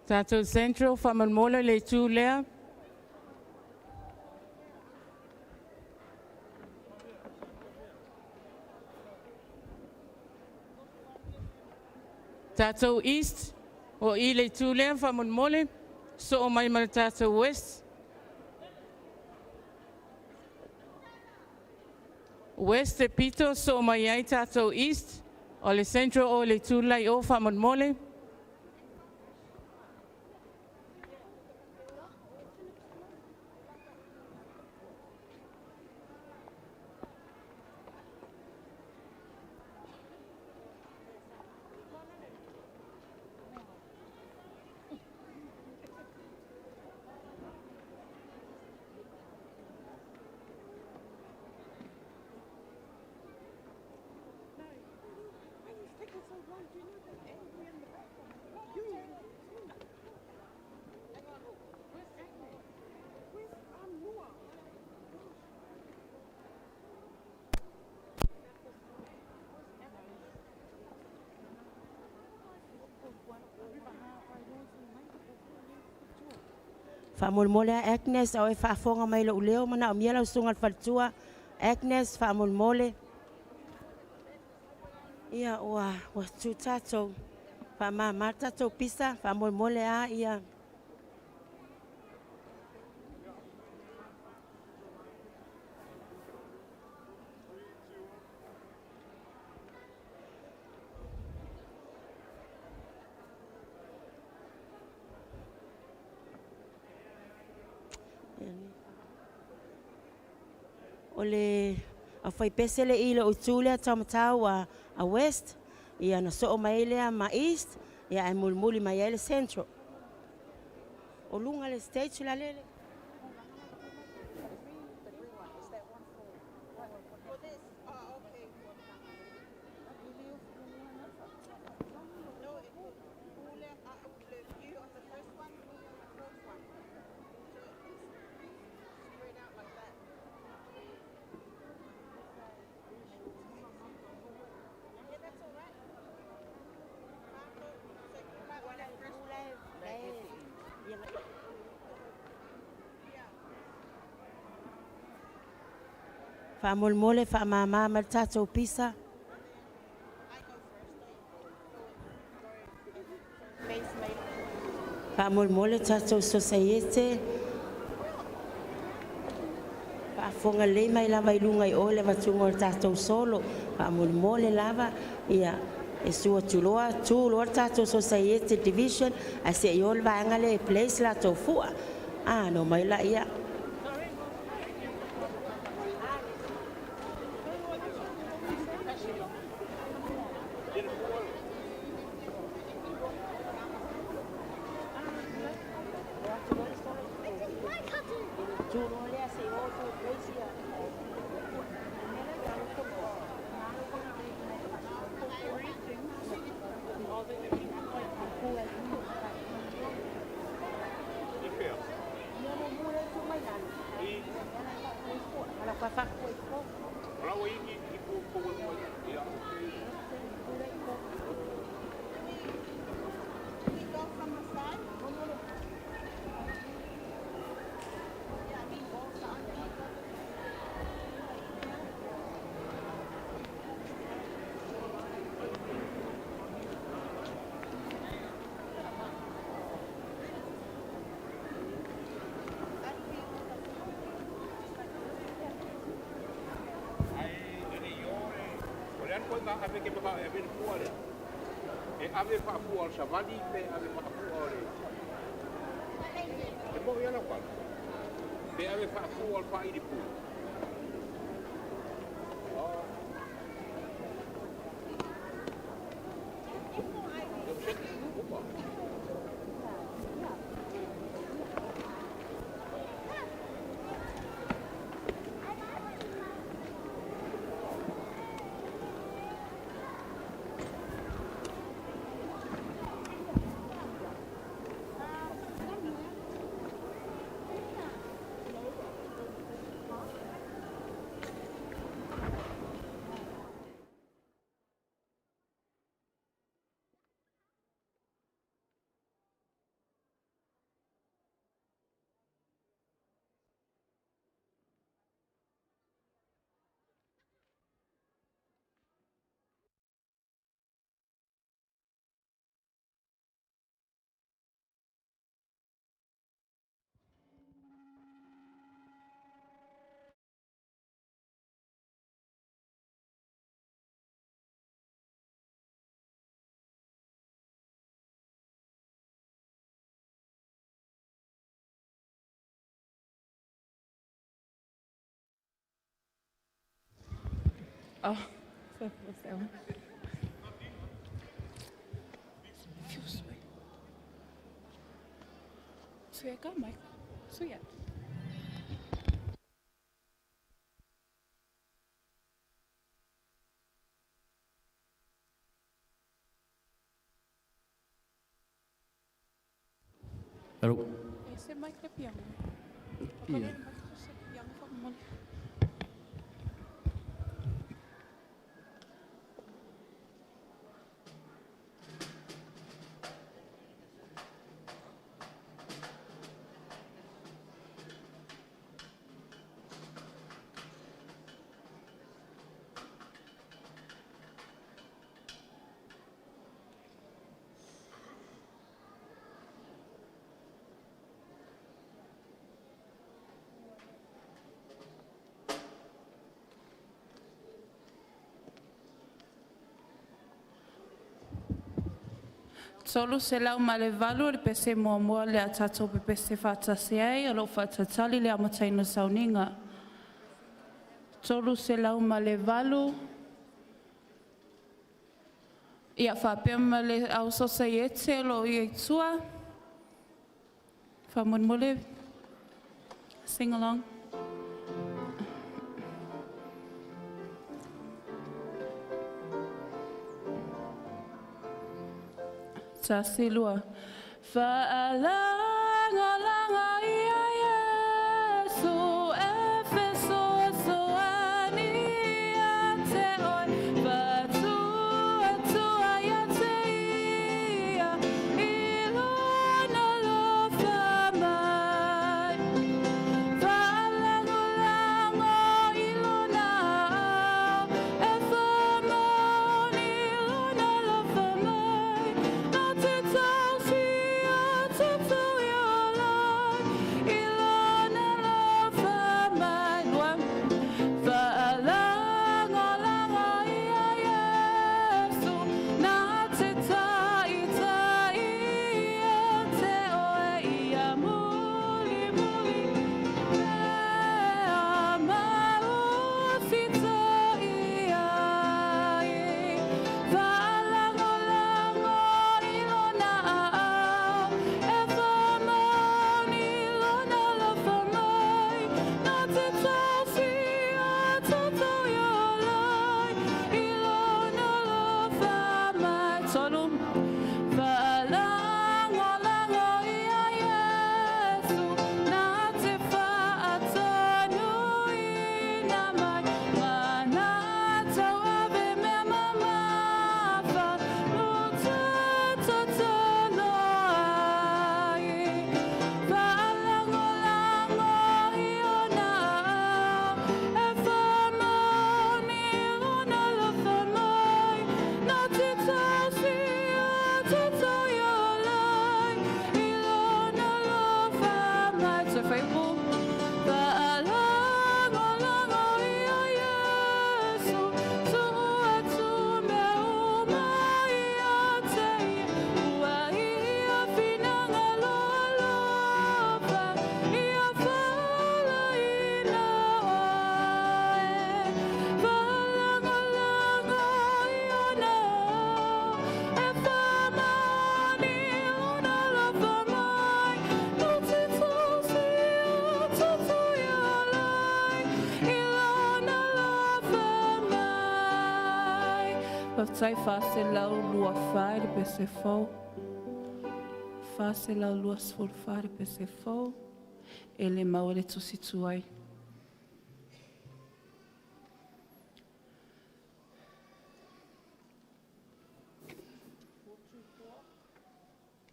Tātou Central, whamonmole leitu lea. Tātou East, o i leitu lea whamonmole, so o mai mara tātou West. West e pito, so o mai ai tātou East, o le Central o leitu lei o whamonmole. Whaamole a Agnes au e whaafonga mai lo uleo mana o mia lau sunga whatua. Agnes whaamole. Ia ua tu tātou. Whaamama tātou pisa. Whaamole a ia. O le a whai pese le i le utulea taumatau a west, ia na so o mai lea ma east, ia e mulmuli mai ele central. O lunga le stage la lele. Whaamole, whaamama, ma tātou pisa. Whaamole, tātou societe. Whaafonga le mai lava I lunga I ole watunga o tātou solo. Whaamole lava, ia, e sua tuloa tātou societe division, a se I ole vaanga le place la tau fua. No mai la ia. ave ke papa ave ni puare e ave fa puare sa vali pe ave fa puare e mo ia na kwa pe ave fa puare fa i di pu Oh, so seven. Så jag kan mig. Så ja. Hello. Ese mic de piano. Iya. Piano formal. Solo se lau ma le valu le pese mua le a tatou pe pese whatase ai o lo whatatali le amataina sauninga. Solo se lau ma le valu ia whapea ma le au sosa i ete lo i tua. Whamunmule. Sing along. Ta silua. Fa'alanga langa ia Yesu efeso soani ate oi fatua tua yate ia ilona lo famai fa'alanga langa ilona efamoni ilona lo famai ate tau si ate tau ia lai Paftai fase lau lua fai de pesefo. Fase lau lua sfol fai de pesefo. Ele mau ele tu situai.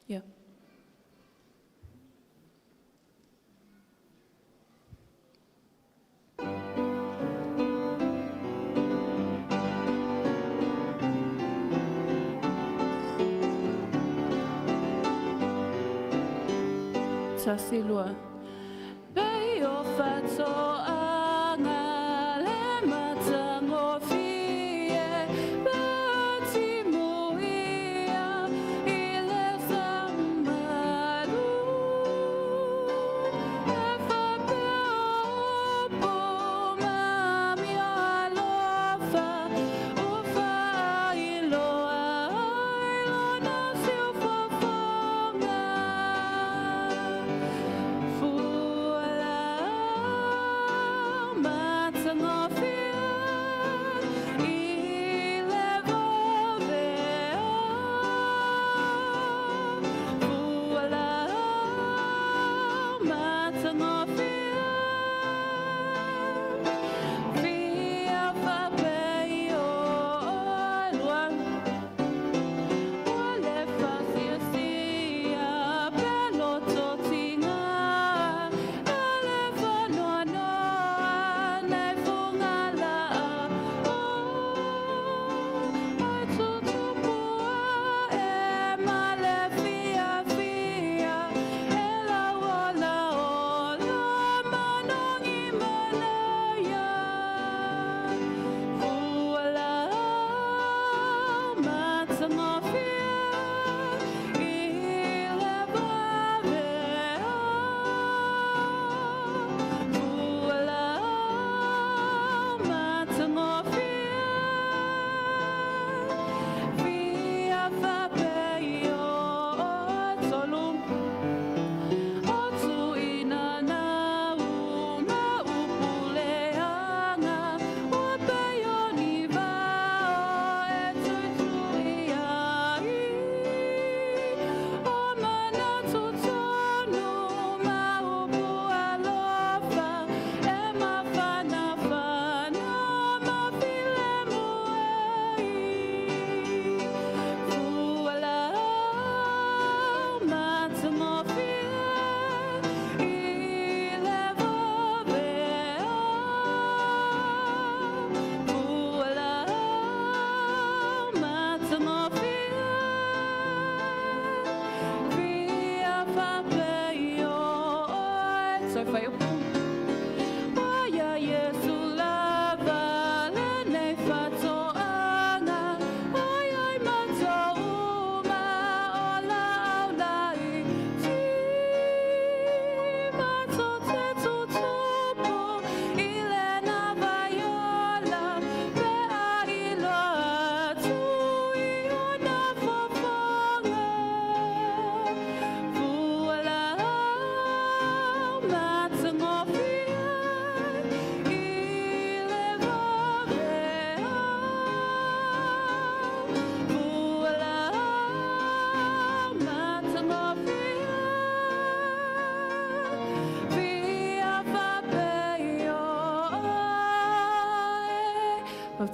Yeah. Sasilua. Beio fato anga le matango fie batimuia ile samaru efapeopo mami alofa ufa iloa ilona silfofonga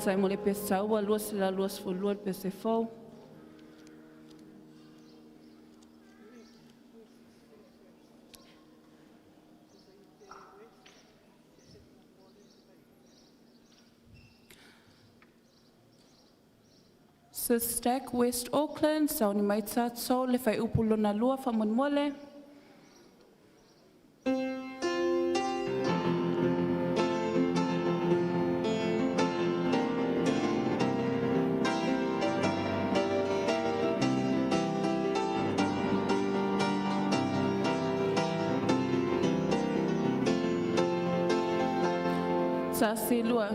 Sai mo le pesau a luas la luas fulua pesefo. Sa Stack West Auckland, sa ni mai tatso le fai upulo na lua fa mon mole. Sa silua.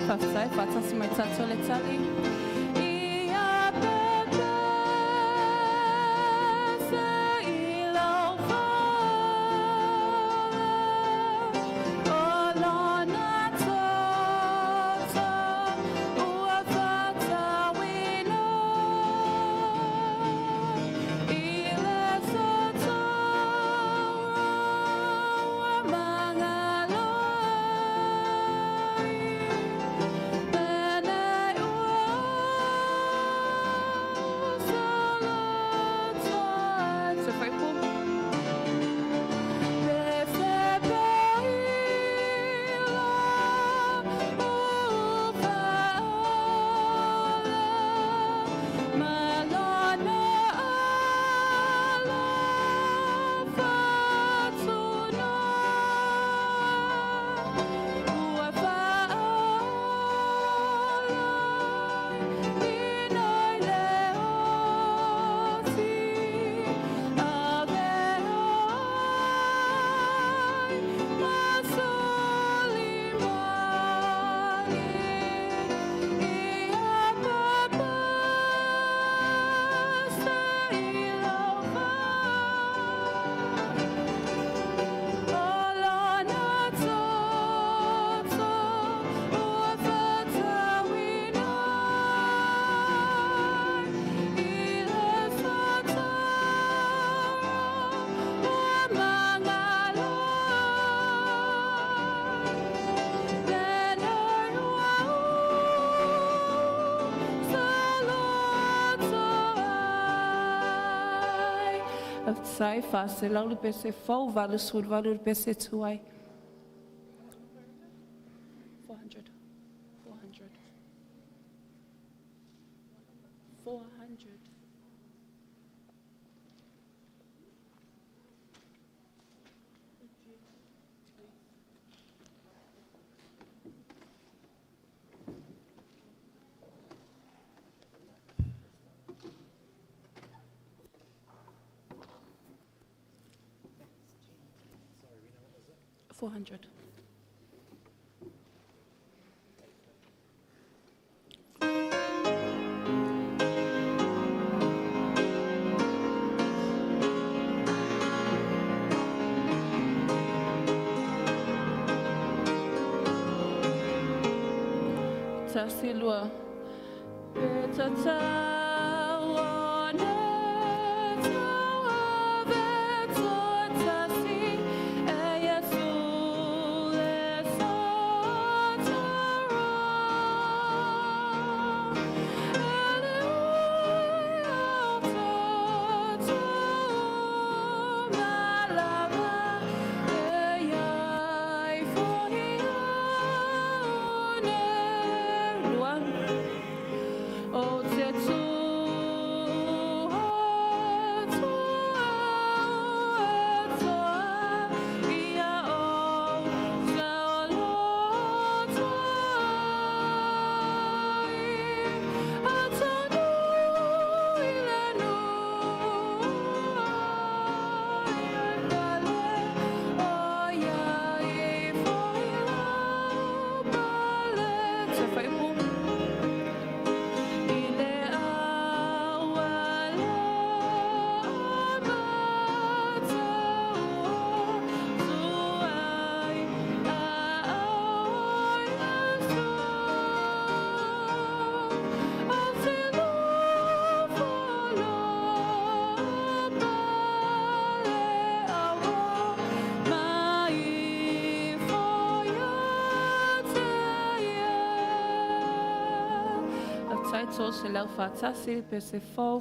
Whaftai, whatasi mai tato le tali. Ia pepe se ilo whale. O lona toto ua whatawino. I le soto ua mangaloi. Pene ua salotoa. Se fai pu. Le se peilo ufaole. Malona alo fatuna. Ua faole. Inoi le oti. Ave oi. Masoli mali. Ia papa se ilo Olona toto ua whatawino. I le soto ua mangaloi. Pene ua salotoai. Sai fase laulu pese fau valu sur valu pese tuai. 400. 400. 400. $400. Tasilua. Petatawane tawa vetotasi. Eyesu le sotoro. Eleuia toto malava. Eyai fohione. Luan. O te tu ia o saolotoi. Atanu i le ia kale o ia i foila pale. Se fai pu. I le awala matau suai aoi aso. Au te lofolo pale awa mai foia te ia. A taito se lau whatasi pe se fau.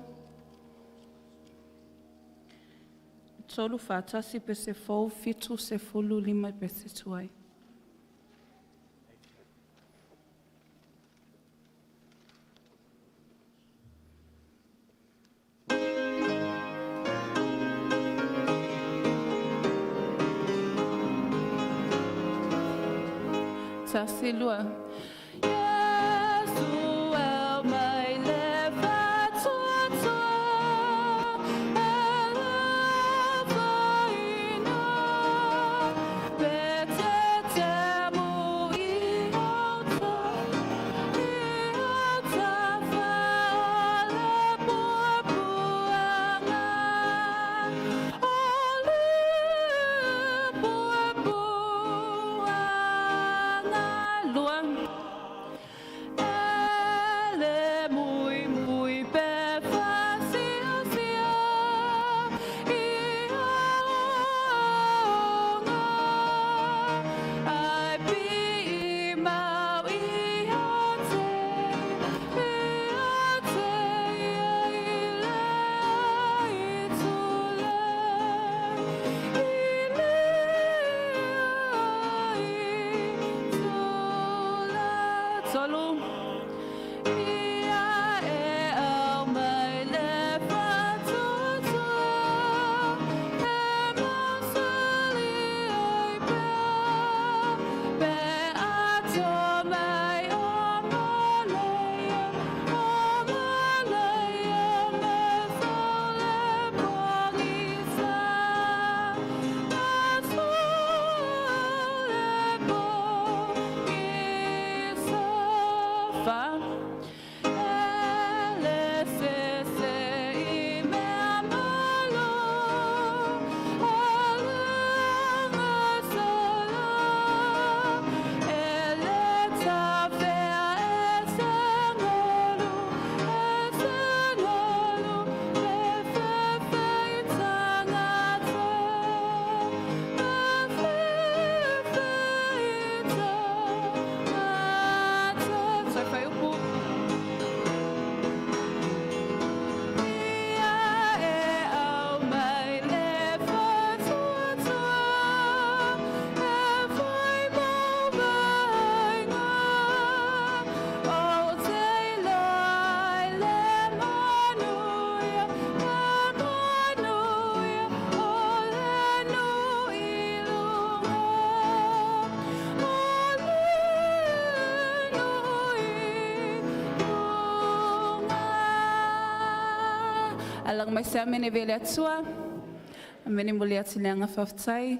Tolu whatasi pe se fau, fitu se fulu lima pe se tuai. Tasilua. Yesu el mai leva toto. Eleva ina. Pete te mu i auto. solo. Ia e au mai le whatutua, e masali oi pia, pe ato mai o maleia me sole pongisa, me sole pongisa fa. Alang mai sa mene vele atua, mene muli atileanga whaftai,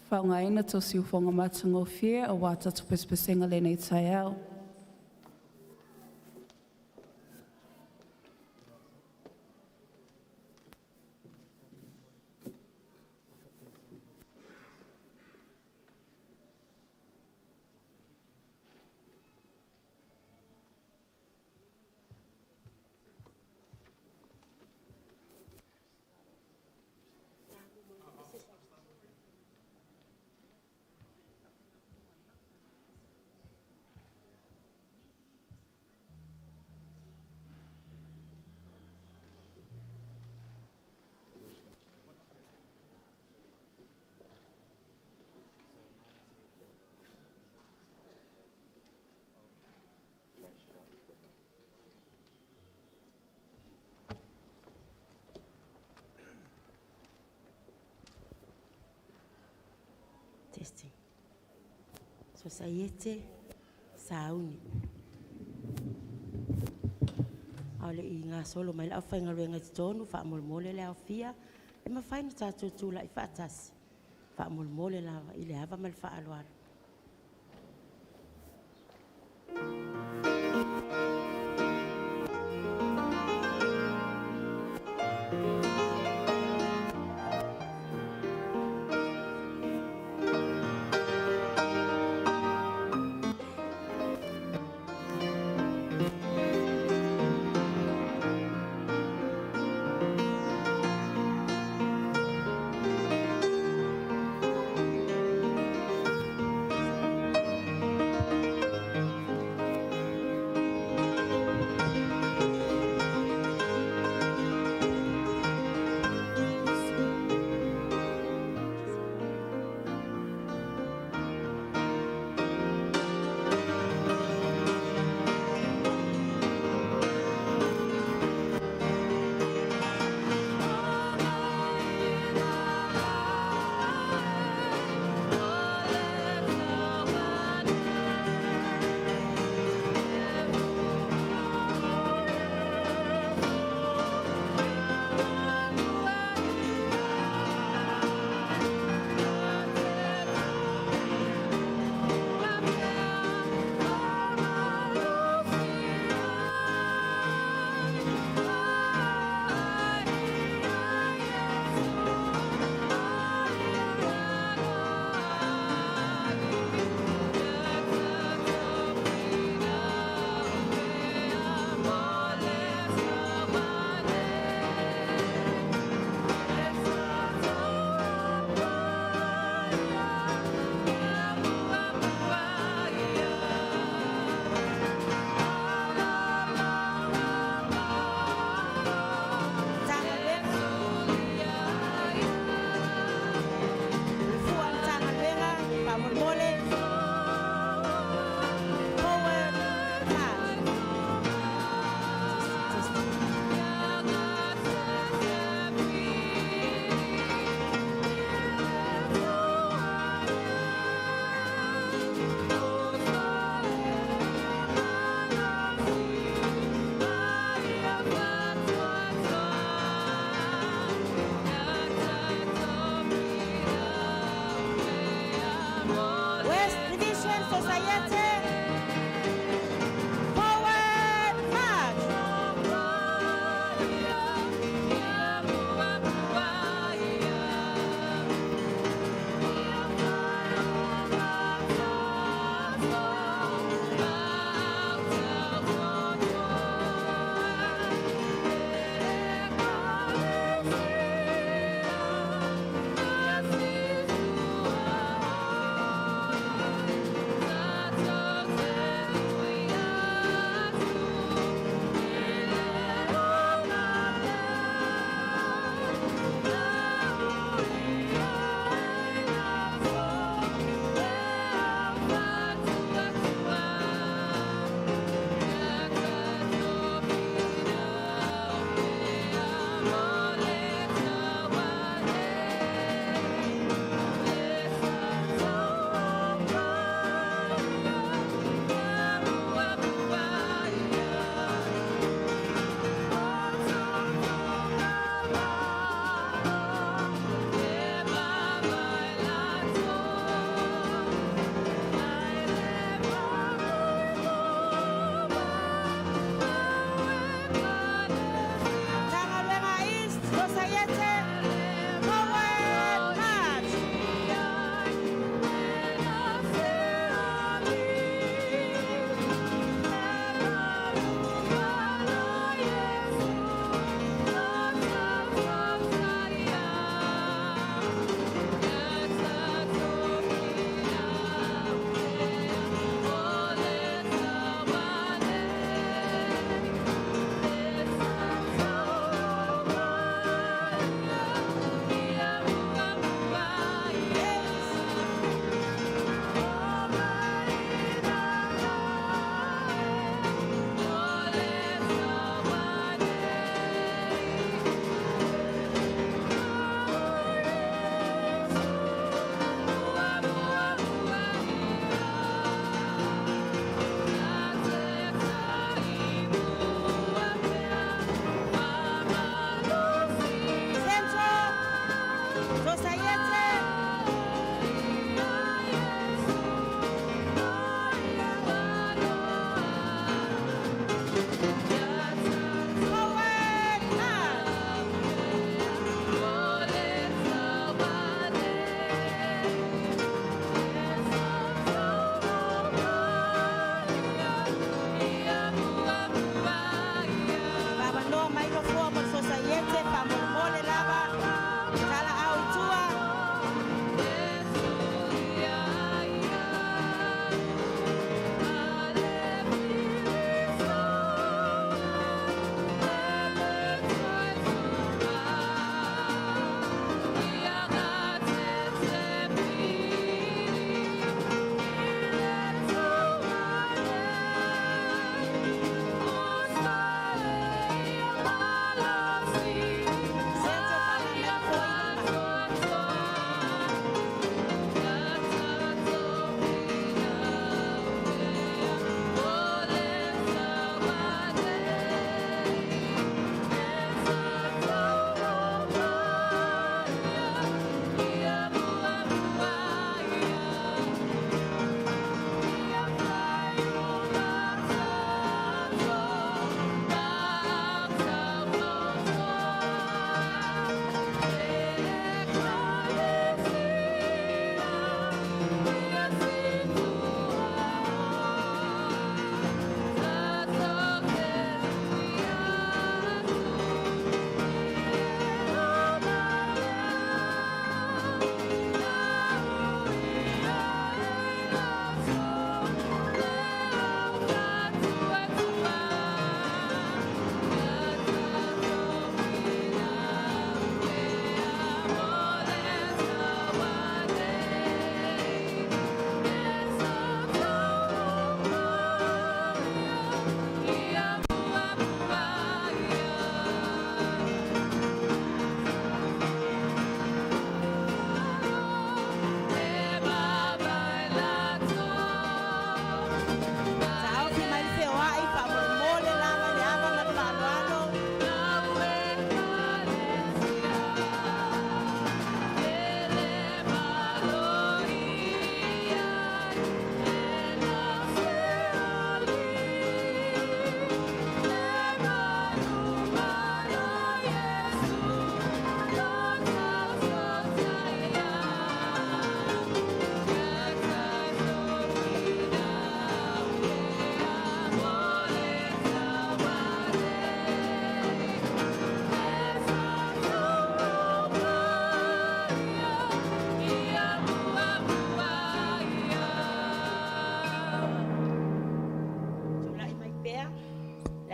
whaungaina to siu whonga matango fia, a wata tu pespesenga le nei tai au. Testing. Societe sauni. Aole I ngā solo mai la whainga ruenga te tonu, wha mole le au fia, e ma whaina tātou tūla I whaatasi. Wha mole lawa, I le hawa mal wha aluara.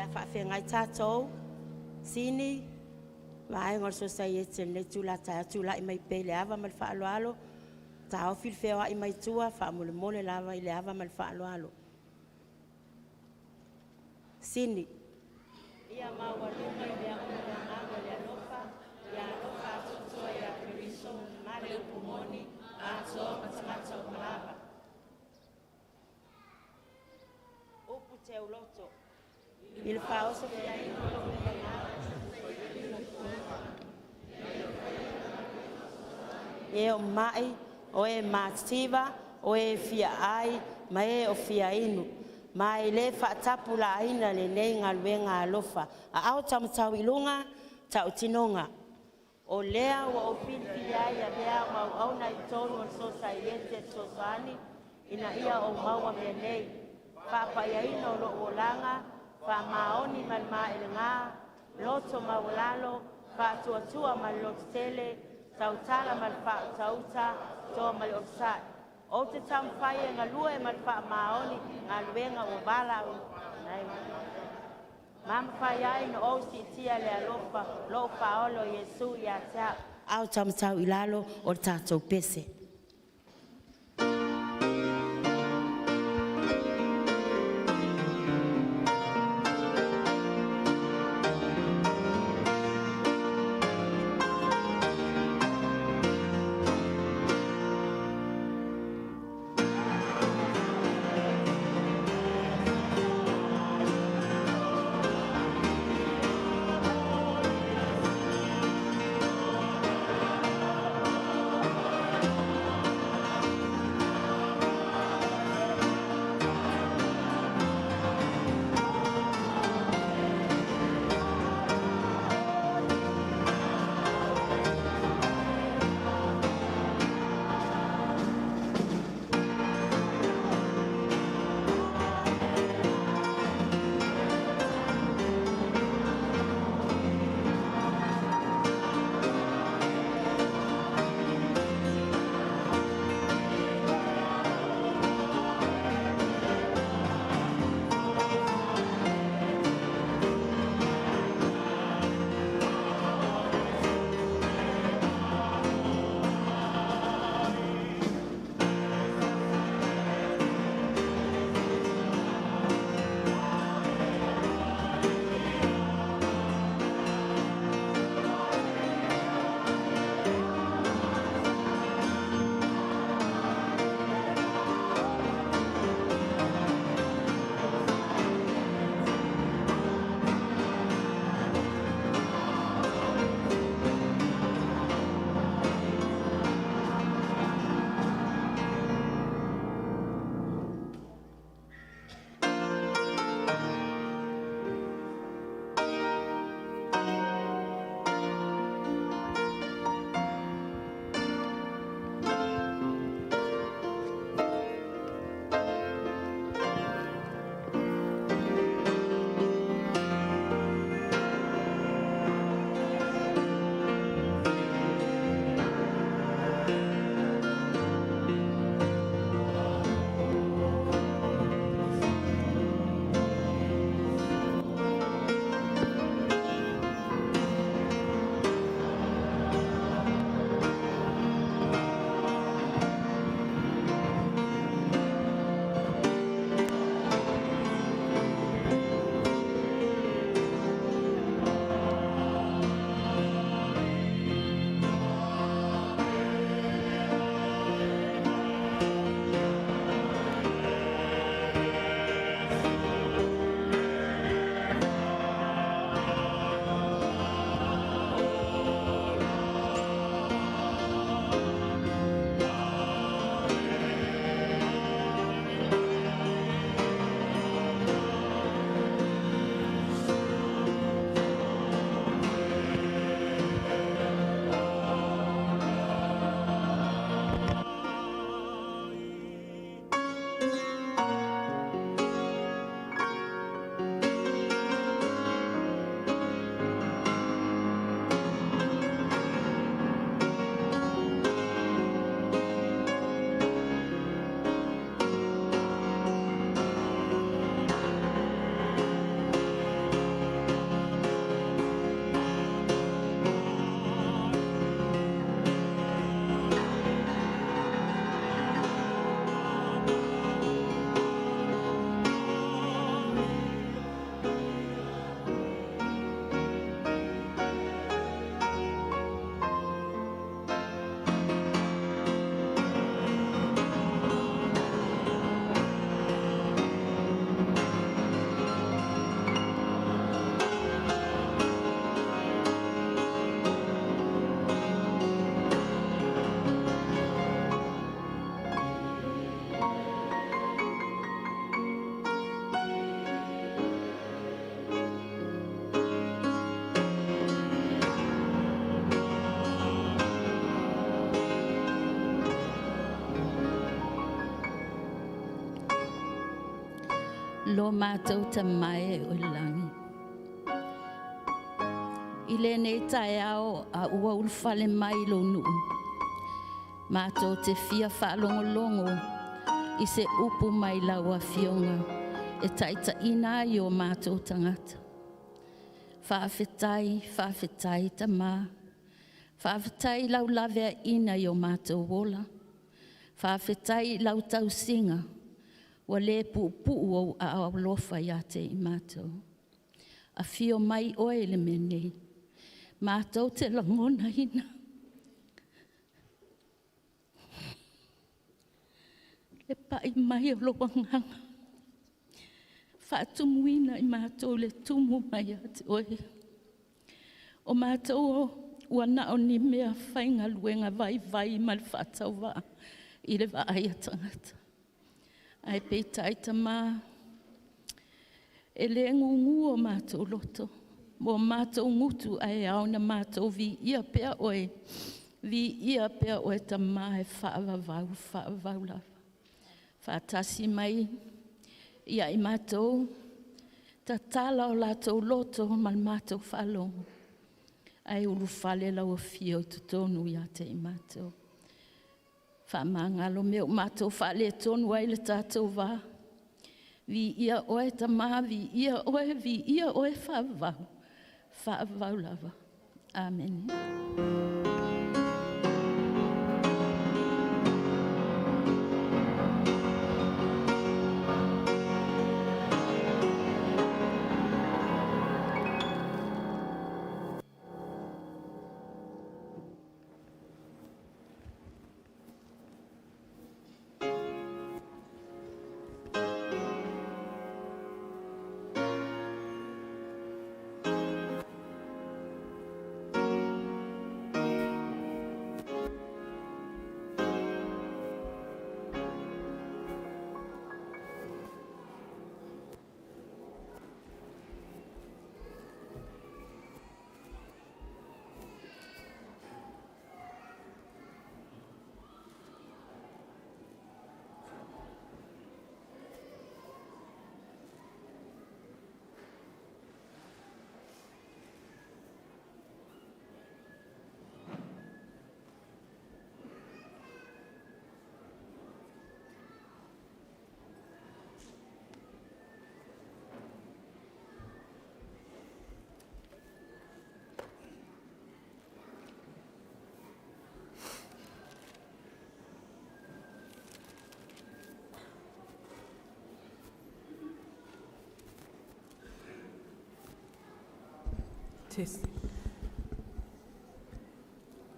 a whaawhengai tātou, sini, mai ngor society ne tula i mai pe le ava mal whaaloalo, ta o whiwhewha i mai tua, whaamole lava i le ava mal whaaloalo. Sini. Ia maua luma i lea mula ngāma lea lofa, ia lofa atutua ia periso, mare upumoni, atoa matamata o malava. Upu te uloto. Il faoso fia ino lo e o mai, o e mativa, o e fia ai, ma e o fia inu. Ma e le whaatapu la aina le nei ngā luenga alofa. A au tamatau ilunga, tau tinonga. O lea wa o pilpili ai a lea mau au na i tonu o sosa i ete sosani, ina ia o maua mea nei. Whapa ia ina o loo langa, wha maoni malma ele ngā, loto maulalo, wha tuatua mal loto tele, tautala mal wha tauta, toa mal orsai. O te tamwhaia ngā lua e mal wha maoni, ngā luenga o bala o nei. Mama whaia ina o si tia le alofa, lo paolo Yesu i a tea. Au tamatau ilalo o tātou pese. lo mātou te mai o langi. I le nei tae ao a ua ulfale mai lo nuu. Mātou te fia whaalongolongo i se upu mai laua fionga e taita ina i o mātou tangata. Whaafetai ta mā. Whaafetai lau lavea ina i o mātou wola. Whaafetai lau tau singa. Wa le pupu o a awalofa ia te i mātou. A fio mai oe le menei. Mātou te langona ina. Le pai mai o lo wanganga. Whaatumuina i mātou le tumu mai a te oe. O mātou ua nao ni mea whainga luenga vai ma le whaatau waa i le waai a tangata. Ai peitai ta mā. E le ngungu o mātou loto. Mo mātou ngutu ai au na mātou vi ia pea oe. Vi ia pea oe ta mā e whaavavau lava. Whaatasi mai ia i mātou. Ta tala o lātou loto mal mātou whalongo. Ai ulu whale lau o fio i tutonu ia te i mātou. Whamangalo meo mātou whale tonu ai le tātou wā. Vi ia oe ta mā, vi ia oe whaavau. Whaavau lava. Amen.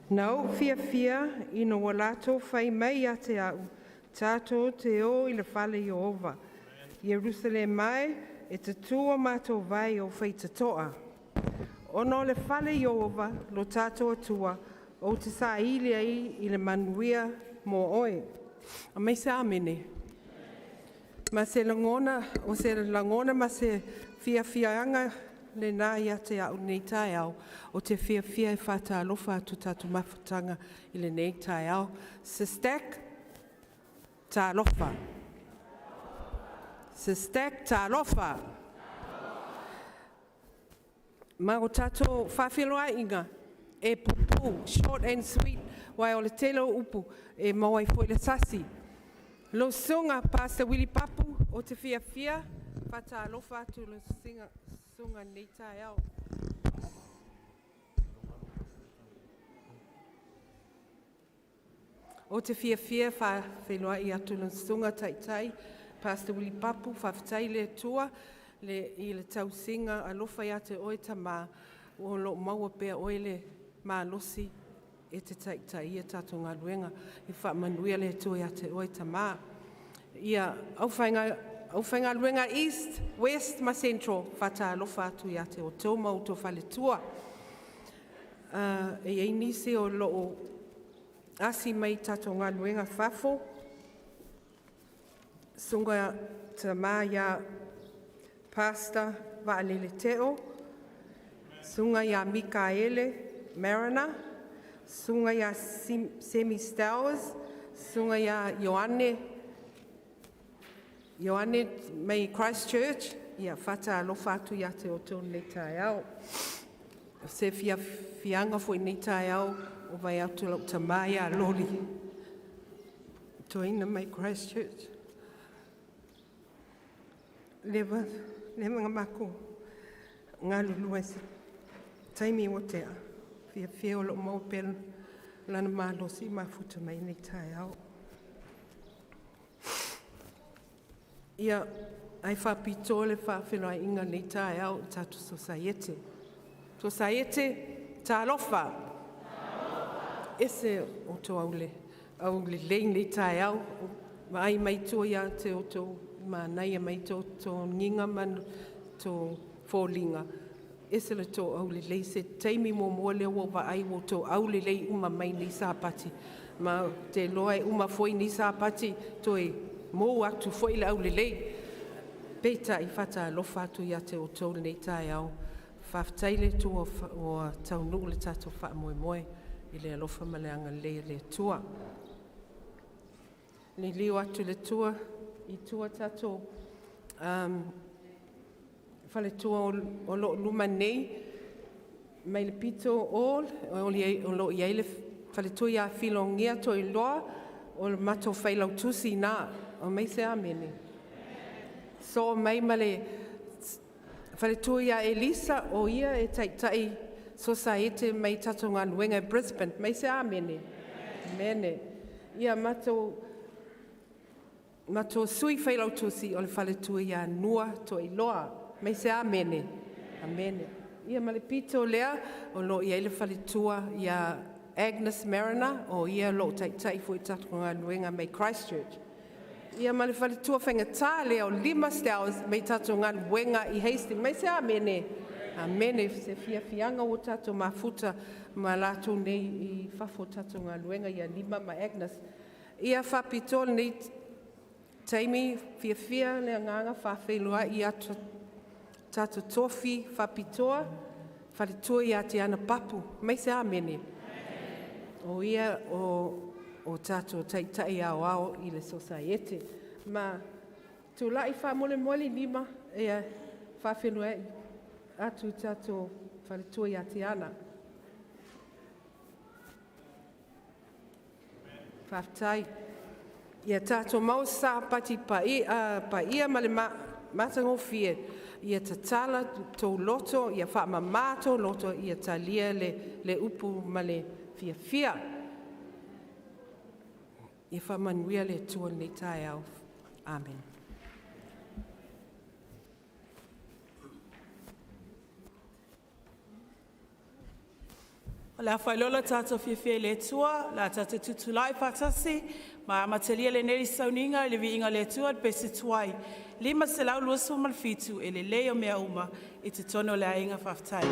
Nau fia ino walato fai mai a te au. Tātou te o i le whale Jehova. Jerusalem mai e te tua mātou vai o fai te toa. Ono le whale Jehova lo tātou atua o te sa ili ai i le manuia mo oe. A mai se amene. Ma se langona, o se langona ma se fianga le nā ia te au nei tae au, o te fia e whata alofa atu tātou mawhatanga i le nei tae au. Se stek, tā alofa. Se stek, tā alofa. Ma o tātou whawhiloa inga, e pupu, short and sweet, wai o le telo upu, e mawai fwoi le sasi. Lo sunga, Pastor Willie Papu, o te fia, whata alofa atu le singa, sunga nei tae au. O te fia whenua i atu le sunga tai, Pastor Willie Papu, whawhitai le tua, i le tau singa alofa i ate oe ta mā, o lo maua pea oe le mā losi e te tai i a tātou ngā luenga, i whamanuia le tua i ate oe ta mā. Ia, au whainga luenga East, West, ma Central, whata alofa atu i ate o tō mau tō whale tua. E ei nisi o lo o asi mai tātou ngā luenga whafo. Sunga ta mā ia Pastor Va'alele Teo. Sunga ia Mikaele Marina. Sunga ia Semi Stowers. Sunga ia Ioane Ioane mai Christchurch, ia whata alofa atu ia te o tōna nei tai au. Se fianga fo i nei tai au, o vai atu lau tamai a lori. Toina mai Christchurch. Lewa ngā mako, ngā lulua se taimi o tea. Fia o lo mau pēl, lana mālosi mafuta mai nei tai au. Ia, ai whapito le whawhenua inga nei tai au tatu society. Society, tā lofa. Ese o tō aule lei nei tai au. Ai mai tō ia te o tō, ma nei mai tō nginga man tō fōlinga. Ese le tō aule lei se teimi mō leo o wa ai o tō aule lei uma mai nei sāpati. Ma te loa uma foi nei sāpati, tō e mō atu foi le aule lei. Peita I whata lofa atu ia te o tō nei tai au. Whaftaile tō o taunu le tato wha moe I le alofa ma le anga le tua. Ni liu atu le tua, I tua tato whale tua o lo luma nei, mai le pito o lo I eile whale tua ia filongia to I loa, o le mato whailau tusi nā, o mai se amene. So mai male whale tua ia Elisa o ia e taitai society mai tato ngā nuenga Brisbane, mai se amene. Mene. Ia mato sui whailau tusi o le whale tua ia nua to I loa, mai se amene. Amene. Ia male pito lea, o lo ia ele whale tua ia Agnes Mariner, o ia lo taitai fui tato ngā nuenga mai Christchurch. Ia male whale tua whenga tā lea o 5 stars mai tato ngā nuenga I Hastings, mai se amene. Amene, se fianga o tato mafuta ma lato nei I whafo tato ngā nuenga ia 5 ma Agnes. Ia whapitol nei taimi fia le nganga whawhelua I atu tato tofi whapitoa, whalitua I ate ana papu, mai se amene. O ia o tato taitai ao I le society. Ma tu lai whamole mole 5 ea whawhelua atu tato whalitua I ate ana. Whaftai. Ia tato mau sāpati pa ia ma le matango fie. Ia tatala tō loto, ia whaamamato loto, ia talia le upu ma le fia. Ia whaamanuia le tua nei tai au. Amen. O le awhailola tātou whiawhia le tua, la tātou tutulai whatasi, ma amatalia le neri sauninga le vi inga le tua pese tuai. 5 se lau lua sumalfitu e le leo mea uma I te tono le ainga whaftai.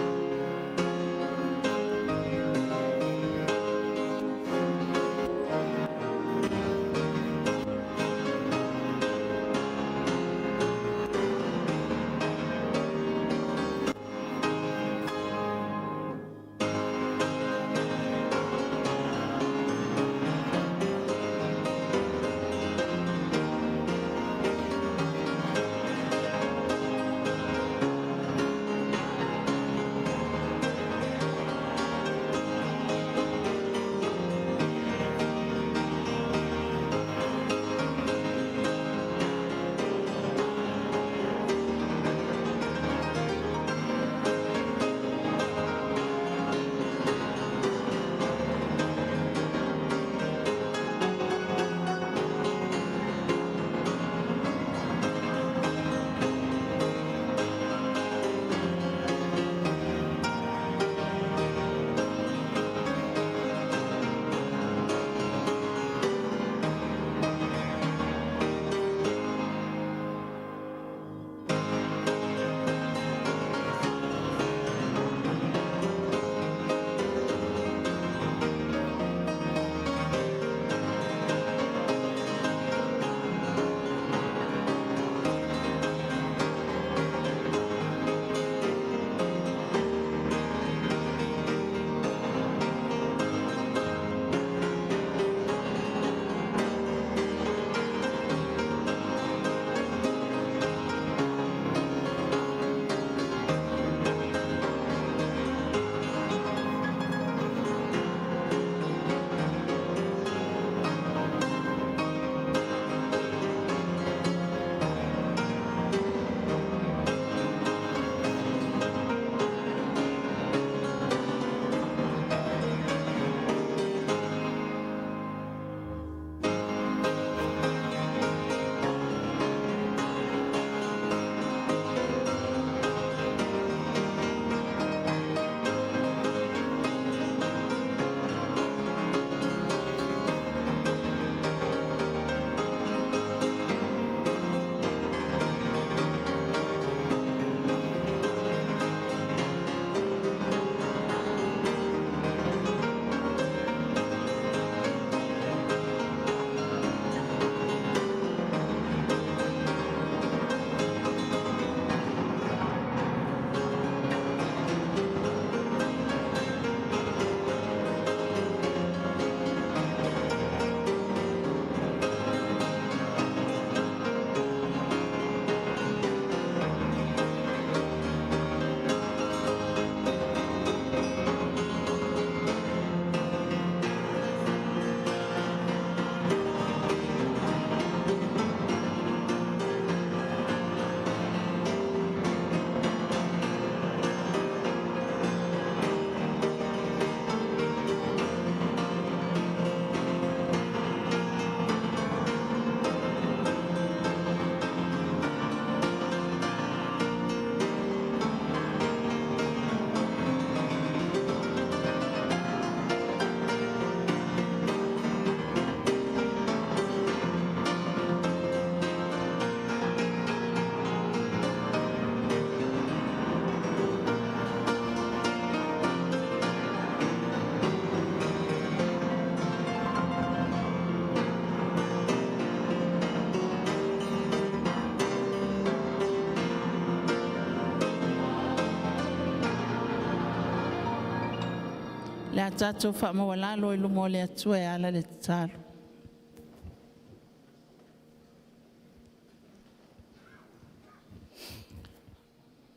Le a tātou whaamawalalo i lumo le atua e ala le tatalo.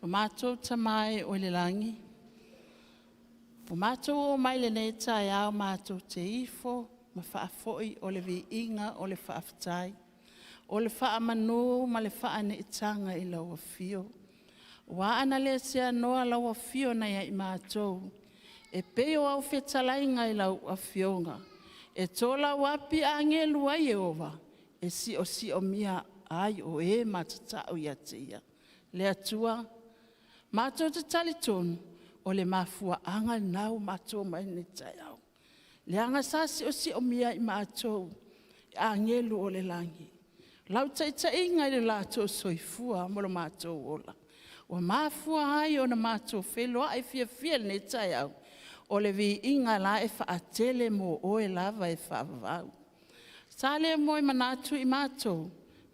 O mātou tamai o le langi. O mātou o mai le nei tai au mātou te ifo, ma whaafoi o le vi inga o le whaafatai. O le whaamanu ma le whaane itanga i laua fio. Wa ana le sea noa laua fio na ia i mātou. E peo au whetalainga i lau a fionga. E tola wapi a ngelu a Jehova. E si o mia ai o e matatau ia te ia. Le atua, mātou te talitonu, o le mafua anga nau mātou mai ne tai au. Le anga sa si o mia i mātou, a ngelu o le langi. Lau taita inga i le lātou soifua mo le mātou ola. O mafua ai o na mātou wheloa ai fia ne tai au. O le vi inga la e whaatele mo o e lava e whaavau. Sale mo i manatu i mātou,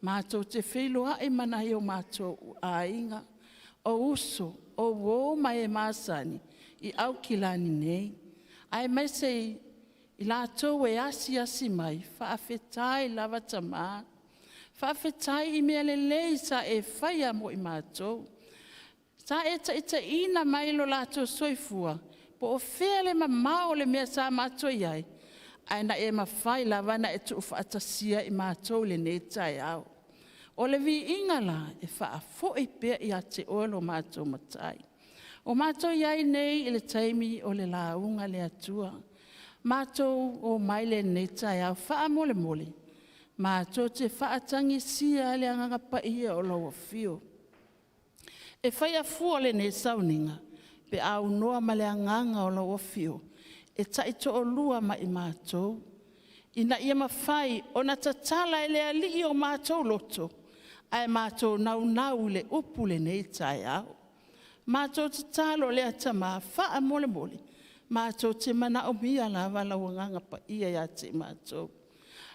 mātou te wheloa e manahi o mātou a inga. O uso, o wō mai e māsani, i au kilani nei. Ai mai se i lātou e asi mai, whaafetai lava tamā. Whaafetai i mea le lei sa e whaia mo i mātou. Sa e ta ina mai lo lātou soifua, po o whele ma mao le mea sa mātou iai. Aina e ma whai lava na e tu whaatasia i mātou le ne tai au. O le vi ingala e whaafoi pia i a te olo mātou matai. O mātou iai nei i le taimi o le launga le atua. Mātou o mai le ne tai au wha mole mole. Mātou te whaatangi sia le anganga pa ia o laua fio. E whaia fua le ne sauninga. Pe au noa ma le anganga o laua fio. E taito o lua ma i mātou. Ina ia mawhai o na tatala e lea li o mātou loto. Ai mātou nau le upu le nei tai au. Mātou tatalo lea tama wha mole mole. Mātou te mana o mia lava lau nganga pa ia ia te mātou.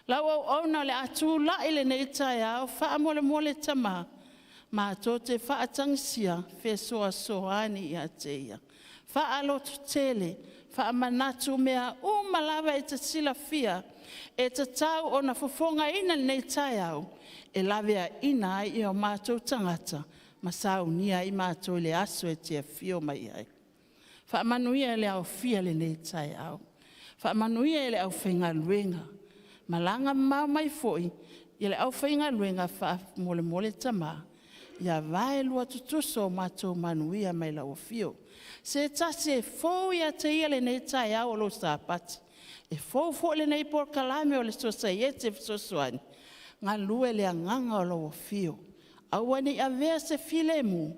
Lau au na le atu la ile nei tai au wha mole mole tama. Mātou te wha atangsia whe soa soani ia te ia. Wha alotu tele. Wha manatu mea malawa e te sila fia, e te tau o na fofonga ina nei tai au, e lawea ina ai i o mātou tangata, ma saunia i mātou le aso e tia fio mai ai. Wha manuia le au fia le nei tai au. Wha manuia le au whenga luenga. Malanga mau mai foi, i le au whenga luenga wha mole mole tama, ia vai lua tutuso mātou manuia mai lau fio. Se tase fōu ia te ia le nei tai au o lo sa pati. E fōu le nei por kalame o le sosaiete sosoani. Ngā lue le anganga o lo fio. Awane a vea se file mu.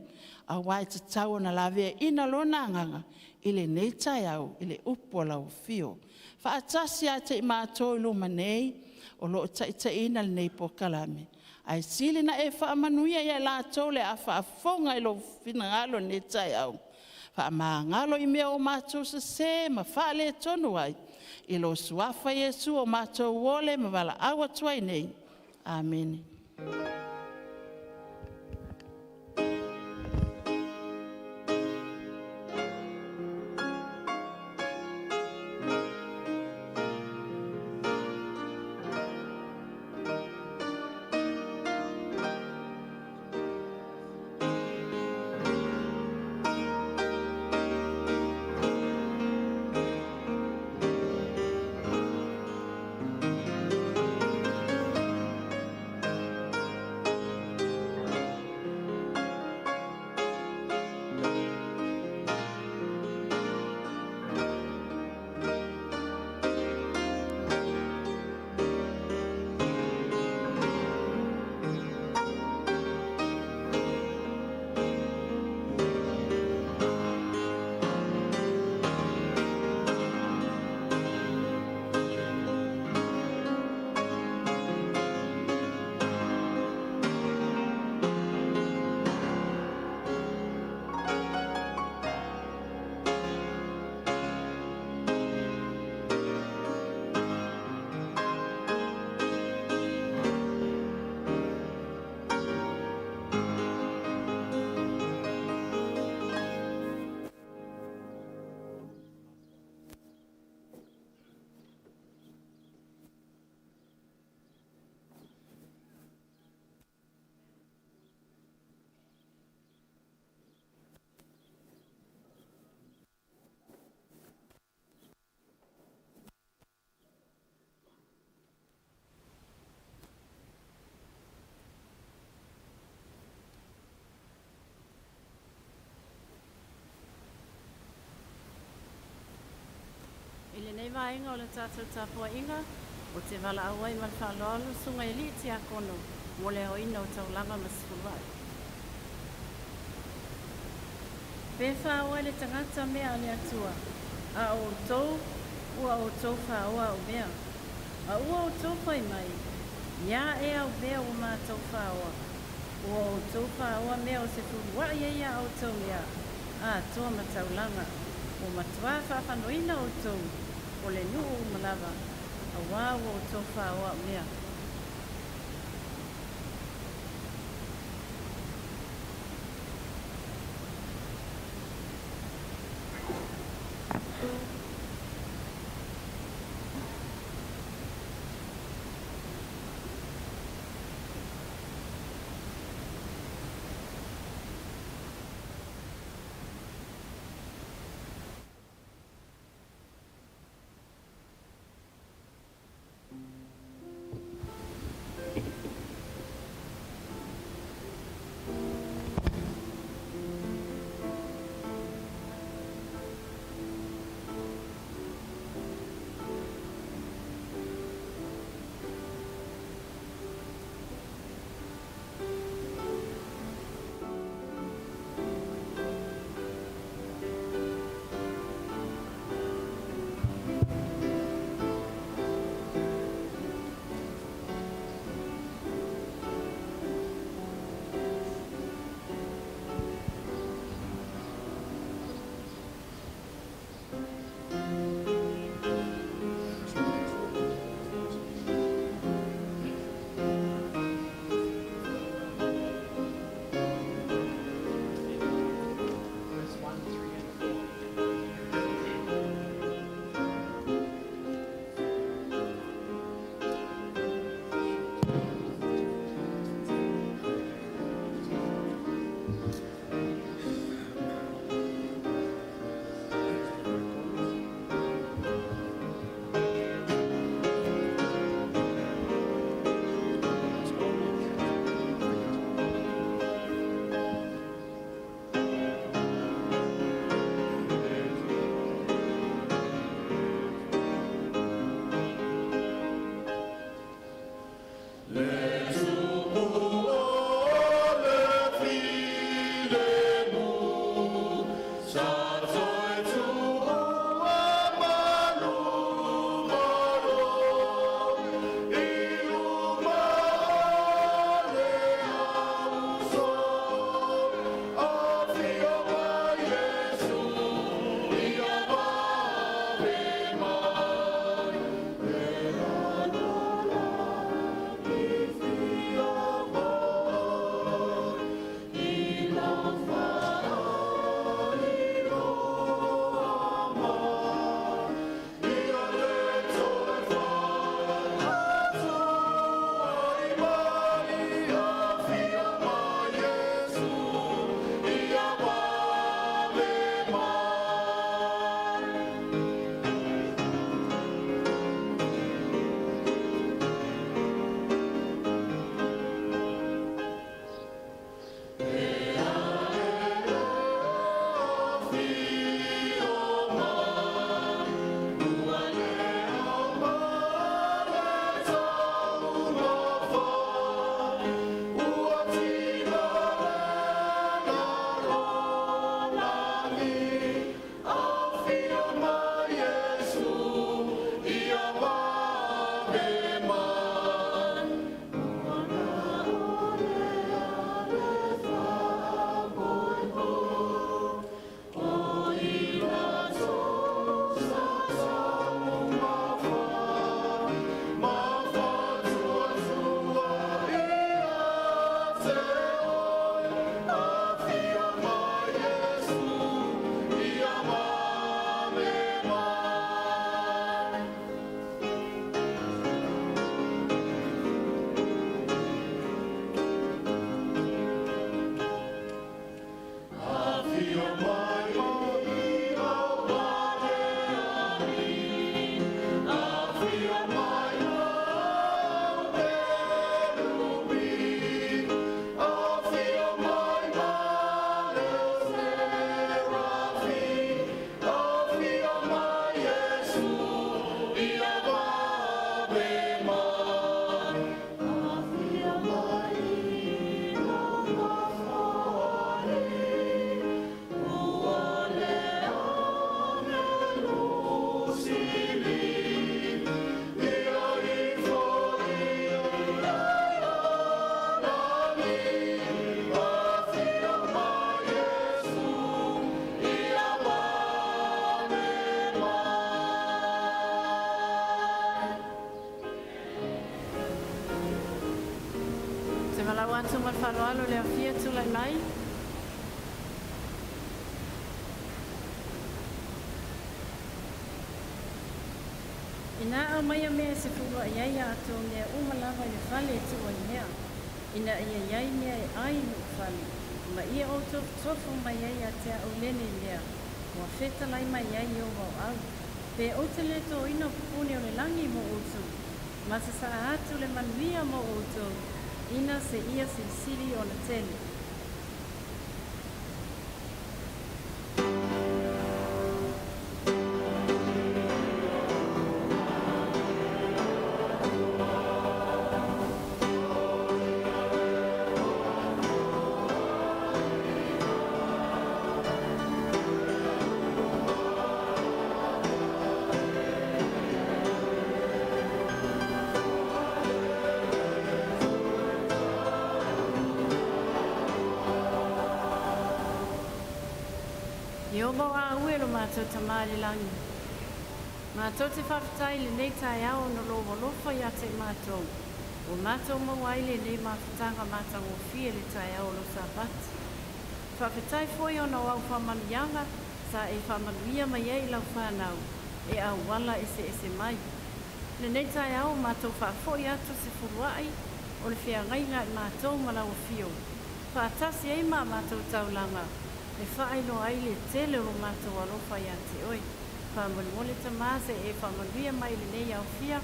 Awai te tau na la vea ina lona anganga. I le nei tai au, i le upo lau fio. Whaatasi a te i mātou i luma nei. O lo taita ina le nei por kalame. Ai sili na e whaamanuia ia lātou le a whaafonga i lo finangalo nei tai au. Whaamangalo i mea o mātou se ma whaale tonu ai. I lo suafa Yesu o mātou wole ma wala awa tuai nei. Amen. vainga o le tātou tāpua inga, o te wala awai mal whaaloalo sunga e li te akono, mo le hoina o taulanga masifulai. Pefa awai le tangata mea le atua, a o tau, ua o tau whaoa o mea. A ua o tau whai mai, ia e au mea o mātou whaoa. Ua o tau whaoa mea o se furuwa ia o tau mea, a toa mataulanga. O matua whawhanoina o tau, o le nuu o malava, a wā o tau whaoa mea. mātou ma whaloalo le awhia tūlai mai. Ina au mai a mea se fulu a iai ato mea umalawa i le whale e tua i mea. Ina ia iai mea e ai no whale. Ma ia o tofu mai iai a te au lene i mea. Wa feta lai mai iai o wau au. Pe o te le to ina pupune o le langi mo utu. Ma se sa atu le manuia mo utu. Ina se ia se siri o na tele. Iomo a uelo mātou tamari langi. Mātou te whawhatai le nei tai au no lovo lofa ia te mātou. O mātou mawai le nei mawhatanga mātou o fie le tai au lo sa pati. Whawhatai foi o na wau whamanianga sa e whamanuia mai e lau whanau. E au wala ese mai. Le nei tai au mātou whawhoi atu se furuai o le whia ngainga i mātou malau fio. Whaatasi ei mātou taulanga. E whaino ai le tele o mātou alofa ia te oi. Whamoni ta māse e whamanuia mai le nei au fia,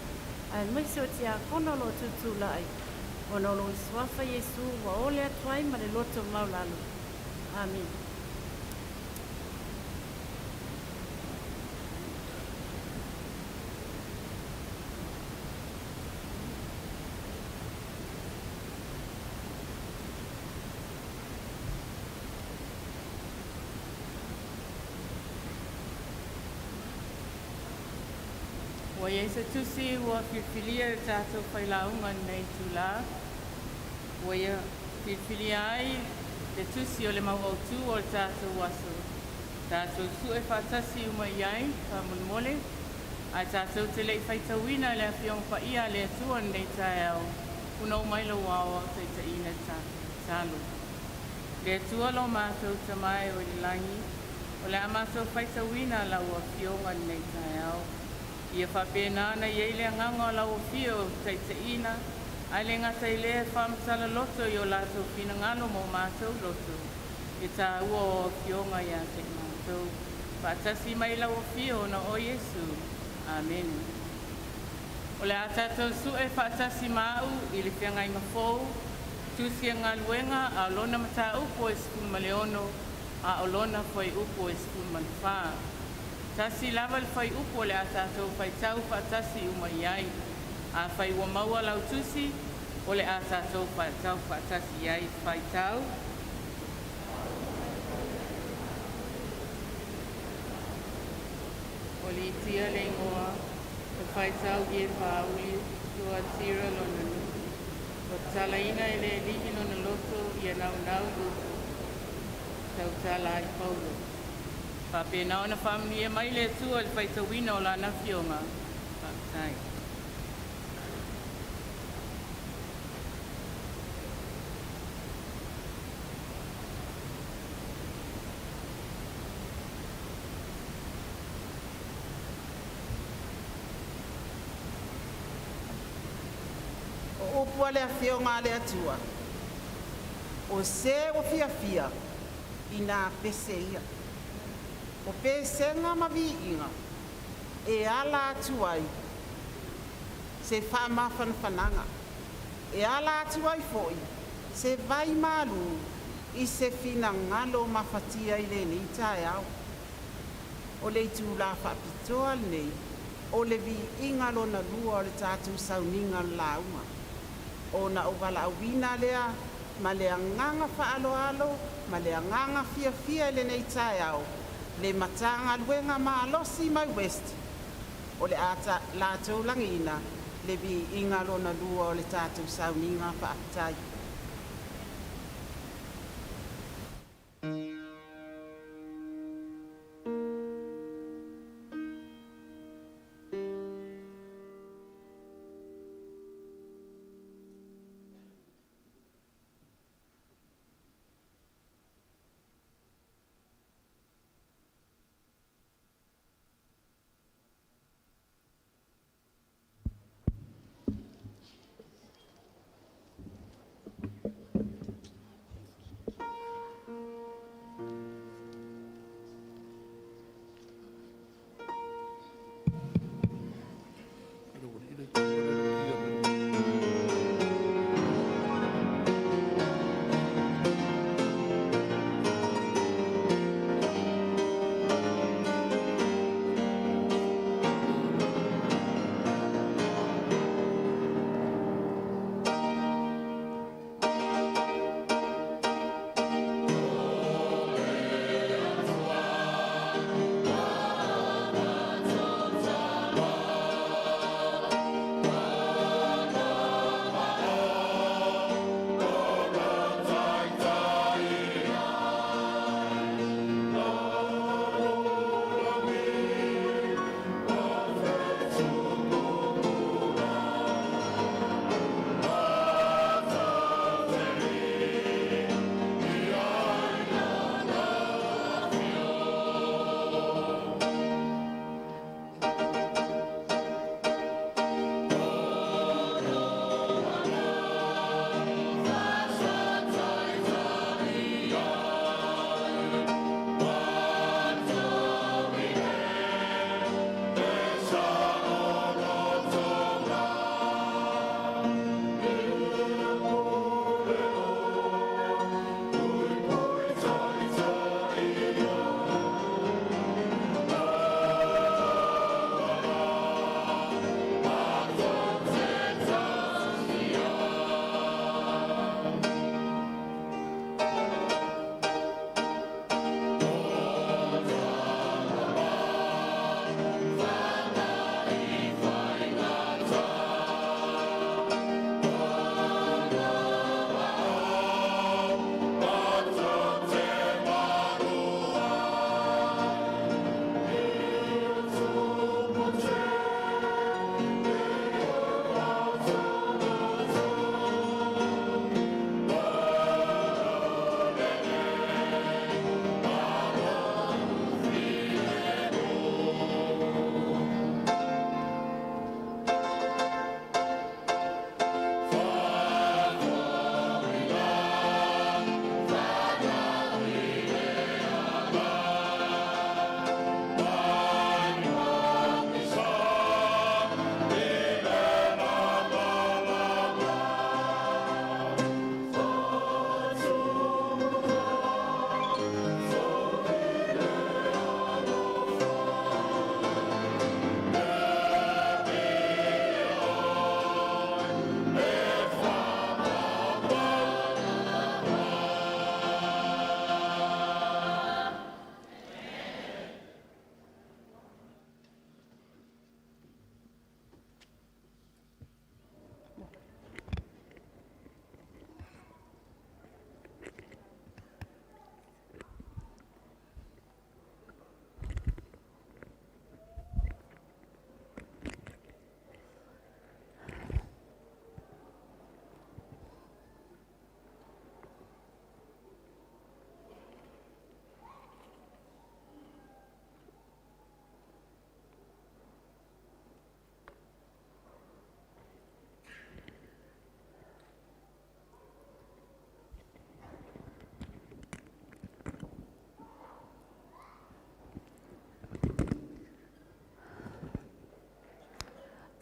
a mwisi o tia konolo tutu lai. O nolo i swafa Yesu wa ole atuai ma le loto maulalo. Amen. Wa ye se tusi wa filia tātou whailaunga nei tūlā. Wa ye filia ai le tusi o le mawautu o le tātou waso. Tātou su e whātasi uma iai, whamunmole. Ai tātou te lei whaitawina le awhiong pa ia le atua nei tai au. Kuna umailo wawa te ta ina tālo. Le atua lo mātou tamai o le langi. O le amātou whaitawina lau awhionga nei tai au. Ia whapena iei le nganga lau fio taitaina, ai le ngata i le whamsala loto i o lātou whina ngalo mo mātou loto. E tā ua o fionga ia te mātou. Whaatasi mai lau fio na o Yesu. Amen. O le a tātou su e whaatasi māu i le whianga inga fōu, tūsia ngā luenga a lona mata upo e skun maleono, a o lona foi upo e skun manwha. Tasi lava le whai upo le a tātou whai tau whaatasi uma iai. A whai ua maua lau tusi o le a tātou whai tau whaatasi iai whai tau. O li tia le ingoa, e whai tau i e whaui, tua tira lonanu. O talaina e le lihi lona loto i a nau loto. Tau tala i paulo. Pena ona family mai le tua le faitawina o lana fionga. Tai. O opua le fionga le atua. O se o fia ina peseia. O pesenga maviinga e ala atuai se whamawhanawhananga e ala atuai foi se vai malu i se fina ngalo mawhatia i le ni tae au o le tu la whapitoa nei o le vi ingalo na lua o le tātou sauninga launga o na o wala awina lea ma le anganga whaaloalo ma le anganga fia le nei tae au le matanga luenga maalosi mai west o le ata lātou langina le vi ingalo na lua o le tātou sauninga whaatai.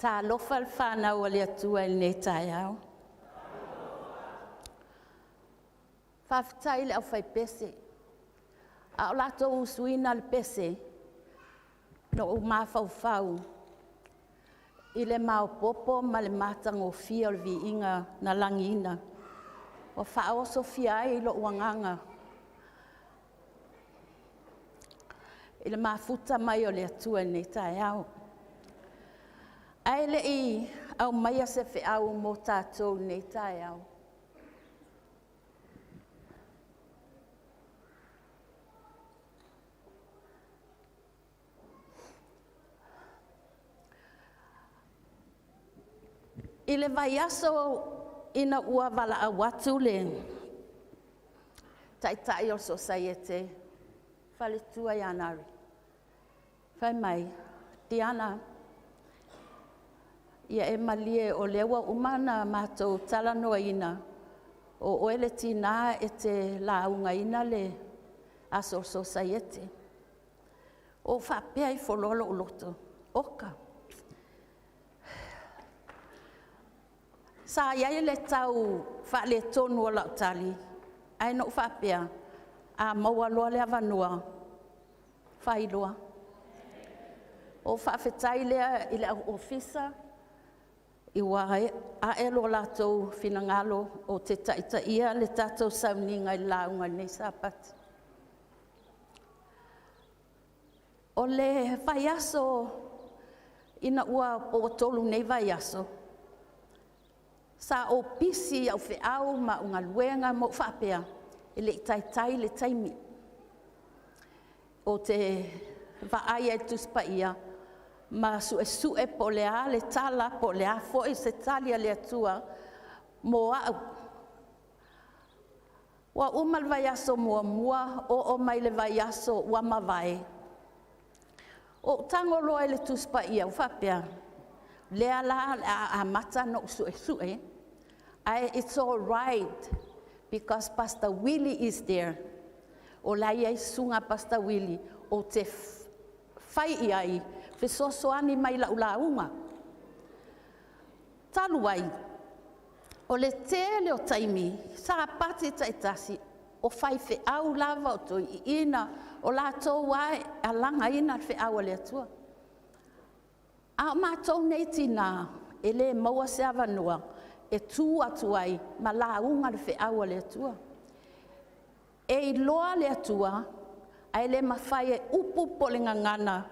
Ta lofa le whanau le atua i nei tai au. Whawhitai le au whai pese. A o lato usuina le pese. No o mawhau. I le mau popo ma le matango fia o vi inga na langina. O whao sofia ai lo wanganga. I le mafuta mai o le atua i nei tai au. Ai le I au maia se fe au mo tātou nei tai au. I le vai aso ina ua wala a watu le tai o society fale tua yanari. Fai mai, Diana, ia e malie o lewa umana mātou talanoa ina o oele tina e te launga ina le aso society. O whapea I fololo o loto. Oka. Sa iai le tau whale tonu o lau tali. Ai no whapea a maua loa le avanua. Whailoa. O whawhetai lea I le ofisa I wae a elo latou finangalo o te taita ia le tatou sauninga I launga nei sapati. O le vaiaso ina ua o tolu nei vaiaso. Sa o pisi au whiau ma unga luenga mo whapea I le taitai le taimi. O te vaaya I tuspa ia. Ma sue po lea le tala po lea fo I se talia le atua mo au. Wa umal vaiaso mua o mai le vaiaso wa mawai. O tango loa le tuspa ia whapea. Lea la a mata no sue. It's all right because Pastor Willie is there. O la ia sunga Pastor Willie o te whai iai. Fesosoani mai launga. Talu ai. O le tele o taimi, sa pati taitasi, o whai fe au lava o to I ina, o la tō wai a langa ina fe au le atua. A mātou nei tina, e le maua se avanua, e tū atu ai, ma launga le fe au le atua. E I loa le atua, ai le mawhai e upu po le ngangana,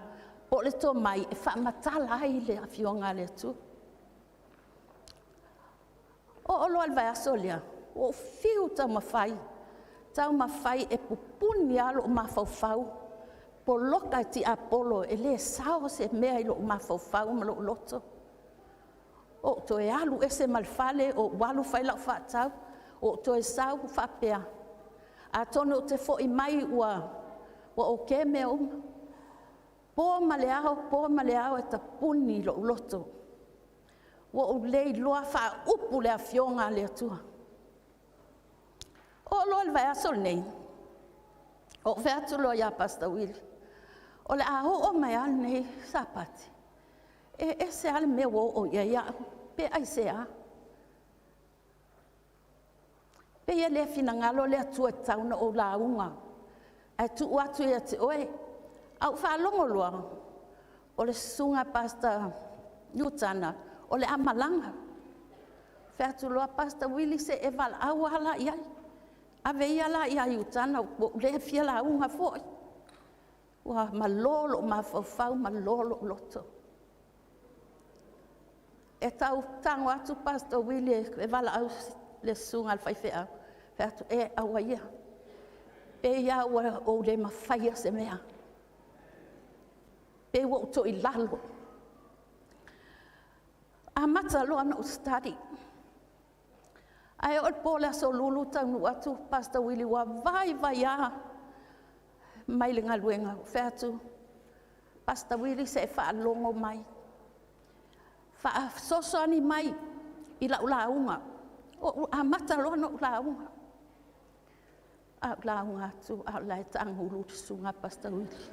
po le tō mai e whaamatala ai le awhionga le atu. O loa le vai aso lea, o whiu tau mawhai. Tau mawhai e pupuni alo o mawhauwhau. Po loka I ti Apollo e le sao se mea I lo mawhauwhau ma lo loto. O to e alu e se malfale o walu whai lau whaatau. O to e sao whapea. A tono te fo I mai ua o ke mea Po maleao e tapuni lo loto. Wa o lei loa wha upu le awhionga le atua. O loa le vai aso nei. O wheatu loa ia Pastor Willie. O le aho o mai al nei sapati. E se ale me o ia pe ai se a. Pe ia le finangalo le atua e tauna o launga. Ai tu atu ia te oe. Au whalongo loa, o le sunga Pastor Newtana, o le amalanga. Wheatu loa Pastor Willie se e wala au ala iai. Ave ia la ia Newtana, o le fia la unga foi. Ua malolo, mawhauwhau, malolo loto. E tau tango atu Pastor Willie, e wala au le sunga al whaiwhea. Wheatu e aua ia. Pe ia o le mawhaia se mea. Pe wo to I lalo. A mata lo ana o study. Ai o pola so lulu tanu atu Pastor Willie wa vai a mai le ngaluenga featu. Pastor Willie se fa longo mai. Fa sosoni mai I launga. O a mata lo ana o launga. A launga tu a lai tangulu sunga Pastor Willie.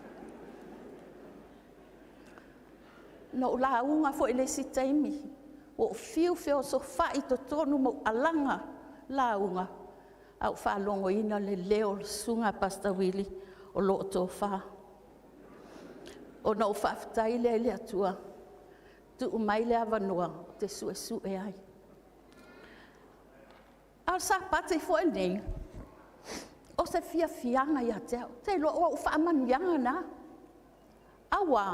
no la unga fo ile si taimi o fiu feo so fai to tonu mo alanga la unga au fa longo ina le leo sunga Pastor Willie o lo to fa o no fa tai le atua tu mai le avanua te su e ai al sa pate fo nei o se fianga ia te lo o fa manuanga na awa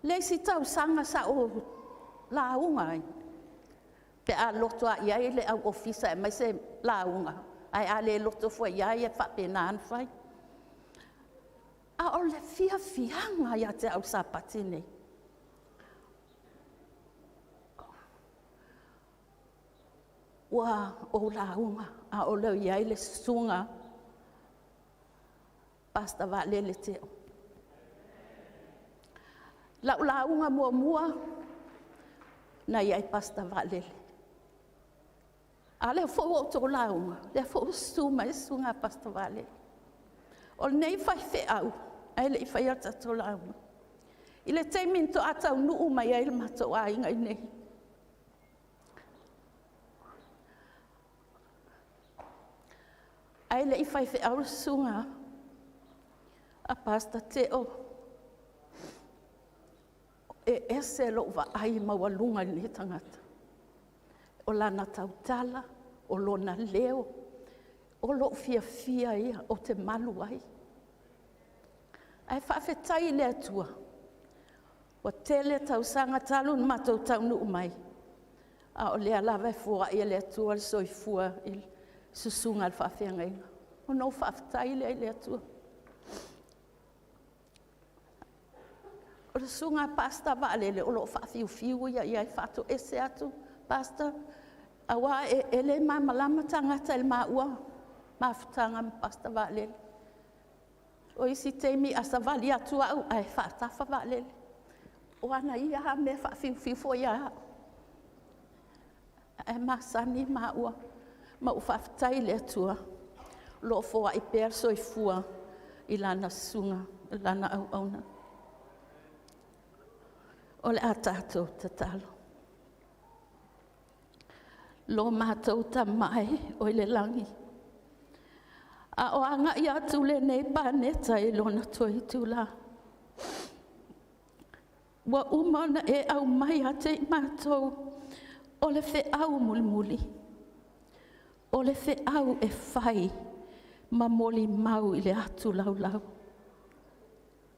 le si tau sanga sa o la unga pe a loto a ia le au ofisa e mai se la unga ai a le loto fo ia e fa penan fai a o le fianga ia te au sa patine wa o la unga a o le ia le sunga pasta va le teo la unga mua na ia pasta va le ale fo o to la unga le fo su mai sunga pasta va le o nei fai fe au ai le fai ata to la unga ile te minto ata nu mai ai ma to ai ngai nei ai le fai fe au sunga a pasta te o e ese lo va ai mawalunga ni tangata o lana tautala o lona leo o lo fia ia o te malu ai ai whawhetai le atua o tele tau sanga talu ma tau nu mai a o lea lawa e fua ia le atua le soifua il susunga al whawhengai o no whawhetai le atua o le sunga pasta vaalele o lo whawhiu ia i whato ese atu pasta awa ele malama tangata il maua mafutanga pasta vaalele o isi teimi asa vali atu au ai whatafa vaalele o ana ia ha me whawhiu fo ia e masani maua ma uwhawhetai le atua lo foa i perso i fua i lana sunga i lana au auna o le a tātou te talo. Lo mātou ta mai o le langi. A o anga i atu le nei pāneta e lona toi tula. Wa umana e au mai a te mātou o le fe au mulmuli. O le fe au e whai ma moli mau i le atu lau.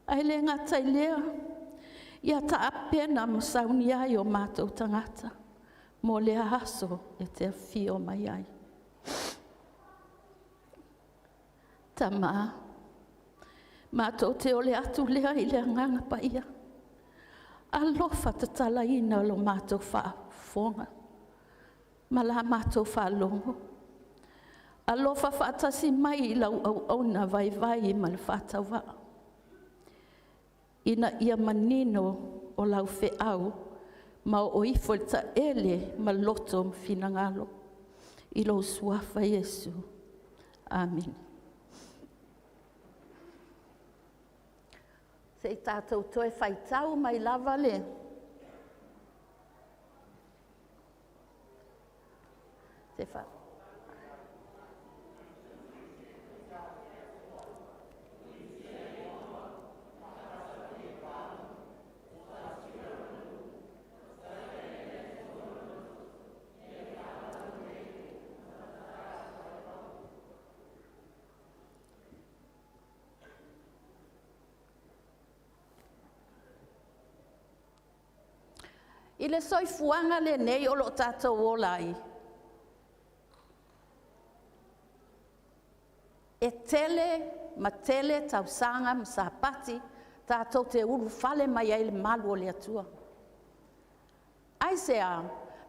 Ai le ngatai lea. Ia ta apena masauni ai o mātou tangata, mo le aso e te fio mai ai. Ta mātou te ole atu lea i le nganga pa ia. Alofa te tala ina lo mātou whaafonga, ma la mātou whaalongo. Alofa whaatasi mai i lau au na vai ma le whaatau waa. Ina ia manino o lau fe au, ma o ifo ta ele ma loto finangalo. I lo suafa Yesu. Amen. Se i tātou toe whaitau mai lava le. Se wha. I le soifuanga le nei o lo tātou o lai. E tele, ma tele tau sanga ma sa pati, tātou te uru fale mai ai le malu o le atua. Ai sea,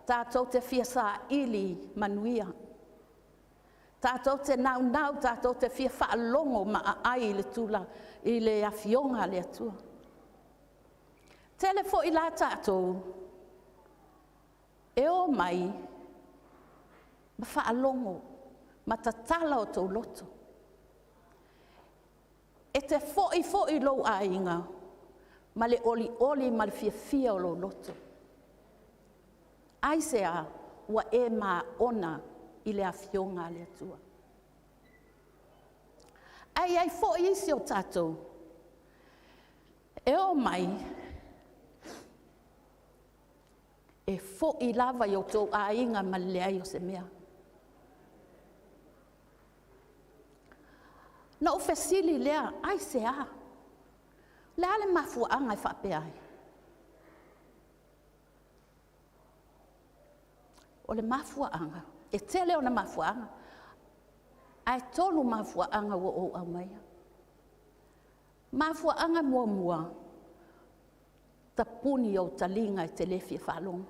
tātou te fia sa ili manuia. Tātou te nau, tātou te fia whaalongo ma ai le tula, i le afionga le atua. Tele fo i la tātou, e o mai, ma whaalongo, ma tatala o tau loto. E te foi lo a inga, ma le oli ma le fia o lo loto. Ai se a ua e ma ona i le afionga le atua. Ai fo isi o tātou. E o mai, e fo i lava i o tō a inga ma le ai o se mea. Na o fesili lea, ai se a. Le ale mafua anga i whape ai. O le mafua anga, e tele o na mafua anga. Ai tolu mafua anga o au maia. Mafua anga mua ta puni o talinga e telefi e whalong.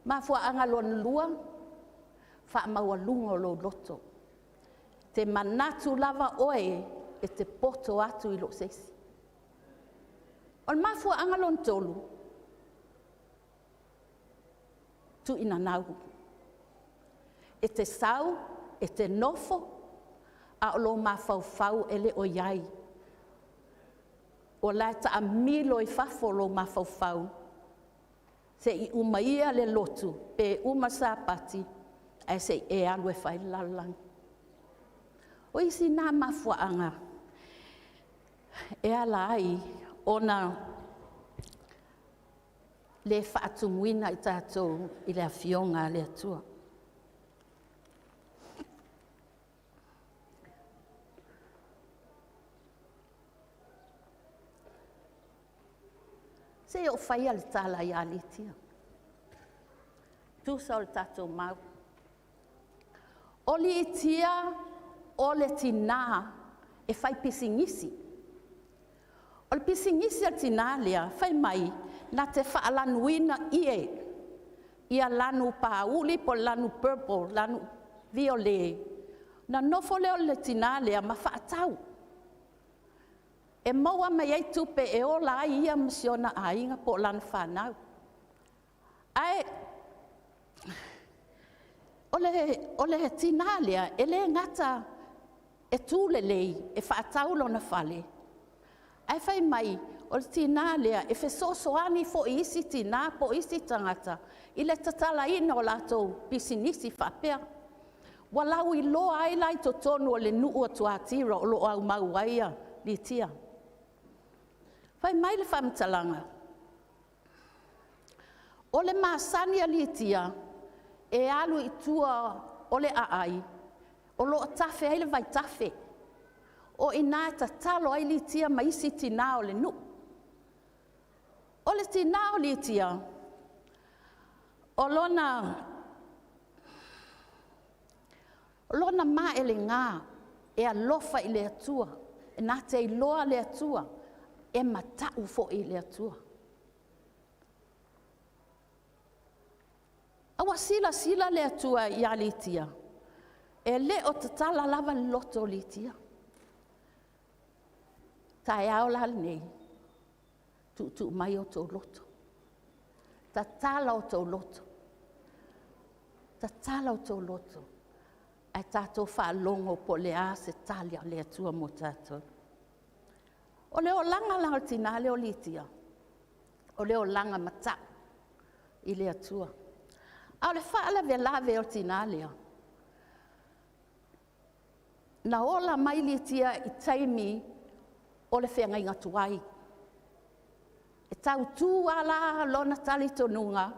Mafua anga lon lua, wha maua lunga o lo loto. Te manatu lava oe e te poto atu i lo sesi. O le mafua anga lon tolu, tu ina nau. E te sau, e te nofo, a o lo mafau ele o iai. O la ta amilo i fafo lo mafau. Se i umaia le lotu, pe uma sa pati, ai se e alu e fai lalang. O isi nā mafuaanga, e ala ai, ona le whaatumuina i tātou i le awhionga le atua. Se o whaia le tala i alitia. Tu sa o le tātou mau. O li itia, o le tina e whai pisingisi. O le pisingisi a tina lea, whai mai, na te whaalanuina ie. Ia lanu pauli po lanu purple, lanu violet. Na nofo leo le tina lea ma whaatau. E maua mai ai tupe e o la ia msiona a inga po lan whanau. Ai, o le tina lea, e le ngata e tūle lei, e whaataulo na whale. Ai whai mai, o le tina lea, e whesosoani fo isi tina po isi tangata, i le tatala ina o latou pisinisi whapea. Walau i loa ai lai to tonu o le nuu o tuatira o lo au mau aia li tia. Whai mai le whamtalanga. O le masani a li tia, e alu i tua o le aai, o lo tafe ai le vai tafe. O ina ta talo ai li tia ma isi tina o le nu. O le tina o li tia, o lona ma e le ngā, e alofa i le atua, e nā te iloa le atua, e matau fo i le atua. Awa sila le atua i alitia. E le o tatala lava loto litia. Tai au la nei. Tu mai o tō loto. Tatala o tō loto. Tatala o tō loto. Ai tātou whaalongo po le a se talia le atua mo tātou. O leo langa la tina leo litia. O leo langa mata i le atua. A le whaala ve lave o tina lea. Na ola mai litia i taimi o le whenga inga tuai. E tau tū ala lona tali tonunga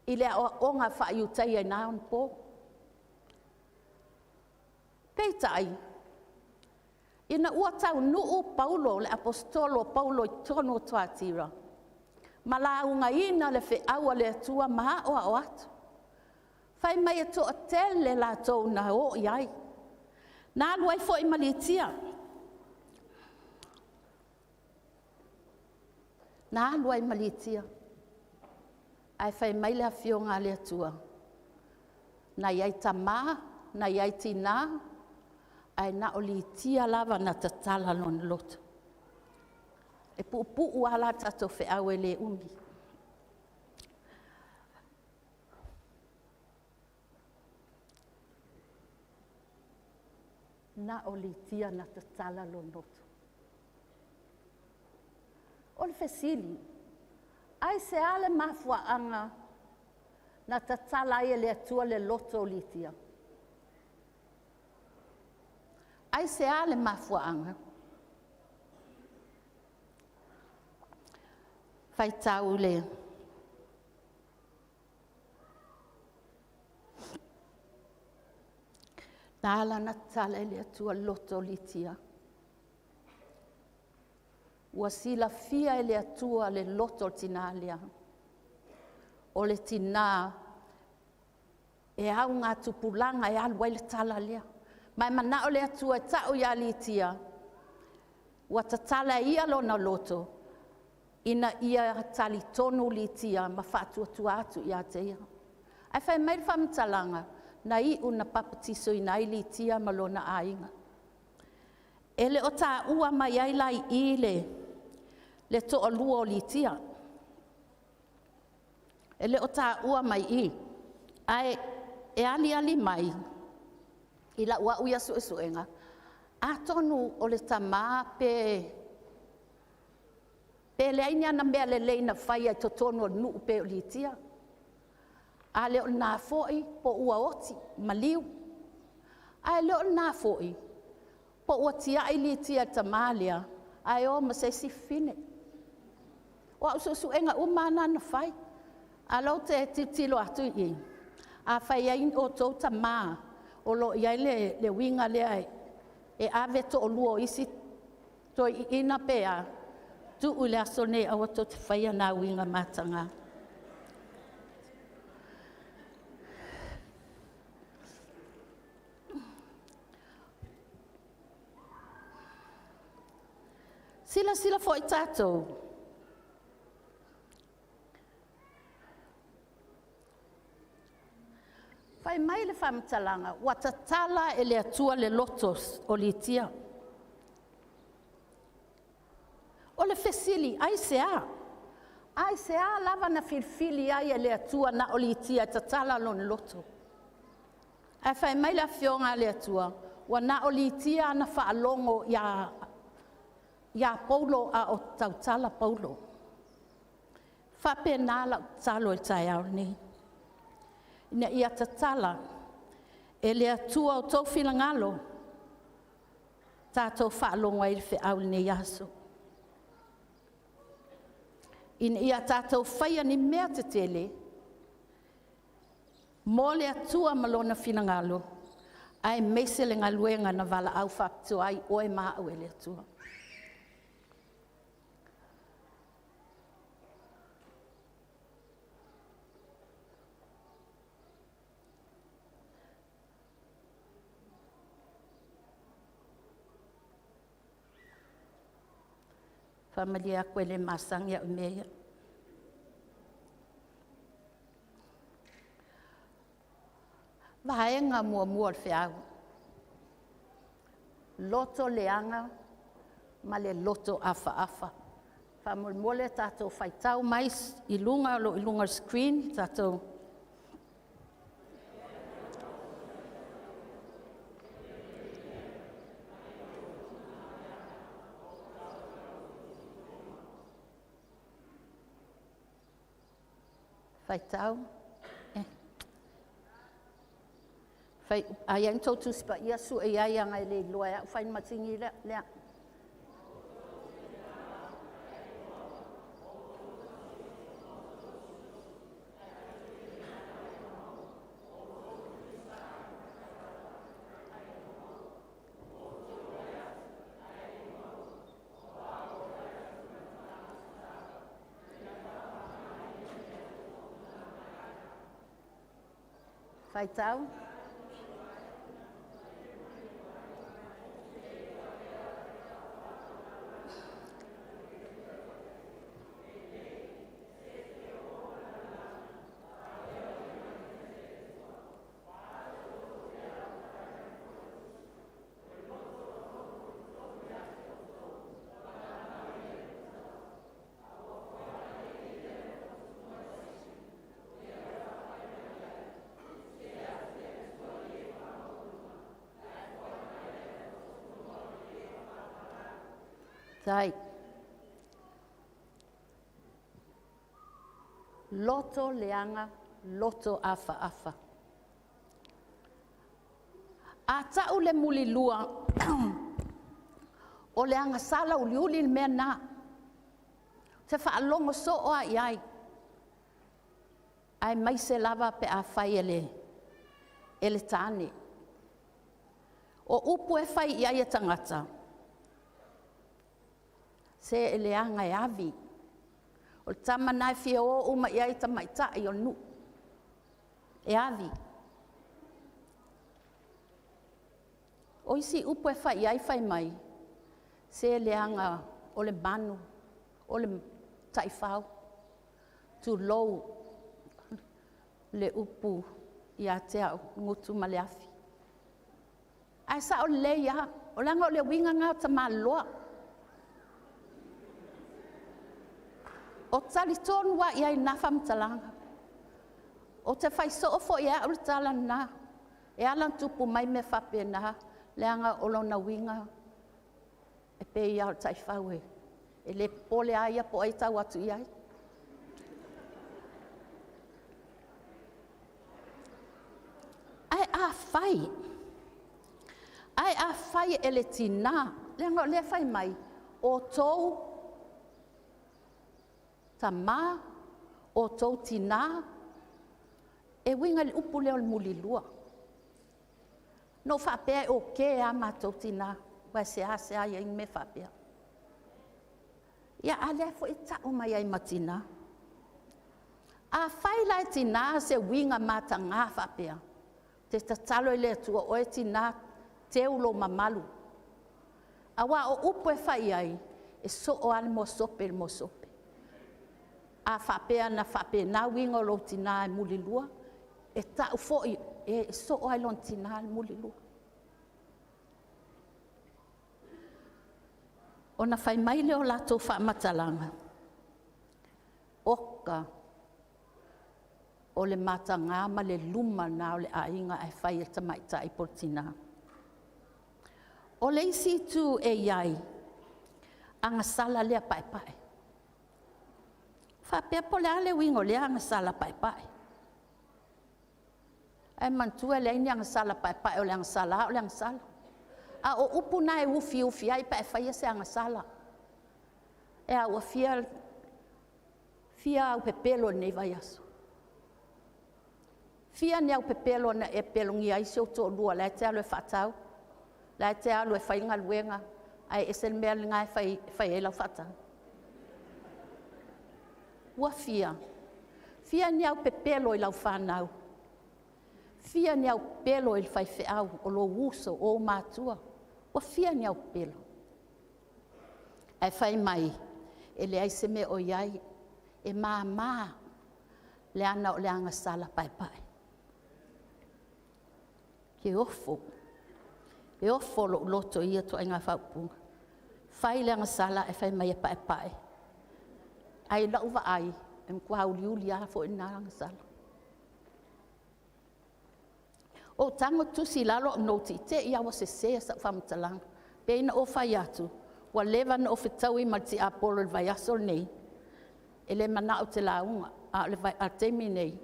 i le onga whaiutai ai naon po. Peitai. Ina ua tau nuu Paulo, le apostolo Paulo i tono tuatira. Ma la unga ina le fe aua le atua maha o atu. Whai mai e toa tele la tau na o iai. Nā luai fo i malitia. Nā luai malitia. Ai whai mai le awhionga le atua. Na iai tamā, na iai tina, ai na o li tia lava na tatala lon loto. E pu ala tato fe awe le umi. na o litia na tatala lo noto. O le fesili, ai se ale mafuaanga na tatala ia le atua le loto o litia. Ai se ale mafuaanga. Fai tau le. Nala na tala ele atua loto litia. Ua sila fia ele atua le loto tinalia. O le tina e au ngā tupulanga e alwa le tala lea. Mai mana o le atua e tau ia litia. Ua tatala ia lona loto. Ina ia tali tonu litia ma whātua tua atu ia te ia. Ai whai mai whamtalanga. Na i una papatiso i nai litia malona ainga. Ele o tā ua mai ai lai i le to o lua o litia. Ele o tā ua mai i. Ai e ali mai. I la ua uia suenga. A tonu o le tamā pe le aini ana mea le leina whai ai to tonu o nuu pe o litia. A leo nā fōi po ua oti, maliu. A leo nā fōi po ua tia i li tia tamālia, a o ma se si fine. O au susu enga umana na whai. A lau te titilo atu i. A whai ai o tau tamā, o lo iai le winga lea e ave to o luo isi to i ina pea. Tu ule aso ne awa to te whai ana winga matanga. Sila fo i tātou. Whai mai le whamtalanga, wa tatala e le atua le lotos o litia. O le fesili, ai se a. Ai se a lava na filfili ai e le atua na o litia tatala lo ne loto. Ai whai mai la fionga le atua, wa na o litia na whaalongo ia Paulo a o tautala Paulo. Whape nāla talo e tai au ni. Ina ia tatala e le atua o tau whilangalo. Tātou whaalonga i whi au ni yaso. Ina ia tātou whaia ni mea te tele. Mō le atua malona whilangalo. Ai meise le ngaluenga na wala au whaktu ai oe maa au e le atua. Familia koe le masangi au mea. Vaenga mua le whiau. Loto leanga ma le loto afa. Whamolmole tātou whaitau mais i lunga screen tātou. Whaitau. Ai ang tautu spa ia su e ai ang ai le loa whain matingi lea. Whaitau. Tai. Loto leanga, loto afa afa. A tau le muli lua. O leanga sala uliuli le mea na. Te whaalongo so o a iai. Ai mai se lava pe a whai ele tāne. O upu e whai iai e tangata. Se ele anga e avi. O le tamana e fia o uma iai tamaita i o nu. E avi. O isi upu e whai iai whai mai. Se ele anga o le manu. O le taifau. Tu lou. Le upu i a te au ngutu ma le afi. Ai sa o le ia, o langa o le winga ngā ta maloa. O tali tonu wa ia i nafa mtalanga. O te fai so ofo ia o le tala na. E alan tupu mai me whape na, le anga o lona winga. E pe ia o taifau e. E le pole aia po ai tau atu iai. Ai a fai ele tina, le fai mai, o tou tama, o tou tina, e winga le upu leo le muli lua. No whapea o ke a mātou tina, wai se a ia me whapea. Ia a lea fo i tau mai ai matina. A fai lai tina se winga mata ngā whapea. Te tatalo i lea tua o e tina te ulo mamalu. Awa o upo e whai ai, e so o ale mo sope mo sope. A whapea na whapea na winga o lo tina e muli lua, e tau foi, e so o alon tina e muli lua. O na whai mai leo lato wha matalanga. Oka. O le matanga ma le luma na o le ainga e whai e tamaita i portina. O le isi tu e iai, anga sala lea pai pai. Whapea po le ale wingo lea anga sala pai pai. E mantua le ini anga sala pai pai o le anga sala, o le anga sala. A o upu na e ufi ai pai whai e se anga sala. E a ua fia au pepelo nei vai aso. Fia ni au pepelo na e pelongi ai se o tō lua, lai te alo e whatau, lai te alo e whainga luenga, ai e sen mea linga e whai e lau whatau. Ua fia ni au pepelo i lau whanau, fia ni au pelo i whai whiau o lo uso o mātua, ua fia ni au pelo. Ai whai mai, e le ai se me o iai, e mā, le ana o le anga sala pai pai. Ke ofo. E ofo lo loto ia to inga whaupunga. Whai le anga sala e whai mai e pai pai. Ai lauwa ai, e mkua uliuli a fo ina anga sala. O tango tusi lalo noti, te ia wa se sa whamatalang. Pe ina o whai atu, wa lewa na o whitau i mati a polo le vai asol nei. E le mana o te launga, a le vai a temi nei.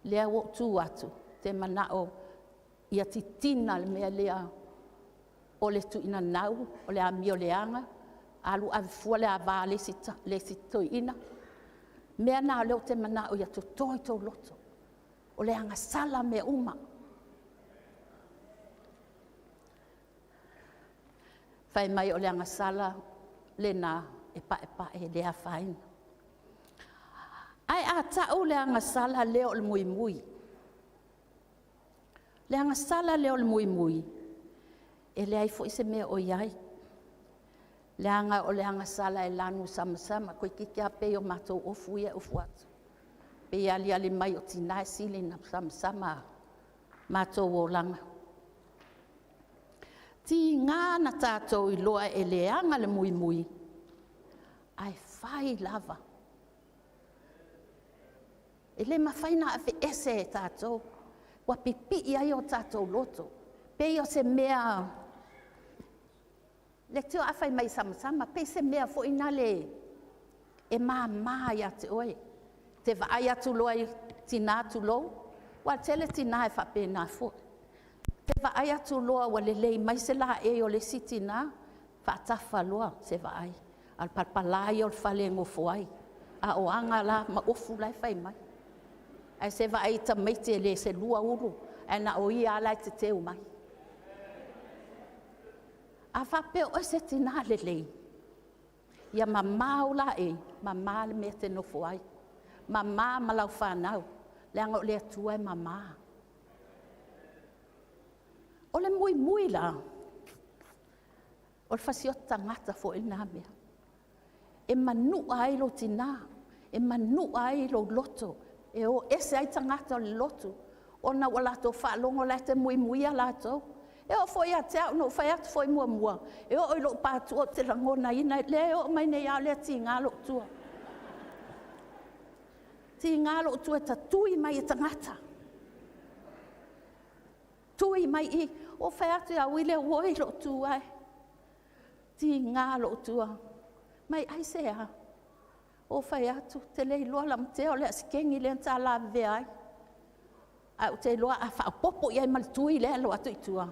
Lea wo tu atu, te mana o ia titina le mea lea o le tu ina nau, o le amio leanga, alu avifua le ava le si toi ina. Mea na leo te mana o ia to toi tau loto, o le anga sala me uma. Whai mai o le anga sala le na e pa e lea whaina. Ai a tau le anga sala leo le mui mui. Le anga sala leo le mui mui. E le ai fo ise mea o iai. Le anga o le anga sala e lanu sama koe kiki a pe o matou ofu ia ofu atu. Pe ali mai o tina e sili na sama matou o langa. Ti ngā na tātou i loa e le anga le mui mui. Ai whai lava. E le mawhaina a fe ese e tātou. Wa pipi ai o tātou loto. Pe o se mea Le teo a whai mai sama, pe se mea fo ina le e mā ia te oe. Te vaai atu loa i tina atu lou, wa tele tina e whape nā fo. Te vaai atu loa wa le lei mai se la e o le si tina, whaatafa loa se vaai. Al palpalai o le whale ngofo ai. A o anga la ma ofu lai whai mai. Ai se vaai ta meite le se lua uru, e na o ia lai te teo mai. A whape o se tina le lei. Ia mamā o la e, mamā le mea te nofo ai. Mamā malau whanau, le anga o le atua e mamā. O le mui la, o le whasio tangata fo i nā mea. E manu ai lo tina, e manu ai lo loto, e o ese ai tangata o le loto. O na o lato whaalongo lai te mui a lato. E o foi a te au, no whai atu foi mua. E o ilo pātu o te rangona ina, le o mai nei au le ti ngā lo tua. Ti ngā lo tua ta tui mai e tangata. Tui mai i, o whai atu au i le oi lo tua. Ti ngā lo tua. Mai ai se a. O whai atu, te lei loa lam te o le askengi le anta la veai. Au te loa a whaapopo i ai maltui le lo atu i tua.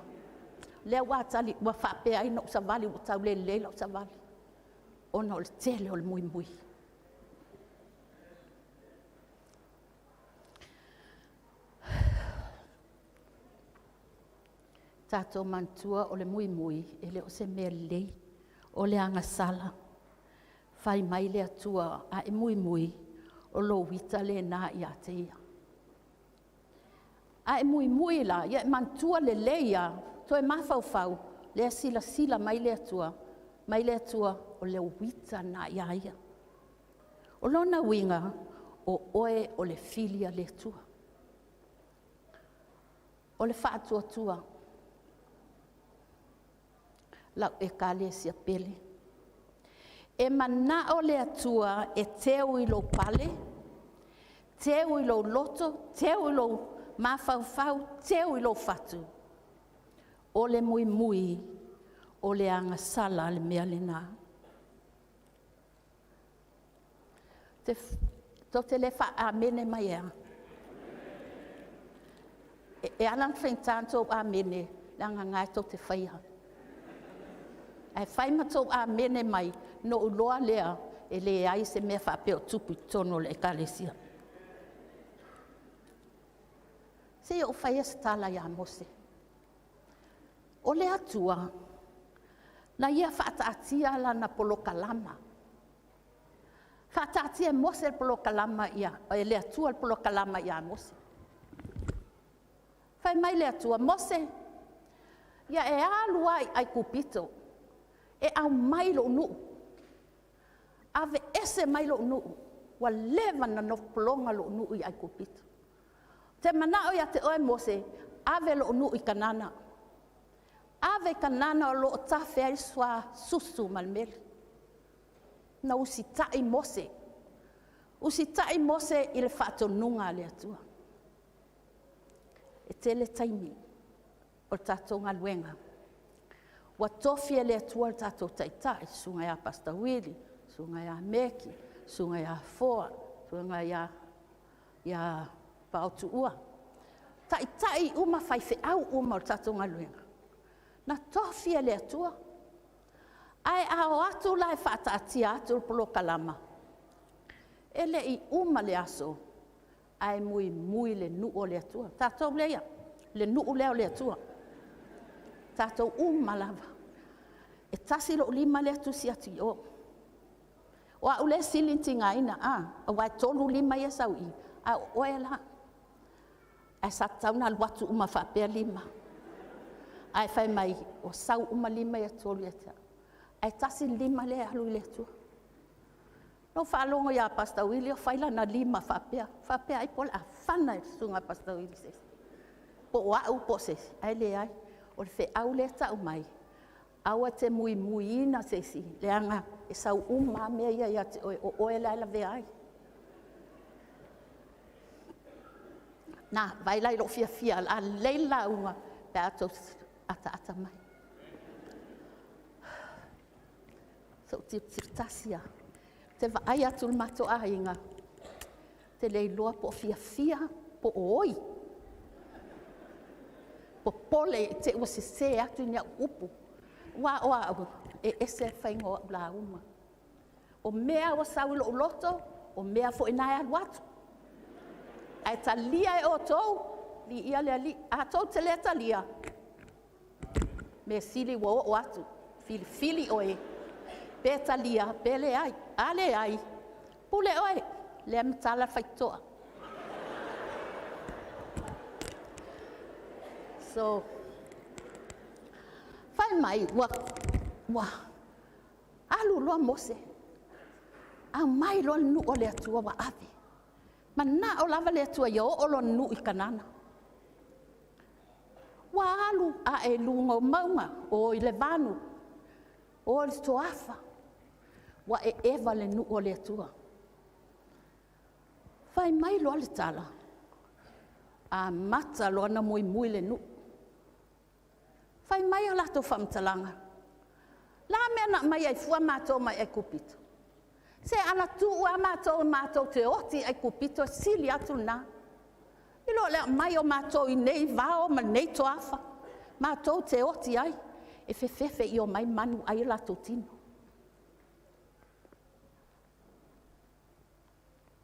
Le wa tali wa whape ai no sa vali o tau le lo sa vali. Ona o le tele o le mui. Tato mantua o le mui e le o se mea lei o le anga sala. Whai mai le atua a e mui o lo wita le nā i a te ia. A e mui la, ia e mantua le leia, to e mawhau, le sila mai le atua o le wita na ia. O lona winga o oe o le filia le atua. O le whaatua, lau e ka le sia pele. E mana o le atua e teu i lo pale, teu i lo loto, teu i lo mawhau, teu i lo fatu. O le mui, o le anga sala le mea le nā. Te le wha amene mai ea. E alang whaintanto amene, le anga ngai to te whaiha. E whai matou amene mai, no uloa lea, e le ai se mea whapeo tupu tono le ekalesia. Se o whai asa tala ia mose. O le atua, na ia whaataatia la na polokalama. Whaataatia mose le polokalama ia, e le atua le polokalama ia mose. Whai mai le atua, mose, ia e alua ai kupito, e au mai lo nuu. Ave ese mai lo nuu, wa lewa na nofpolonga lo nuu i ai kupito. Te manao ia te oe mose, ave lo nuu i kanana. Ave kanana o lo tafe ai swa susu malmele. Na usitai mose. Usitai mose i le whaatonunga le atua. E tele taimi o tatou ngaluenga. Wa tofia le atua le tatou taitai, sunga ia Pastor Willie, sunga ia Meki, sunga ia Foa, sunga ia Pautua. Tai uma whaife au uma o tatou ngaluenga. Na tofia le atua. Ai ao atu lai whaataatia atu polokalama. Ele i uma le aso. Ai mui le nuu le atua. Tātou leia, le nuu leo le atua. Tātou lava. E tasi lo lima le atu si atu i o. O au le silinti ngā ina, a wai tolu lima ia sau i. A oe la. Ai sa tauna luatu uma whapea lima. Ai whai mai o sau uma lima ia tolu ia tea. Ai tasi lima le alu i le atua. No whaalongo ia Pastor Willie, o whaila na lima whapea. Whapea ai pola a whana e sunga Pastor Willie sesi. Po o au po sesi, ai le ai. O le whe au le tau mai. Aua te mui ina sesi, le anga e sau uma mea ia te o oe laila vea ai. Nā, vai lai lo fia, a leila unga, pe ato ata mai. So tasia. Te vai atu mato ainga. Te lei loa po fia po oi. Po pole te o se atu nia upu. Wa ese faingo la uma. O mea o sau loto, o mea fo ina watu. Ai talia e o tou, li ia le ali, a tou te le talia. Me sili o atu, fili oe. Pe talia, pe le ai, ale ai. Pule oe, le mtala faitoa. So, fai mai, alu loa mose. A mai lo nu o le atua wa ave. Ma na o lava le atua yo o lo nu I kanana. Wa alu a e lunga o maunga o I le vanu. O le stoafa. Wa e eva le nu o le atua. Fai mai lo le tala. A mata lo na mui le nu. Fai mai o lato whamtalanga. La mena mai ai fua mato mai e kupito. Se ana tu ua mātou te oti ai kupito sili atu nā. Ilo lea mai o mātou I nei vao ma nei toafa. Mātou te oti ai. E fefefe I o mai manu ai la tino.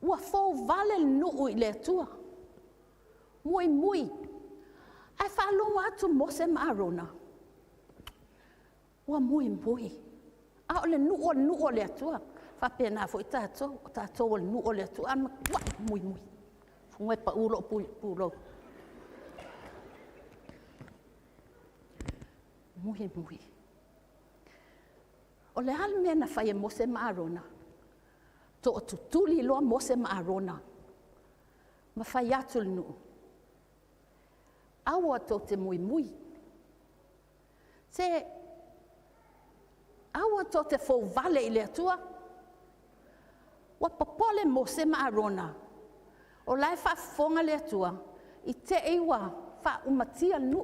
Ua fōu vale nuu I le atua. Mui. Ai whalongo atu mose maarona. Ua mui. A o le nuu o le atua. Pena foi tato o nu o le tu an mui foi pa ulo pulo mui o le hal mena fai mose maarona to tuli lo mose maarona ma fai atu nu awa to te mui se awa to te fo vale I le tua wa popole mose maarona. O lai fa fonga le atua, I te ewa fa umatia nu.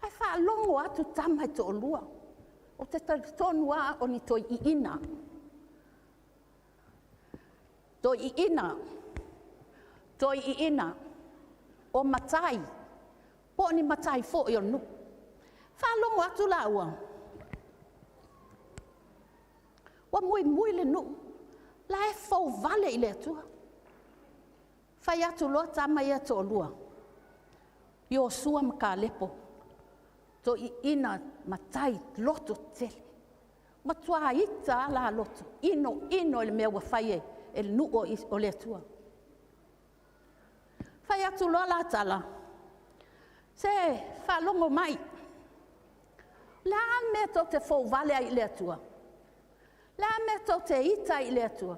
Ai fa longo atu tamai to olua. O te tonua o ni toi I ina. Toi I ina. O matai. Po ni matai fo I o nu. Fa longo atu la ua. Wa mui le nu. La e fau vale I le atua. Fai atu loa tamai atu o lua. Yo sua maka lepo. To I ina matai loto tele. Matua ita ala loto. Ino le mea wa fai e nu o le atua. Fai atu loa la tala. Se fa longo mai. La me to te fau vale I le atua. La me to te ita I le atua.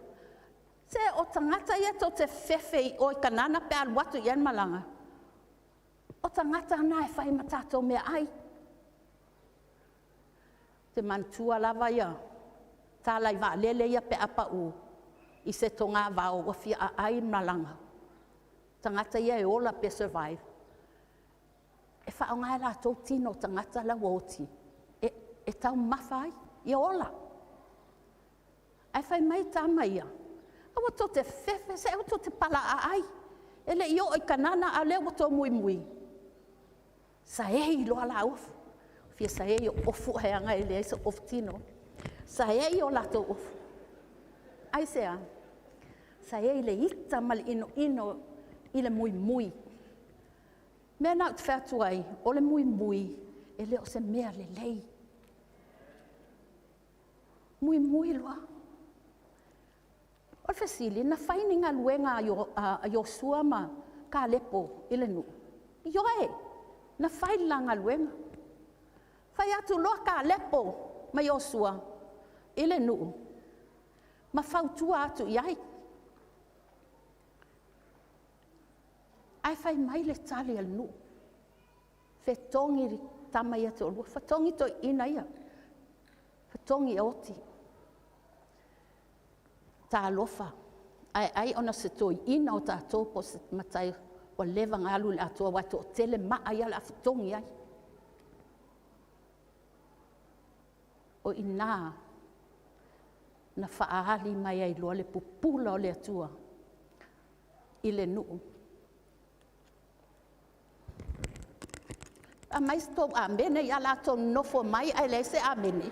Se o tangata ia to te fefe o I kanana pe al watu ian malanga. O tangata ana e whai matato mea ai. Te mantua lava ia. Tālai wa lele ia pe apa u. I se tonga wa o wafia a ai malanga. Tangata ia e ola pe survive. E wha o ngai la tau tino tangata la woti. E tau mawhai. I ola. Ai whai mai tā mai ia. Awa tō te whewhe, se awa tō te pala a ai. Ele I o I kanana a leo tō mui. Sa ei loa la ofu. Fia sa ei o ofu hei anga ele eisa ofu tino. Sa ei o lato ofu. Ai sea. Sa ei le ita mali ino I le mui. Mea nau te whatu ai, o le mui. E leo se mea le lei. Mui loa. O fasili na faini nga luenga a Yosua ma ka lepo I le nu. Ioe, na faini la nga luenga. Fai atu loa ka lepo ma Yosua I le nu. Ma fautua atu iai. Ai fai mai le tali al nu. Fetongi tamai atu olua. Fetongi to ina ia. Fetongi oti. Tā lofa. Ai ona se toi ina o tātou po se matai o lewa ngalu le atua watu o tele maa ia le afitongi ai. o ina na whaahali mai ai loa le pupula o le atua i le nuu. A mai stop a mene i ala to nofo mai ai le se a mene.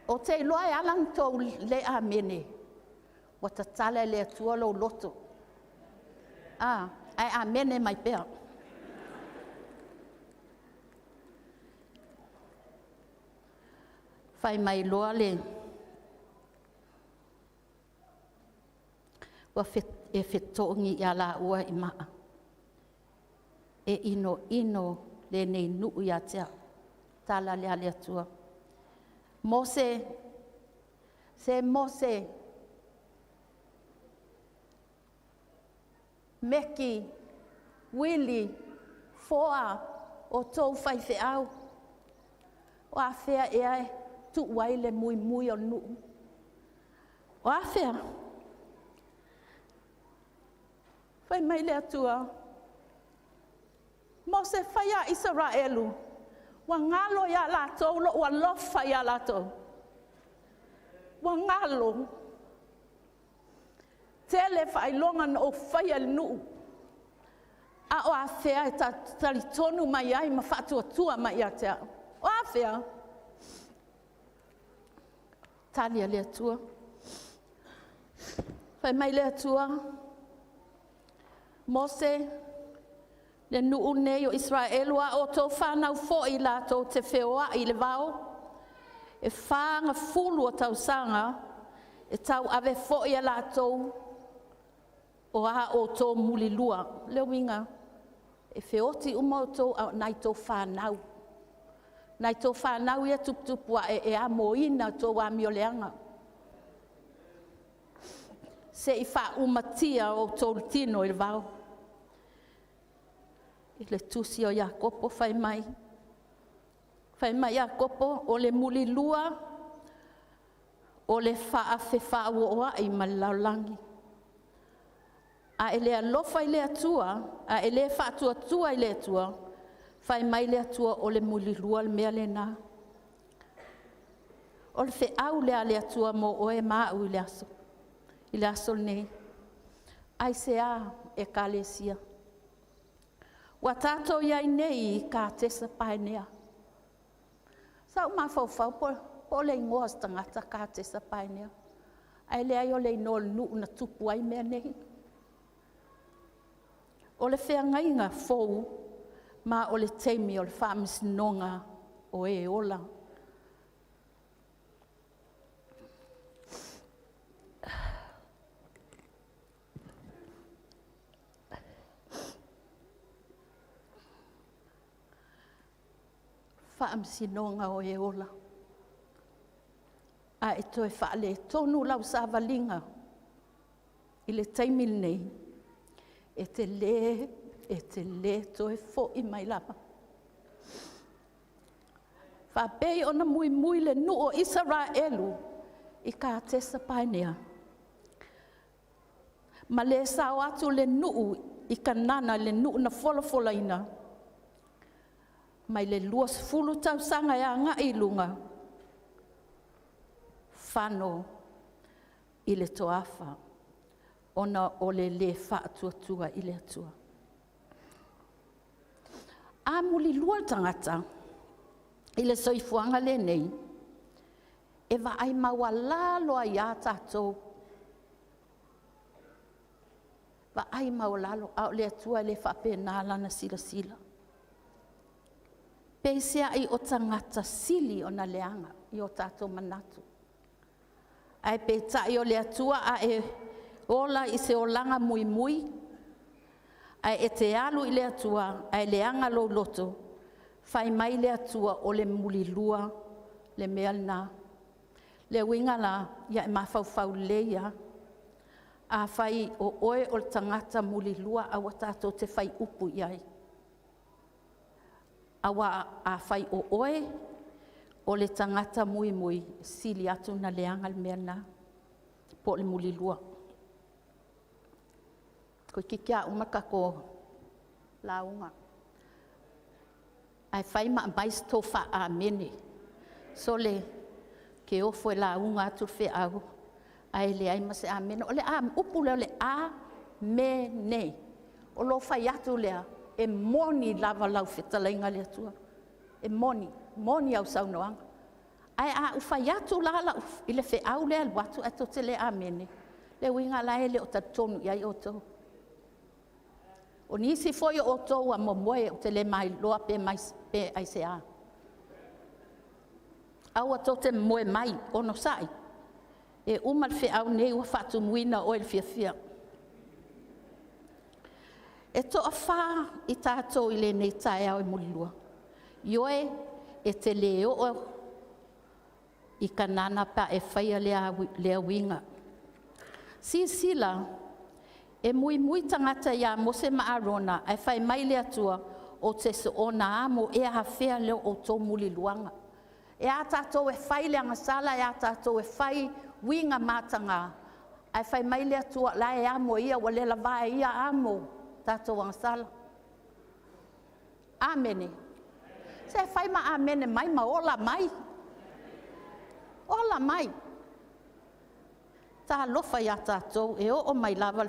O te loa e alang to le a mene. Wa ta tala le atua lo loto. Ai a mene mai pea. Fai mai loa le. Wa e fetongi i ala ua i maa. E ino le nei nuu ia tea. Tala le ale atua. Mose, Meki, Willie, Foa, o tau fai fe au. O a fea e ai, tu wai le mui o nuu. O a fea. Fai mai le atua. Mose fai a Israelu. Wa ngalo ya lato, wa lofa ya lato. Wa ngalo. Tele fai longa o fai al nuu. A o a fea e talitonu mai ai ma fatu atua mai a tea. O a fea. Talia le atua. Fai mai le atua. Mose, le nuu nei o Israelu a o tō whanau fo i lato te wheoa i le vau. E whanga fulu o tau sanga, e tau ave fo i a lato o a o tō muli lua. Leo winga, e wheoti umau tō nai tō whanau. Nai tō whanau ia tuptupua e a moina tō wa mioleanga. Se i wha umatia o tō tino i le vau. I le tusi o Iakopo fai mai. Fai mai Iakopo o le muli lua o le faa fe faa woa i malaulangi. A ele alofa i le atua, a ele faa tua i le atua, fai mai le atua o le muli lua le mea le na. O le fe au le atua mo o e maa u i le aso nei. Ai se a e kalesia. Wa tātou iai nei ka tesa paenea. Sau ma fau po le ingoas tangata ka tesa paenea. Ai le ai o le inol nuu na tupu ai mea nei. O le whea ngainga fou ma o le teimi o le whaamisinonga o e ola. Whaamsinonga o e ola. A e toi whaale tonu lau sāwalinga i le taimil nei. E te le toi fo i mai lapa. Whapei ona mui le nu o Israelu i ka tesa paenea. Ma le sao atu le nuu i ka nana le nuu na fola ina. Mai le luas fulu tau sanga ya nga ilunga. Whano i le toafa. Ona o le whaatua i le atua. A muli lua tangata i le soifuanga le nei. E wa ai maua lalo ai a tātou. Wa ai maua lalo au le atua le whape nāla na sila. Peisia i o tangata sili o na leanga i o tātou manatu. Ai pe tai o le atua a e ola i se olanga mui. Ai e te alu i le atua, ai leanga lo loto. Fai mai le atua o le muli lua, le mea na. Le winga la, ia e mawhau leia. A fai o oe o le tangata muli lua a watato te fai upu iai. Awa a fai o oe o le tangata mui sili atu na leanga le mea na. Po le muli lua. Ko kikia umaka ko launga. ai fai ma mais to fa amene so le ke o foi la unga tu fe au ai le ai ma se amene o le a upu le a me ne o lo fai atu le e moni lava lau fetalainga le atua e moni au saunoanga ai a fai atu la i le fe au le watu ato te le amene le winga la ele o tatonu ia o to o nisi foi o to a momoe o te le mai loa pe mai pe ai se a au to te moe mai ono sai e uma fe au nei o fatu muina o el fia e to afa i tato i le nei tae au e mulilua ioe e te leo i kanana pa e whaia lea winga sila e mui tangata ia mose maarona ai whai mai le atua o te se ona amo e a whea leo o tō muli luanga. E a tātou e whai le angasala, e a tātou e whai winga mātanga. Ai whai mai le atua la e amo ia wa le lava ia amo tātou angasala. Amene. Se whai ma amene mai ma ola mai. Ola mai. Tā lofa ia tātou e o mai lava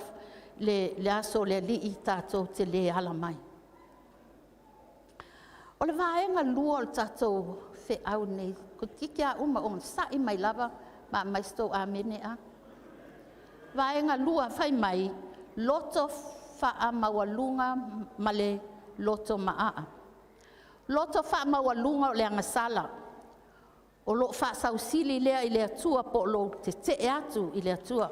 le aso le li i tātou te le ala mai. O le vaenga lua o tātou fe au nei, ko tiki a uma o sa i mai lava ma mai sto amene a. Vaenga lua fai mai, loto faa mawalunga ma le loto maa. Loto faa mawalunga o le angasala. O lo faa sausili lea i le atua po lo te te atu i le atua.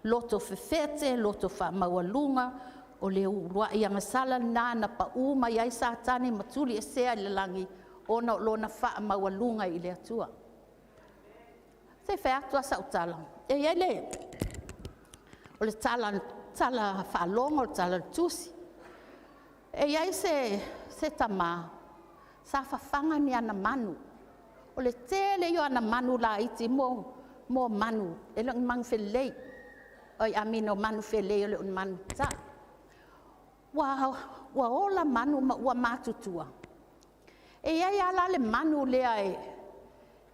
Loto fefete, loto faa mawalunga, o le urua i angasala na pa uma iai satani matuli e sea i le langi ona o lona faa mawalunga i le atua. Se fe atua sa utala. E iai le, o le tala faa longa, o le tala tusi. E iai se tama, sa fafanga ni ana manu. O le tele yo ana manu la iti mo manu, e le mang felei. Oi amino manu felei o le manu ta. Wa ola manu wa matutua. E ia ala le manu lea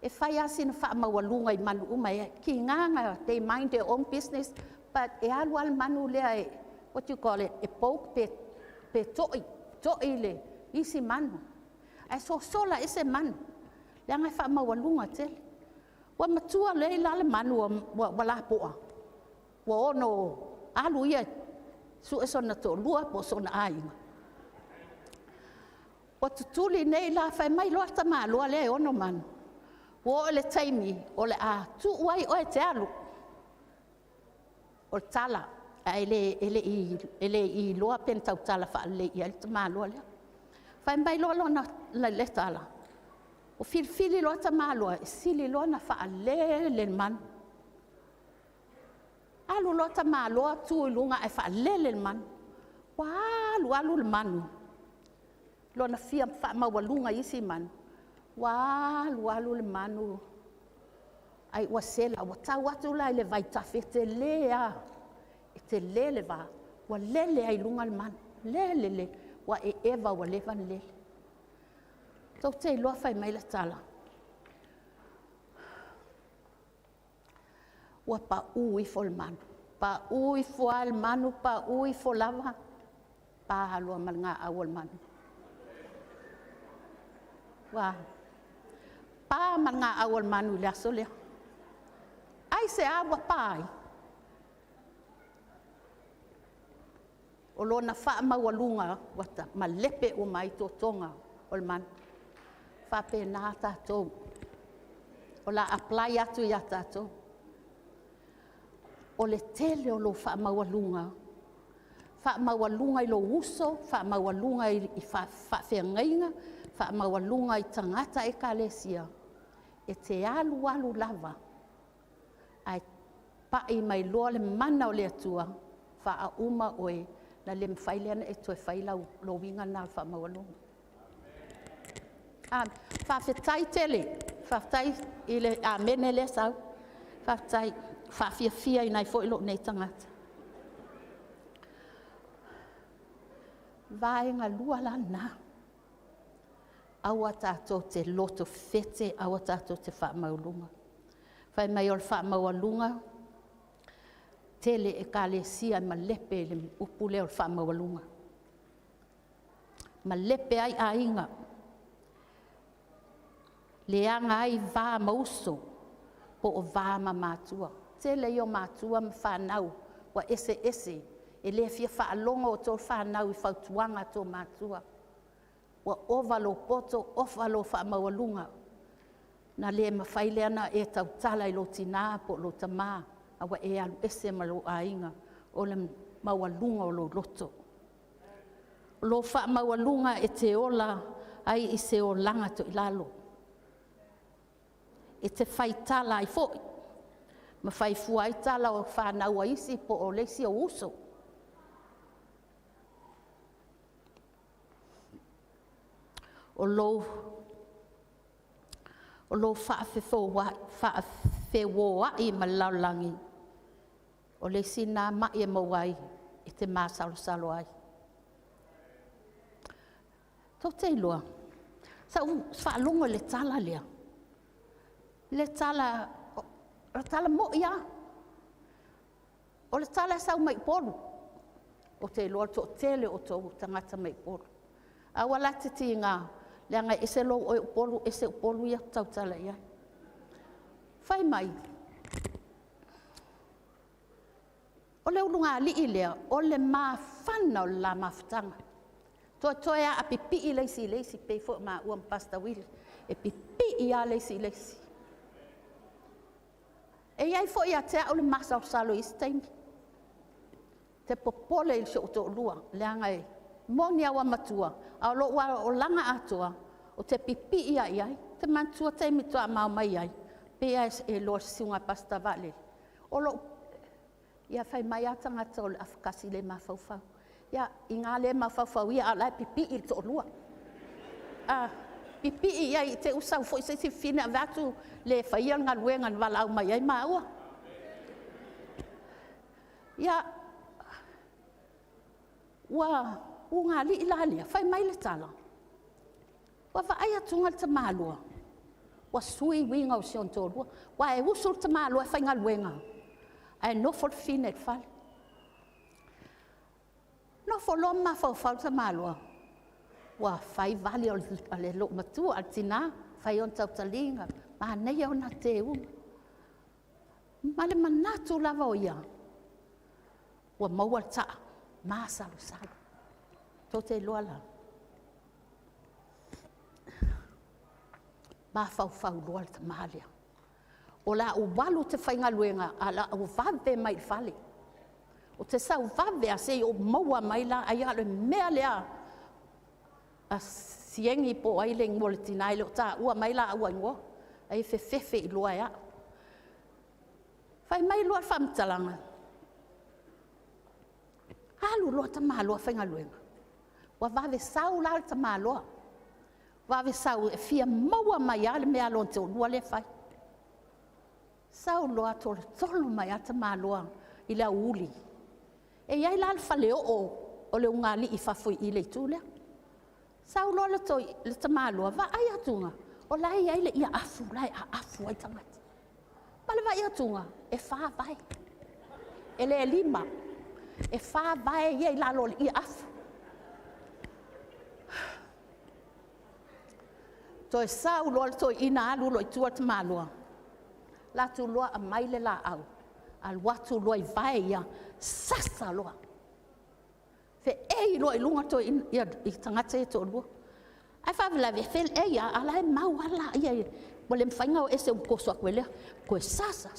e fai asina wha mawalunga i manu uma ki nganga, they mind their own business, but e alu al manu lea what you call it, e poke pe toi le, isi manu. E sola ese manu. Le anga wha mawalunga tele. Wa matua le le manu wa la poa. Wa ono alu ia su e sona to lua po sona ainga. O tutuli nei la fai mai loa tama loa le ono manu. O le taimi o le a tu wai o e te alu. O tala ele i loa pentau tala fa le i al tama loa le. Fai mai loa lona le tala. O fili loa tama loa sili loa na fa le manu. Alu lo tama loa tu lunga e fa lele man. Wa alu le manu. Lo na fia fa mawalunga isi man. Wa alu le manu. Ai wasela wa ta watu la le vai tafete lea. Te lele va. Wa lele ai lunga le man. Lele wa e eva wa levan lele. Tau te loa fai mai la tala. Wa pa ui fo le manu. Pa ui fo al manu, pa ui fo lava. Pa halua malanga awal manu. Wa. Pa malanga awal manu le aso lea. Ai se awa pai. O lo na faa mawalunga wata ma lepe o mai to tonga o le manu. Fa pe na tatou. O la apply atu ya tatou. O le tele o lo wha mawalunga. Wha mawalunga i lo uso, wha mawalunga i wha whiangainga, wha mawalunga i tangata e kalesia. E te alu lava. Ai pai mai loa le mana o le atua, wha a uma oe, na le mwhaileana e toe whaila lo winga na wha mawalunga. Wha whetai tele, wha whetai i le amene le sau, wha whetai fia i nai fo ilo nei tangata. Vaenga lua la na. aua tātou te loto fete, aua tātou te whaamaulunga. Whai mai o le whaamaualunga, tele e ka le sia ma lepe le upu leo le whaamaualunga. Ma lepe ai a inga, le anga ai vā mauso, po o vā ma mātua. Tele i o mātua ma whanau, wa ese, e le fia whaalonga o tō whanau i whautuanga tō mātua. Wa ovalo poto, ovalo whaamaualunga. Na le mawhaile ana e tau tala i lo tina po lo tamā, awa e alu ese ma lo ainga, o le maualunga o lo loto. Lo whaamaualunga e te ola ai i se o langa to i lalo. E te whaitala i fōi. Ma whai fuai tala o whanau a isi po o leisi o uso. O lo whaafewoa i ma laulangi. O leisi nā mai e mauai e te mā salo ai. Tau te ilua. Sa whaalongo le tala lea. Le tala mo ia. O le tala sau mai polu. O te ilua to tele o tō tangata mai polu. A wala te ti ngā. Leanga ese lo o polu, ese polu ia tau tala ia. Whai mai. O le ulunga li i lea, o le mā whana o la mawhtanga. Toi a pipi i leisi pe fo ma uam pasta wili. E pipi i a leisi. E iai fo ia te au le masa o salo i stein. Te popole i so to lua, leanga e. Moni awa matua, au lo wa o langa atua, o te pipi ia iai, te mantua te mitua mau mai iai. P.S. e lo siunga pasta vale. O lo, ia fai mai atangata o le afkasi le mawhauwhau. Ia, inga le mawhauwhau ia alai pipi i to lua. Pipi i iai te usau fo i se fina vatu le whaia ngā luenga walau mai iai maua. Ia, unga li ilalia, fai mai le tala. Wa vai atunga te malua. Wa sui winga o sion tōrua. Wa e usul te malua e fai ngā luenga. Ai no for finet fal. No for loma fau te malua. Wa fai vali o le lo matua al tina, fai on tau talinga. Ma nei o na te unga. Ma le manatu lava o ia. Wa maua taa, ma salu. Tō te loala. Ma fau loala te mahalia. O la u walu te whainga luenga, a la u vave mai whale. O te sau vave a se o maua mai la, ai alo mea lea. A siengi po aileng mo le tinai leo ta, ua mai la ua ingo. Ai fefe i loa ea. Whai mai loa whamtalanga. Alu loa ta maa loa whainga luenga. Wa vave sau la ta maloa. Vave sau e fia maua mai ale me alon te lua le fai. Sau loa tolo mai ata maloa i le uli. E iai la alfa leo o le ungali i fafui i le tūlea. Sau loa le ta maloa va ai atunga. O la iai le ia afu, lai a afu ai tangati. Pale va ia atunga, e wha vai. E le lima, e wha vai iai la lo ia afu. Toi sau loa toi ina alu loi tua te malua. La tu loa a maile la au. Al watu loa i vai ia sasa loa. Fe ei loa i lunga toi i tangata e to lua. Ai whawila ve fel ei a ala e mau ala ia i. Wale mwhainga o ese umkoso a koe lea. Koe sasa.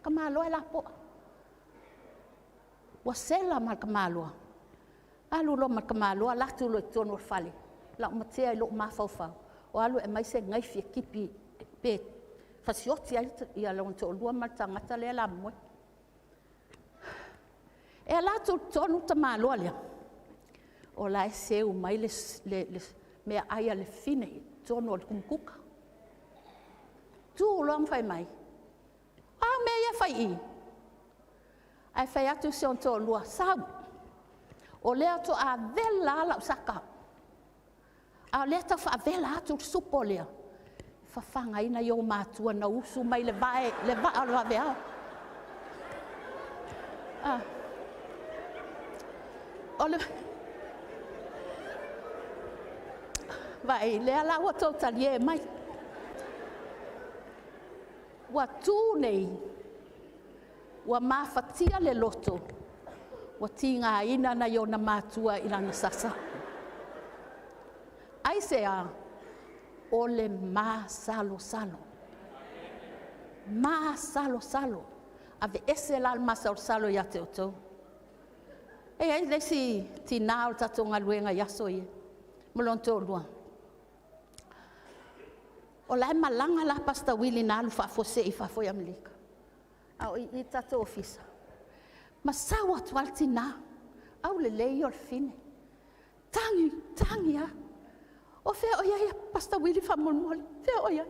Ka malua e la poa. Wa sela ma ka malua. Alu loa ma ka malua la tu loa i tono fale. La umatea i lo mawhauwhau. O alu e mai se ngai fia kipi pe fasioti ai ia lo to lua matangata le la mo. E la to tonu ta malo le. O la se u mai le me ai le fine tonu o kumkuka. Tu lo am fai mai. A me ia fai i. Ai fai atu se on to lua sa. O le to a vela la saka. A le tau whaavela atu supo lea. Whawhanga ina i o mātua na usu mai le vae alo ave au. Ole... Vai, lea la ua tau tali e mai. Ua tū nei, ua mawhatia le loto, ua tinga ina na i o na mātua i lana sasa. Ai se a, o le mā salo salo. Mā salo salo. Ave ese la mā salo salo ia te o tau. E ai lesi tina o tatonga luenga yaso ie. Malon te o lua. O lai malanga la pasta wili na alu whaafose i whaafoi Amerika. Au i tato ofisa. Ma sawa tual tina. Au le lei o le fine. Tangi a. O fea o ia pasta wili whamolmoli. Fea o ia.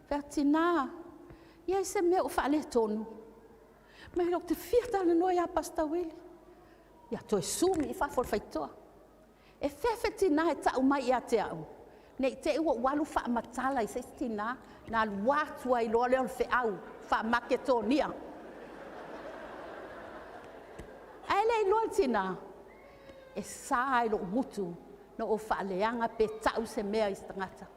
Fea tina. Ia se mea o whaale tonu. Ma hilo te fiata le noa ia pasta wili. Ia toi sumi i whaafol whaitoa. E fea tina e tau mai ia te au. Nei te ua walu whaamatala i se tina. Nā luatua i loa leo le wheau. Whaamake nia. Ai lei loa tina. E sā i lo mutu. No o whaaleanga pe tau se mea i stangata.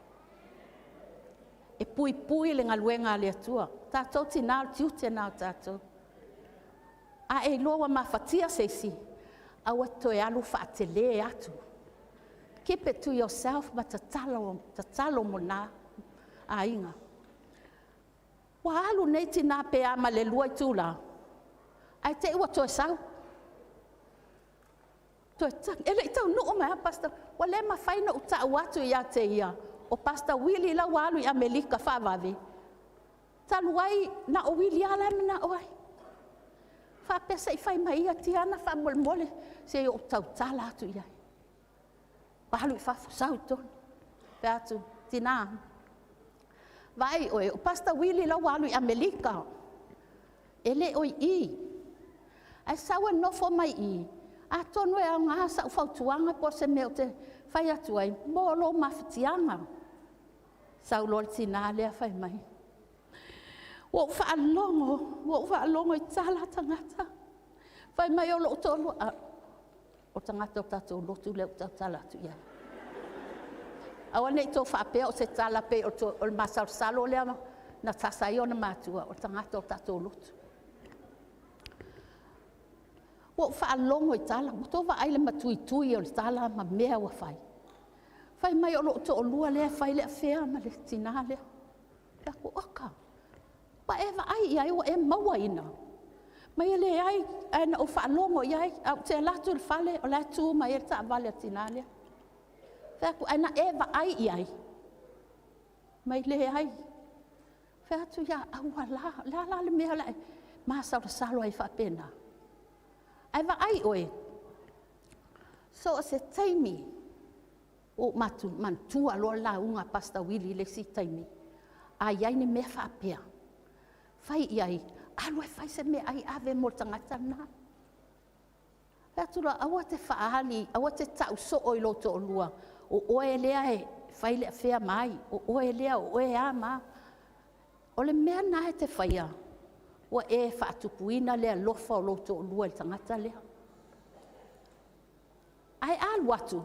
E pui le ngaluenga le atua. Tātou tina o tiute nā tātou. A e loa mawhatia se si. Aua toi alu whaatele atu. Keep it to yourself, but tatalo mo na a inga. Wa alu nei tina pe ama le lua i tūla. Ai te ua toi sau. Ele itau nuu mai pasta wa le ma faina uta watu ya te ia o pasta wili la walu i Amerika whawawe. Taluai na o wili ala na oi. Fa pesa i fai mai ia tiana fa mole se o tau tala atu ia. Walu i fafu sau ton. Pe atu tina. Vai oi o pasta wili la walu i Amerika. Ele oi i. Ai sawa nofo mai i. A tonu e anga sa ufautuanga po se meo te whai atu ai. Molo mawhitianga. Sau lor tina lea whai mai. Wo whaalongo i tala tangata. Whai mai o lo tolu. O tangata o tatou lotu leo tau tala atu ia. Awa nei tō whaapea o se tala pe o masar salo lea na tasai o na mātua. O tangata o tatou lotu. Wo whaalongo i tala, mo tō wa aile matui o le tala ma mea wa whai. Whai mai o lo to o lua lea whai lea whea ma le tina lea. Pea ko oka. Wa e wa ai ai wa e maua ina. Mai le ai na o whaalongo i ai, au te latu le whale o le tū mai e ta vale a tina lea. Pea ko na e wa ai i ai. Mai le ai. Pea tu ia aua la le mea lai. Masa o salo ai whapena. Ai wa ai oe. So se taimi o mantua lo la unga pasta wili le si taimi. Ai ai ni me whapea. Whai i ai. Alue whai se me ai ave mo tangata na. Pea tura awa te whaahali, awa te tau so o i loto o lua. O oe lea e whai lea whea mai. O oe lea o oe a ma. O le mea na e te whaia. Wa e whaatupuina lea lofa o loto o lua i tangata lea. Ai alu atu,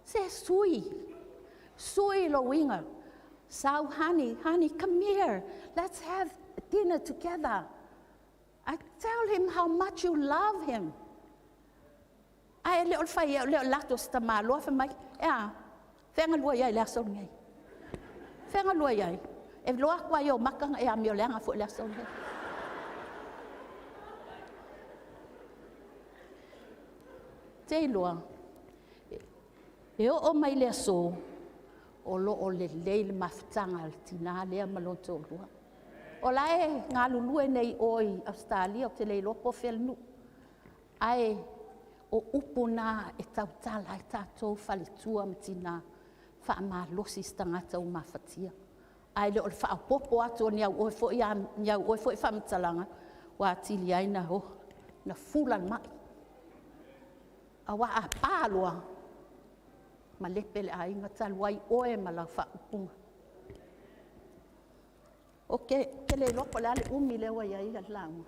se sui lo winga. Sau honey, come here, let's have dinner together. I tell him how much you love him. Ai leo whai, leo lato sta maa loa wha mai. Ea, whenga lua iai lea son ngai. Whenga lua iai. E loa kwa i o makanga e a mio leanga fu lea son ngai. Te loa, e o mai lea so, o lo o le leile mawhitanga al tina lea malonto o lua. O lae ngā lulue nei oi Australia o te leilo po whelnu. Ai o upuna e tau tala e tātou whalitua mtina wha ma losi stangata o mawhatia. Ai le o le whaapopo atu o niau oe fo i whamtalanga wa atili aina ho na fulan mai. Awa a pāloa, ma lepe le ainga taluai oe ma lau whaupunga. O ke le loko le ale umi le wa iai al launga.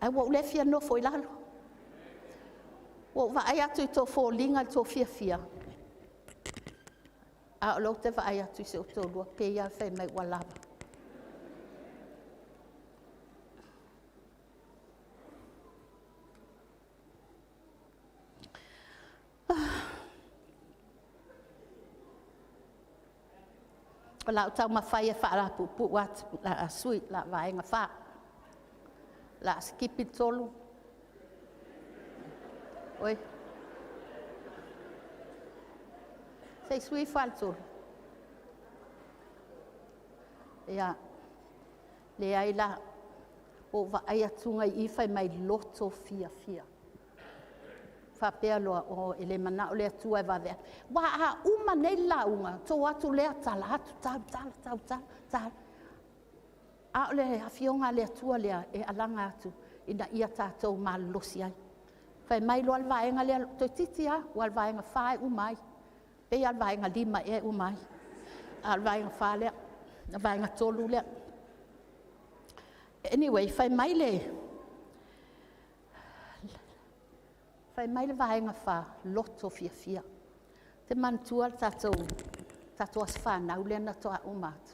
Ai wa ule fia no foi lalo. Wa ai atu I tō fōlinga tō fia. A o lo te wa ai atu I se o tō lua pe ia whai mai wa lava. O lau tau mawhai e whaara pupu wat la sui la vaenga wha. La skipi tolu. Oi. Sei sui whal tolu. Ia. Le ai la o wa ai atunga I whai mai loto fia. Whapea loa o ele mana o lea tua e wawea. Wa a uma nei launga, tō atu lea tala atu, tala. A o le hawhionga lea tua lea e alanga atu, ina ia tātou malosi ai. Whai mai lo alwaenga lea toi titia, o alwaenga whae umai. Pei alwaenga lima e umai. Alwaenga wha lea, alwaenga tolu lea. Anyway, whai mai le. Whai mai le vaenga wha, loto fia. Te mantua tātou as whanau lena toa umatu.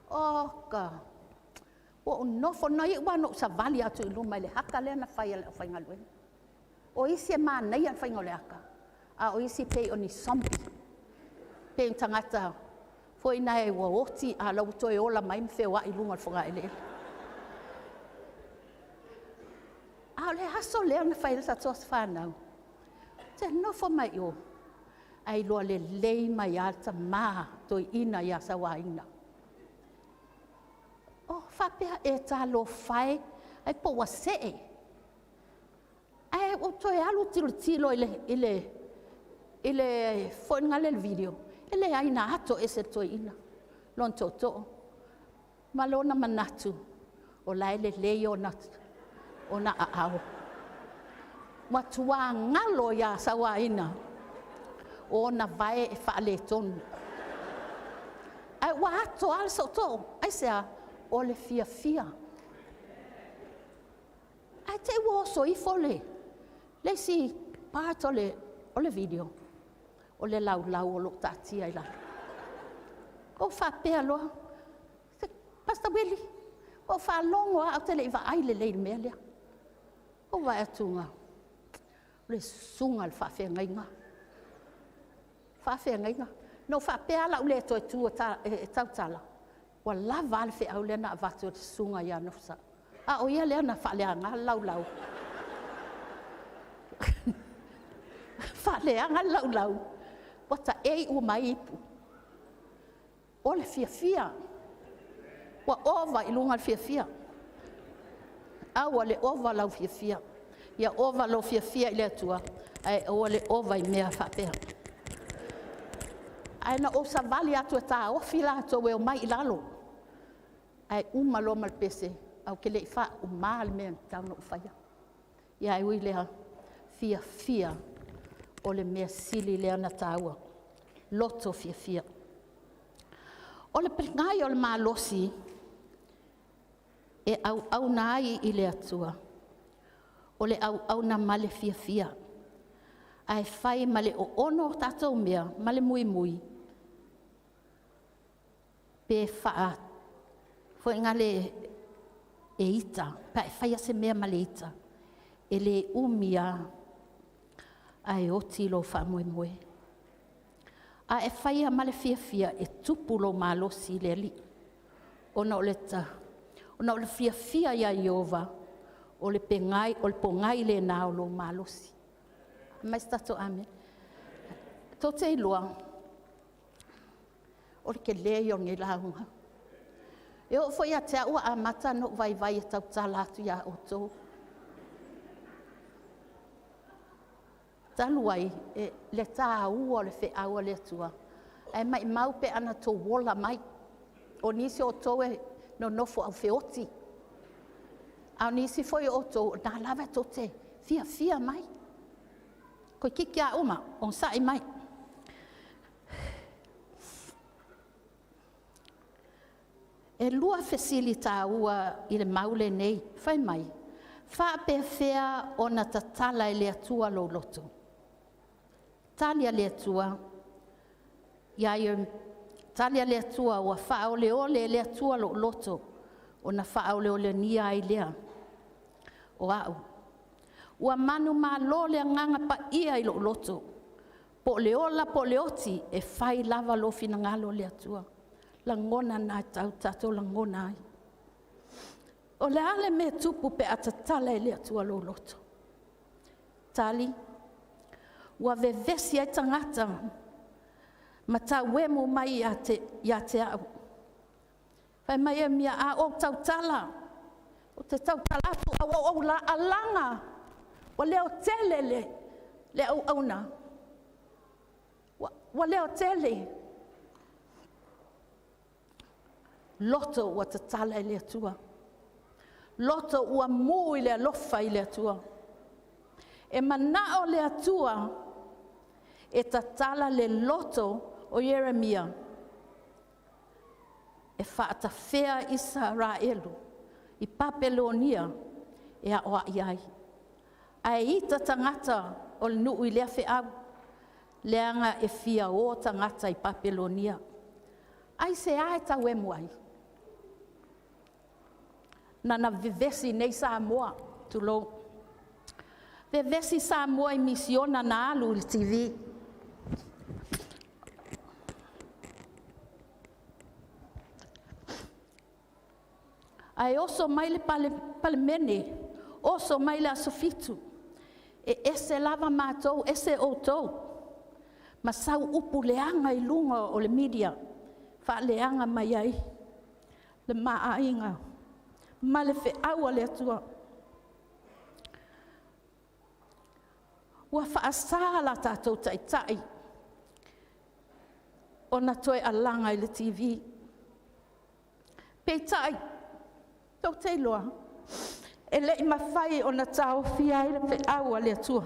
Oka. O nofo noi wano sa vali atu I luma le haka lena whai ale o whainga luenga. O isi e mānei al whainga le haka. A o isi pei o ni sombi. Pei tangata. Foi nai e wa oti a lau toi ola mai mwhewa I lunga whunga ele. A le haso leo na whaile sa tos whanau. Te nofo mai o. Ai loa le lei mai alta maa toi ina ia sa waina. O whapea e tā lo whai ai po wa se e. Ai o toi alu tilo ile whainga le video. Ile aina ato e se toi ina. Lon toto. Malona manatu. O lai le lei o natu. O na aao. Matua ngalo ya sawaina. O na vai e whaale tonu. Ai wa ato al soto. Ai sea o le fia. Ai te wo so I fole. Le si part o le video. O le lau o lo tati ai la. O whapea loa. Pastor Willie. O whalongo a te le iwa ai le mea. O vai atunga. Le sunga al whawhengainga. Whawhengainga. No whapea la ule toi tua tautala. Wa lava al whi au lena avatu o sunga ia nofsa. A o ia lea na whaleanga lau. Whaleanga lau. Wata ei o mai ipu. O le fia. Wa ova ilunga al fia. Awa le ova lau fia. Ia ova lau fia ile atua. Ai o le ova I mea whapea. Ai na o sa vali atu e tā ofi la ato e o mai ilalo. Ai umalo malpese. Au ke le wha o maal mea tauno o whaia. Ia ai ui lea fia. O le mea sili lea na tāua. Loto fia. O le pengai o le malosi. E au nai I le atua. O le au na male fia. Ai whai male o ono tātou mea, male mui. Pe wha. Fo inga le e ita. Pa e whai ase mea male ita. E le umia. Ai o tilo wha mue. A e whai a male fia e tupulo malosi le li. Ona o le ta. Ona o le fia ia Iova, o le pengai, o le pongai le nā o lo malosi. Mais tato ame. Tō te iloa, o le ke leo nge launga. E o foi a te ua a mata no vai e tau talatu ia o tō. Taluai, le tā ua le whi aua le tua. E mai mau pe ana tō wola mai. O nisi o tō e no nofo au feoti. Au nisi foi o tō, nā lawa tō te fia mai. Koe kiki a uma, on sai mai. E lua fesilita ua i le maule nei, whai mai. Wha pe fea o na tatala i le atua lo loto. Talia le atua, talia le atua ua wha ole ole le atua lo loto, o na wha ole ole nia ai lea. O au. Ua manu ma lo le nganga pa ia i lo loto. Po le ola po le oti e whai lava lo fina ngalo le atua. La ngona na tau tato la ngona ai. O le ale me tupu pe atatala e le atua lo loto. Tali, ua vevesi ai tangata, ma ta wemu mai ia te au. Whai mai e mia a o tau tala, o te tau tala atu au la alanga, wa leo tele le au auna. Wa leo tele. Loto ua tatala i le atua. Loto ua mu i le alofa i le atua. E manao le atua e tatala le loto o Yeremia. E whaatawhea Israelu i Papelonia e a oa iai. A e ita tangata o le nuu i lea wheau. Leanga e fia o tangata i Papelonia. Ai se ae tau e muai. Nana vivesi nei Samoa, tulo. Vivesi Samoa i misiona na alu i TV. Ai oso mai le palemene, oso mai le asofitu. E ese lava mātou, ese outou. Ma sau upu leanga i lunga o le media. Wha leanga mai ai. Le maainga. Ma le fe aua le atua. Ua whaasala tātou taitai. O na toe alanga i le TV. Peitai. Tau teiloa. E le mawhai o na tau fia i le fe aua le atua.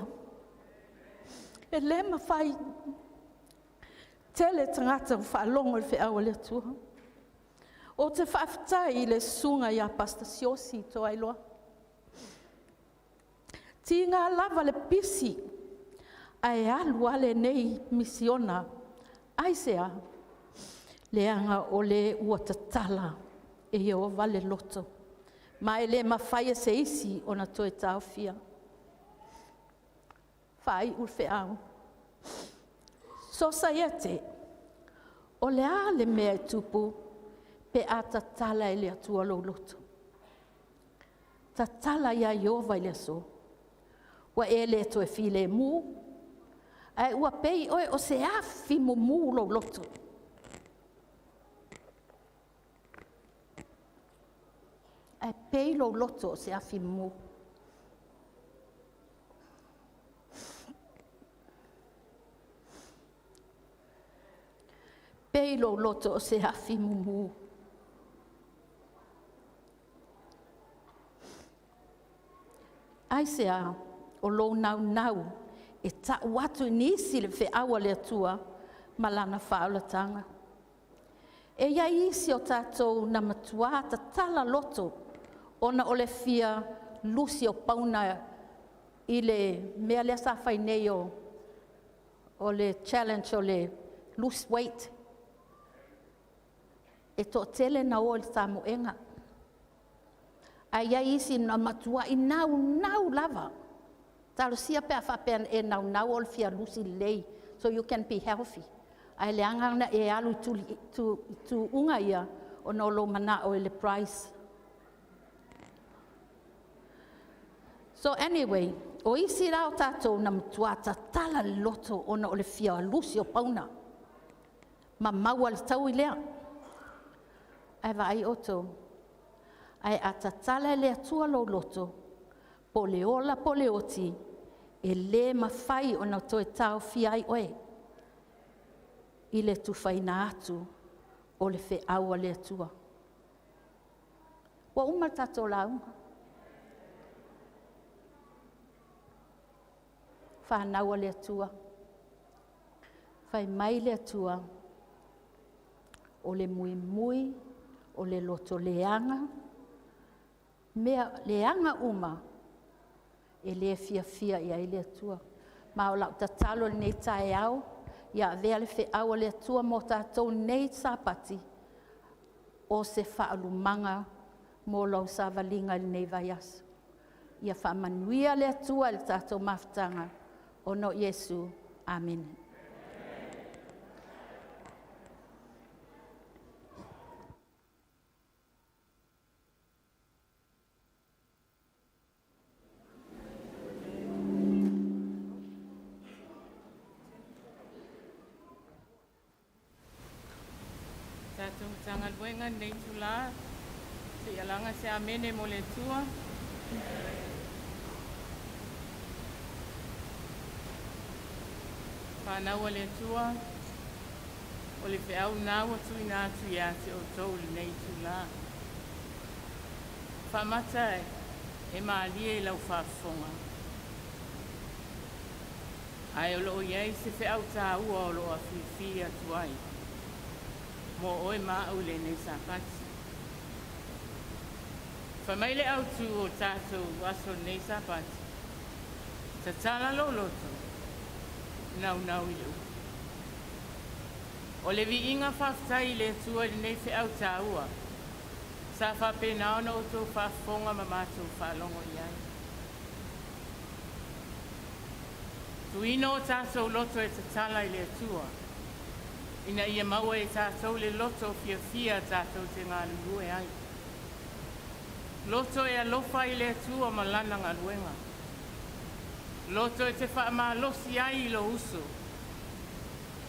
E le mawhai. Tele tangata whaalongo le fe aua le atua. O te whaafitai i le sunga i a Pastor Siosi to ailoa. Ti ngā lava le pisi ai alu ale nei misiona aisea leanga o le ua tatala e o vale loto. Ma e le mawhaia se isi o na toe tau fia. Whai ulfe au. Society o le ale mea tupu pe a tatala i le atua lo loto. Tatala ia Iova i le so. Wa e le to e file mu. Ai ua pei oe o se afi mu lo loto. Ai pei lo loto o se afi mu. Pei lo loto o se afi mu. Ai se a o lo nau e ta watu nisi le fe awa le atua malana whaalatanga. E ia isi o tātou na matua ta tala loto ona o le fia lusi o pauna i le mea lea sa whainei o le challenge o le lose weight. E to tele na o le tamuenga. Ai isi na matua i nau lava. Talo sia pe afapen e nau o le fia lusi lei, so you can be healthy. Ai le angana e alu tu unga ia o no lo mana o le price. So anyway, o isi rao tātou na matua ta tala loto o na o le fia lusi o pauna. Ma maua le tau i lea. Ai vai oto. Ai atatala le atua lo loto. Po le ola po le oti. E le mawhai o na toe tau fiai oe. I le tuwhaina atu o le fe aua le atua. Wa uma tato la uma. Whanaua le atua. Whai mai le atua. O le mui mui o le loto leanga, mea leanga uma, e le fia ia i le atua. Ma o lau tatalo le nei tae au, ia vea le fe au le atua mo tātou nei sapati, o se whaalumanga mo lau sa valinga le nei vai asu. Ia whaamanuia le atua le tātou mafutanga, o no Yesu. Amen. Tātou tangal buenga nei tula, se alanga se amene mo le tua. Whanau le tua, o le whiau nāua tui nātu ia te o tau le nei tula. Whamata e maalie lau whaafonga. Ai o loo iei se whiau tā ua o loo a whiwhi atu ai. Mo oe maa ule nei sapati. Whamaile au tu o tātou waso nei sapati. Ta tala lo loto. Nau i leu. O le vi inga whaftai le tua le nei whiau tā ua. Sa whape naona o tō whafonga ma mātou whalongo i ai. Tuino o tātou loto e ta tala i le tua. Ina ia maua e tātou le loto fia tātou te ngā lulue ai. Loto e alofa i le tua ma lana ngā luenga. Loto e te wha losi ai i lo uso.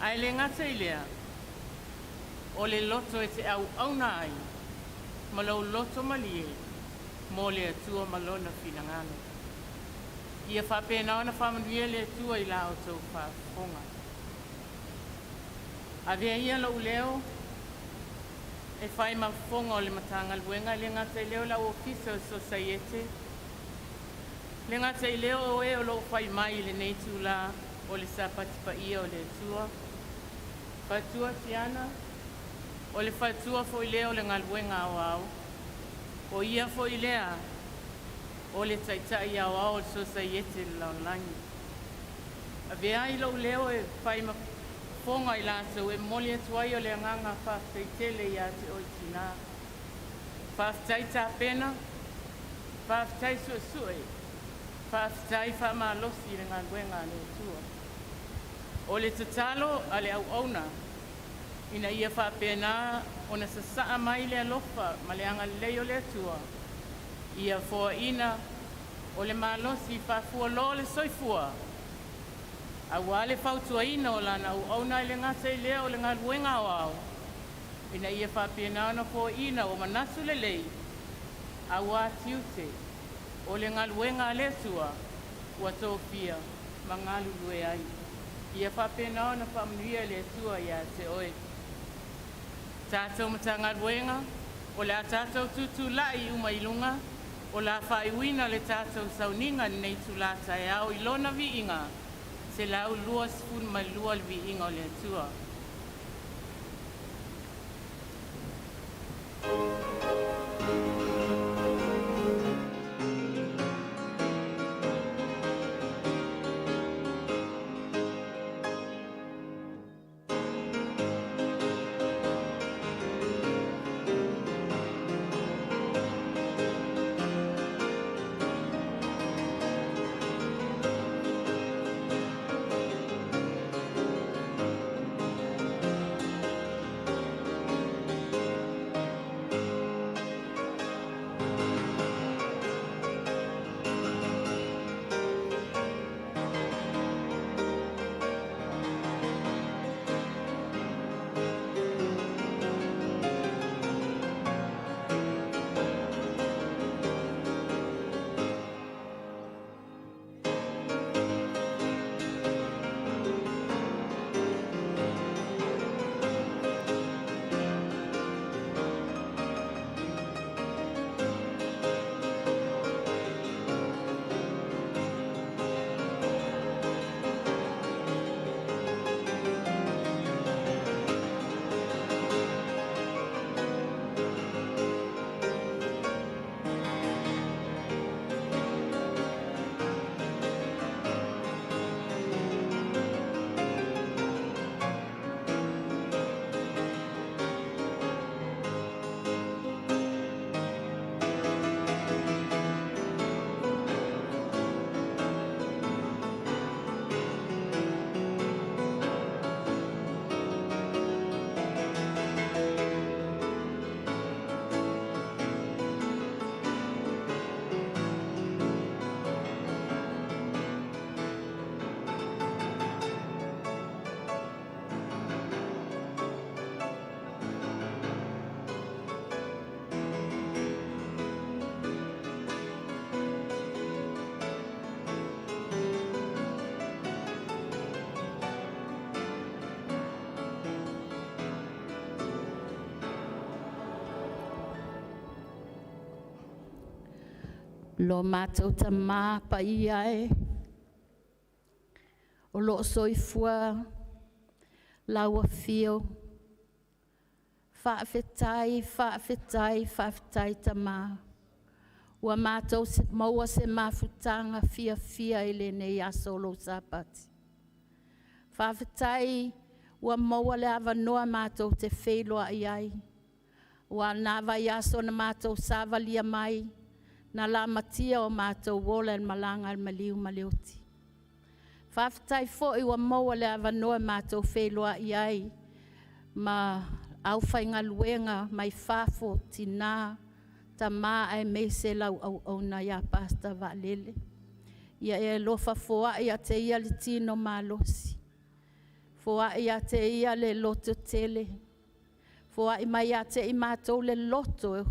Ai le ngata i lea. O le loto e te au auna ai. Ma lau loto malie. Mo le tua malona fina ngano. Ia whapena ona whamanuia le tua i la o tau whafonga. A vea ia lo leo, e whai mawhonga o le matanga luenga, le ngata i leo la ofisa o societe. Le ngata i leo o e o lo whai mai le nei tūla o le sapati pa ia o le tua. Whatua tiana, o le whatua fo i leo le ngā luenga au au. O ia fo i lea, o le taitai au au o le societe le laulangi. A vea i lo leo e whai mawhonga. Fonga i lātou e moli atuai o le nganga whaftai tele i ate o i tina. Whaftai tā pena, whaftai sue, whaftai whamalosi le ngā luenga le tua. O le tatalo a le au auna, ina ia whapena o na sasaa mai le alofa ma le anga leo le tua. Ia fua ina o le malosi whafua lo le soifua. A wale fautua ina o lana au na le ngata i lea o le ngā luenga o au. Ina ia whapena ana po ina o manasu le lei. A wā tiute o le ngā luenga le tua ua tōwhia ma ngā lulue ai. Ia whapena ana whamanuia le tua ia te oe. Tātou mata ngā luenga o le a tātou tutu lai umailunga o la whaiwina le tātou sauninga nei tūlata e au ilona vi inga. Se lau lua sifun mai lua vi inga o le tua. Lo mātou ta mā pa ia e. O lo soifua, laua fio. Whaafetai ta mā. Ua mātou maua se mafutanga fia ele nei aso lo sapati. Whaafetai ua maua le ava noa mātou te wheloa iai. Ua nawa iaso na mātou savalia mai. Na la matia o mātou wola en malanga al maliu maliuti. Whaafetai fo ua maua le ava noa mātou wheloa iai. Ma au whainga luenga mai whafo tina. Ta mā ai mei se lau au na ia pasta valele. Ia e lofa foa ia te ia le tino malosi. Foa ia te ia le loto tele. Foa i mai ia te i mātou le loto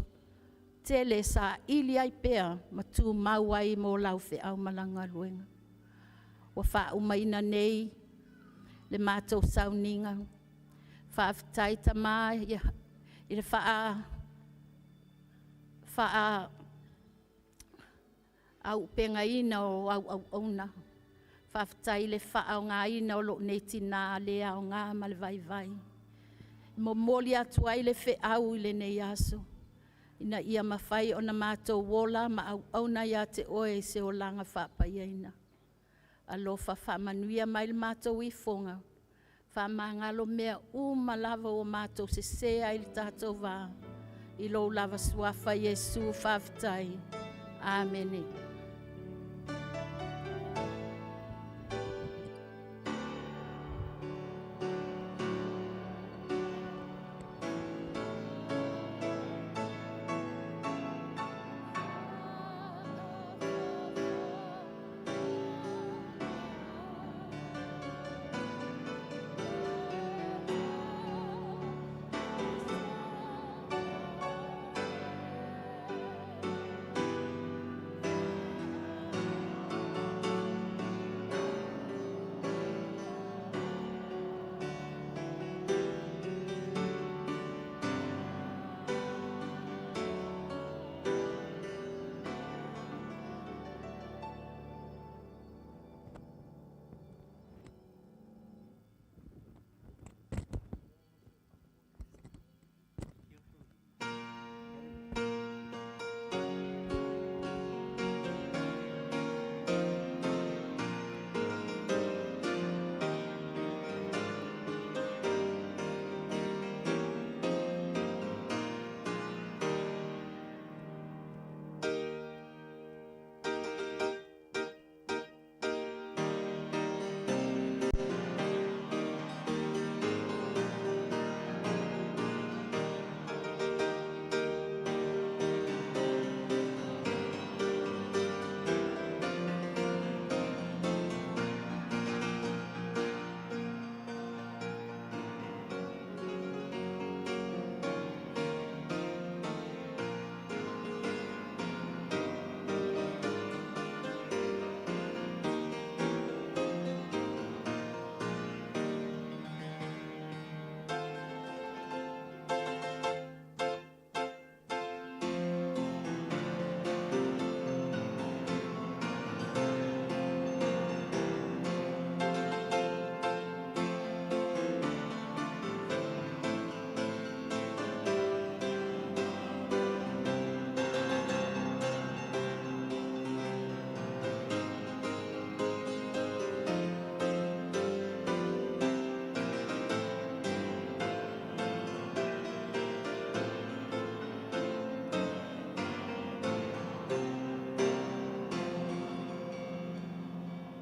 tele sa ili ai pea ma tū mau ai mo lau fe au malanga luenga. Wa wha umaina nei le mātou sauninga. Wha aftai ta mā i le wha au penga ina o au na. Whaftai le wha au ngā ina o lo nei tina lea o ngā ma le vai. Mo moli atu ai le whe au le nei aso. Ina ia mawhai o na mātou wola ma au na ia te oe se o langa whapai aina. Alofa wha manuia mai le mātou i fonga. Wha mangalo mea malava o mātou se sea i le tātou wā. I lo lava suafa Yesu whaftai. Amen.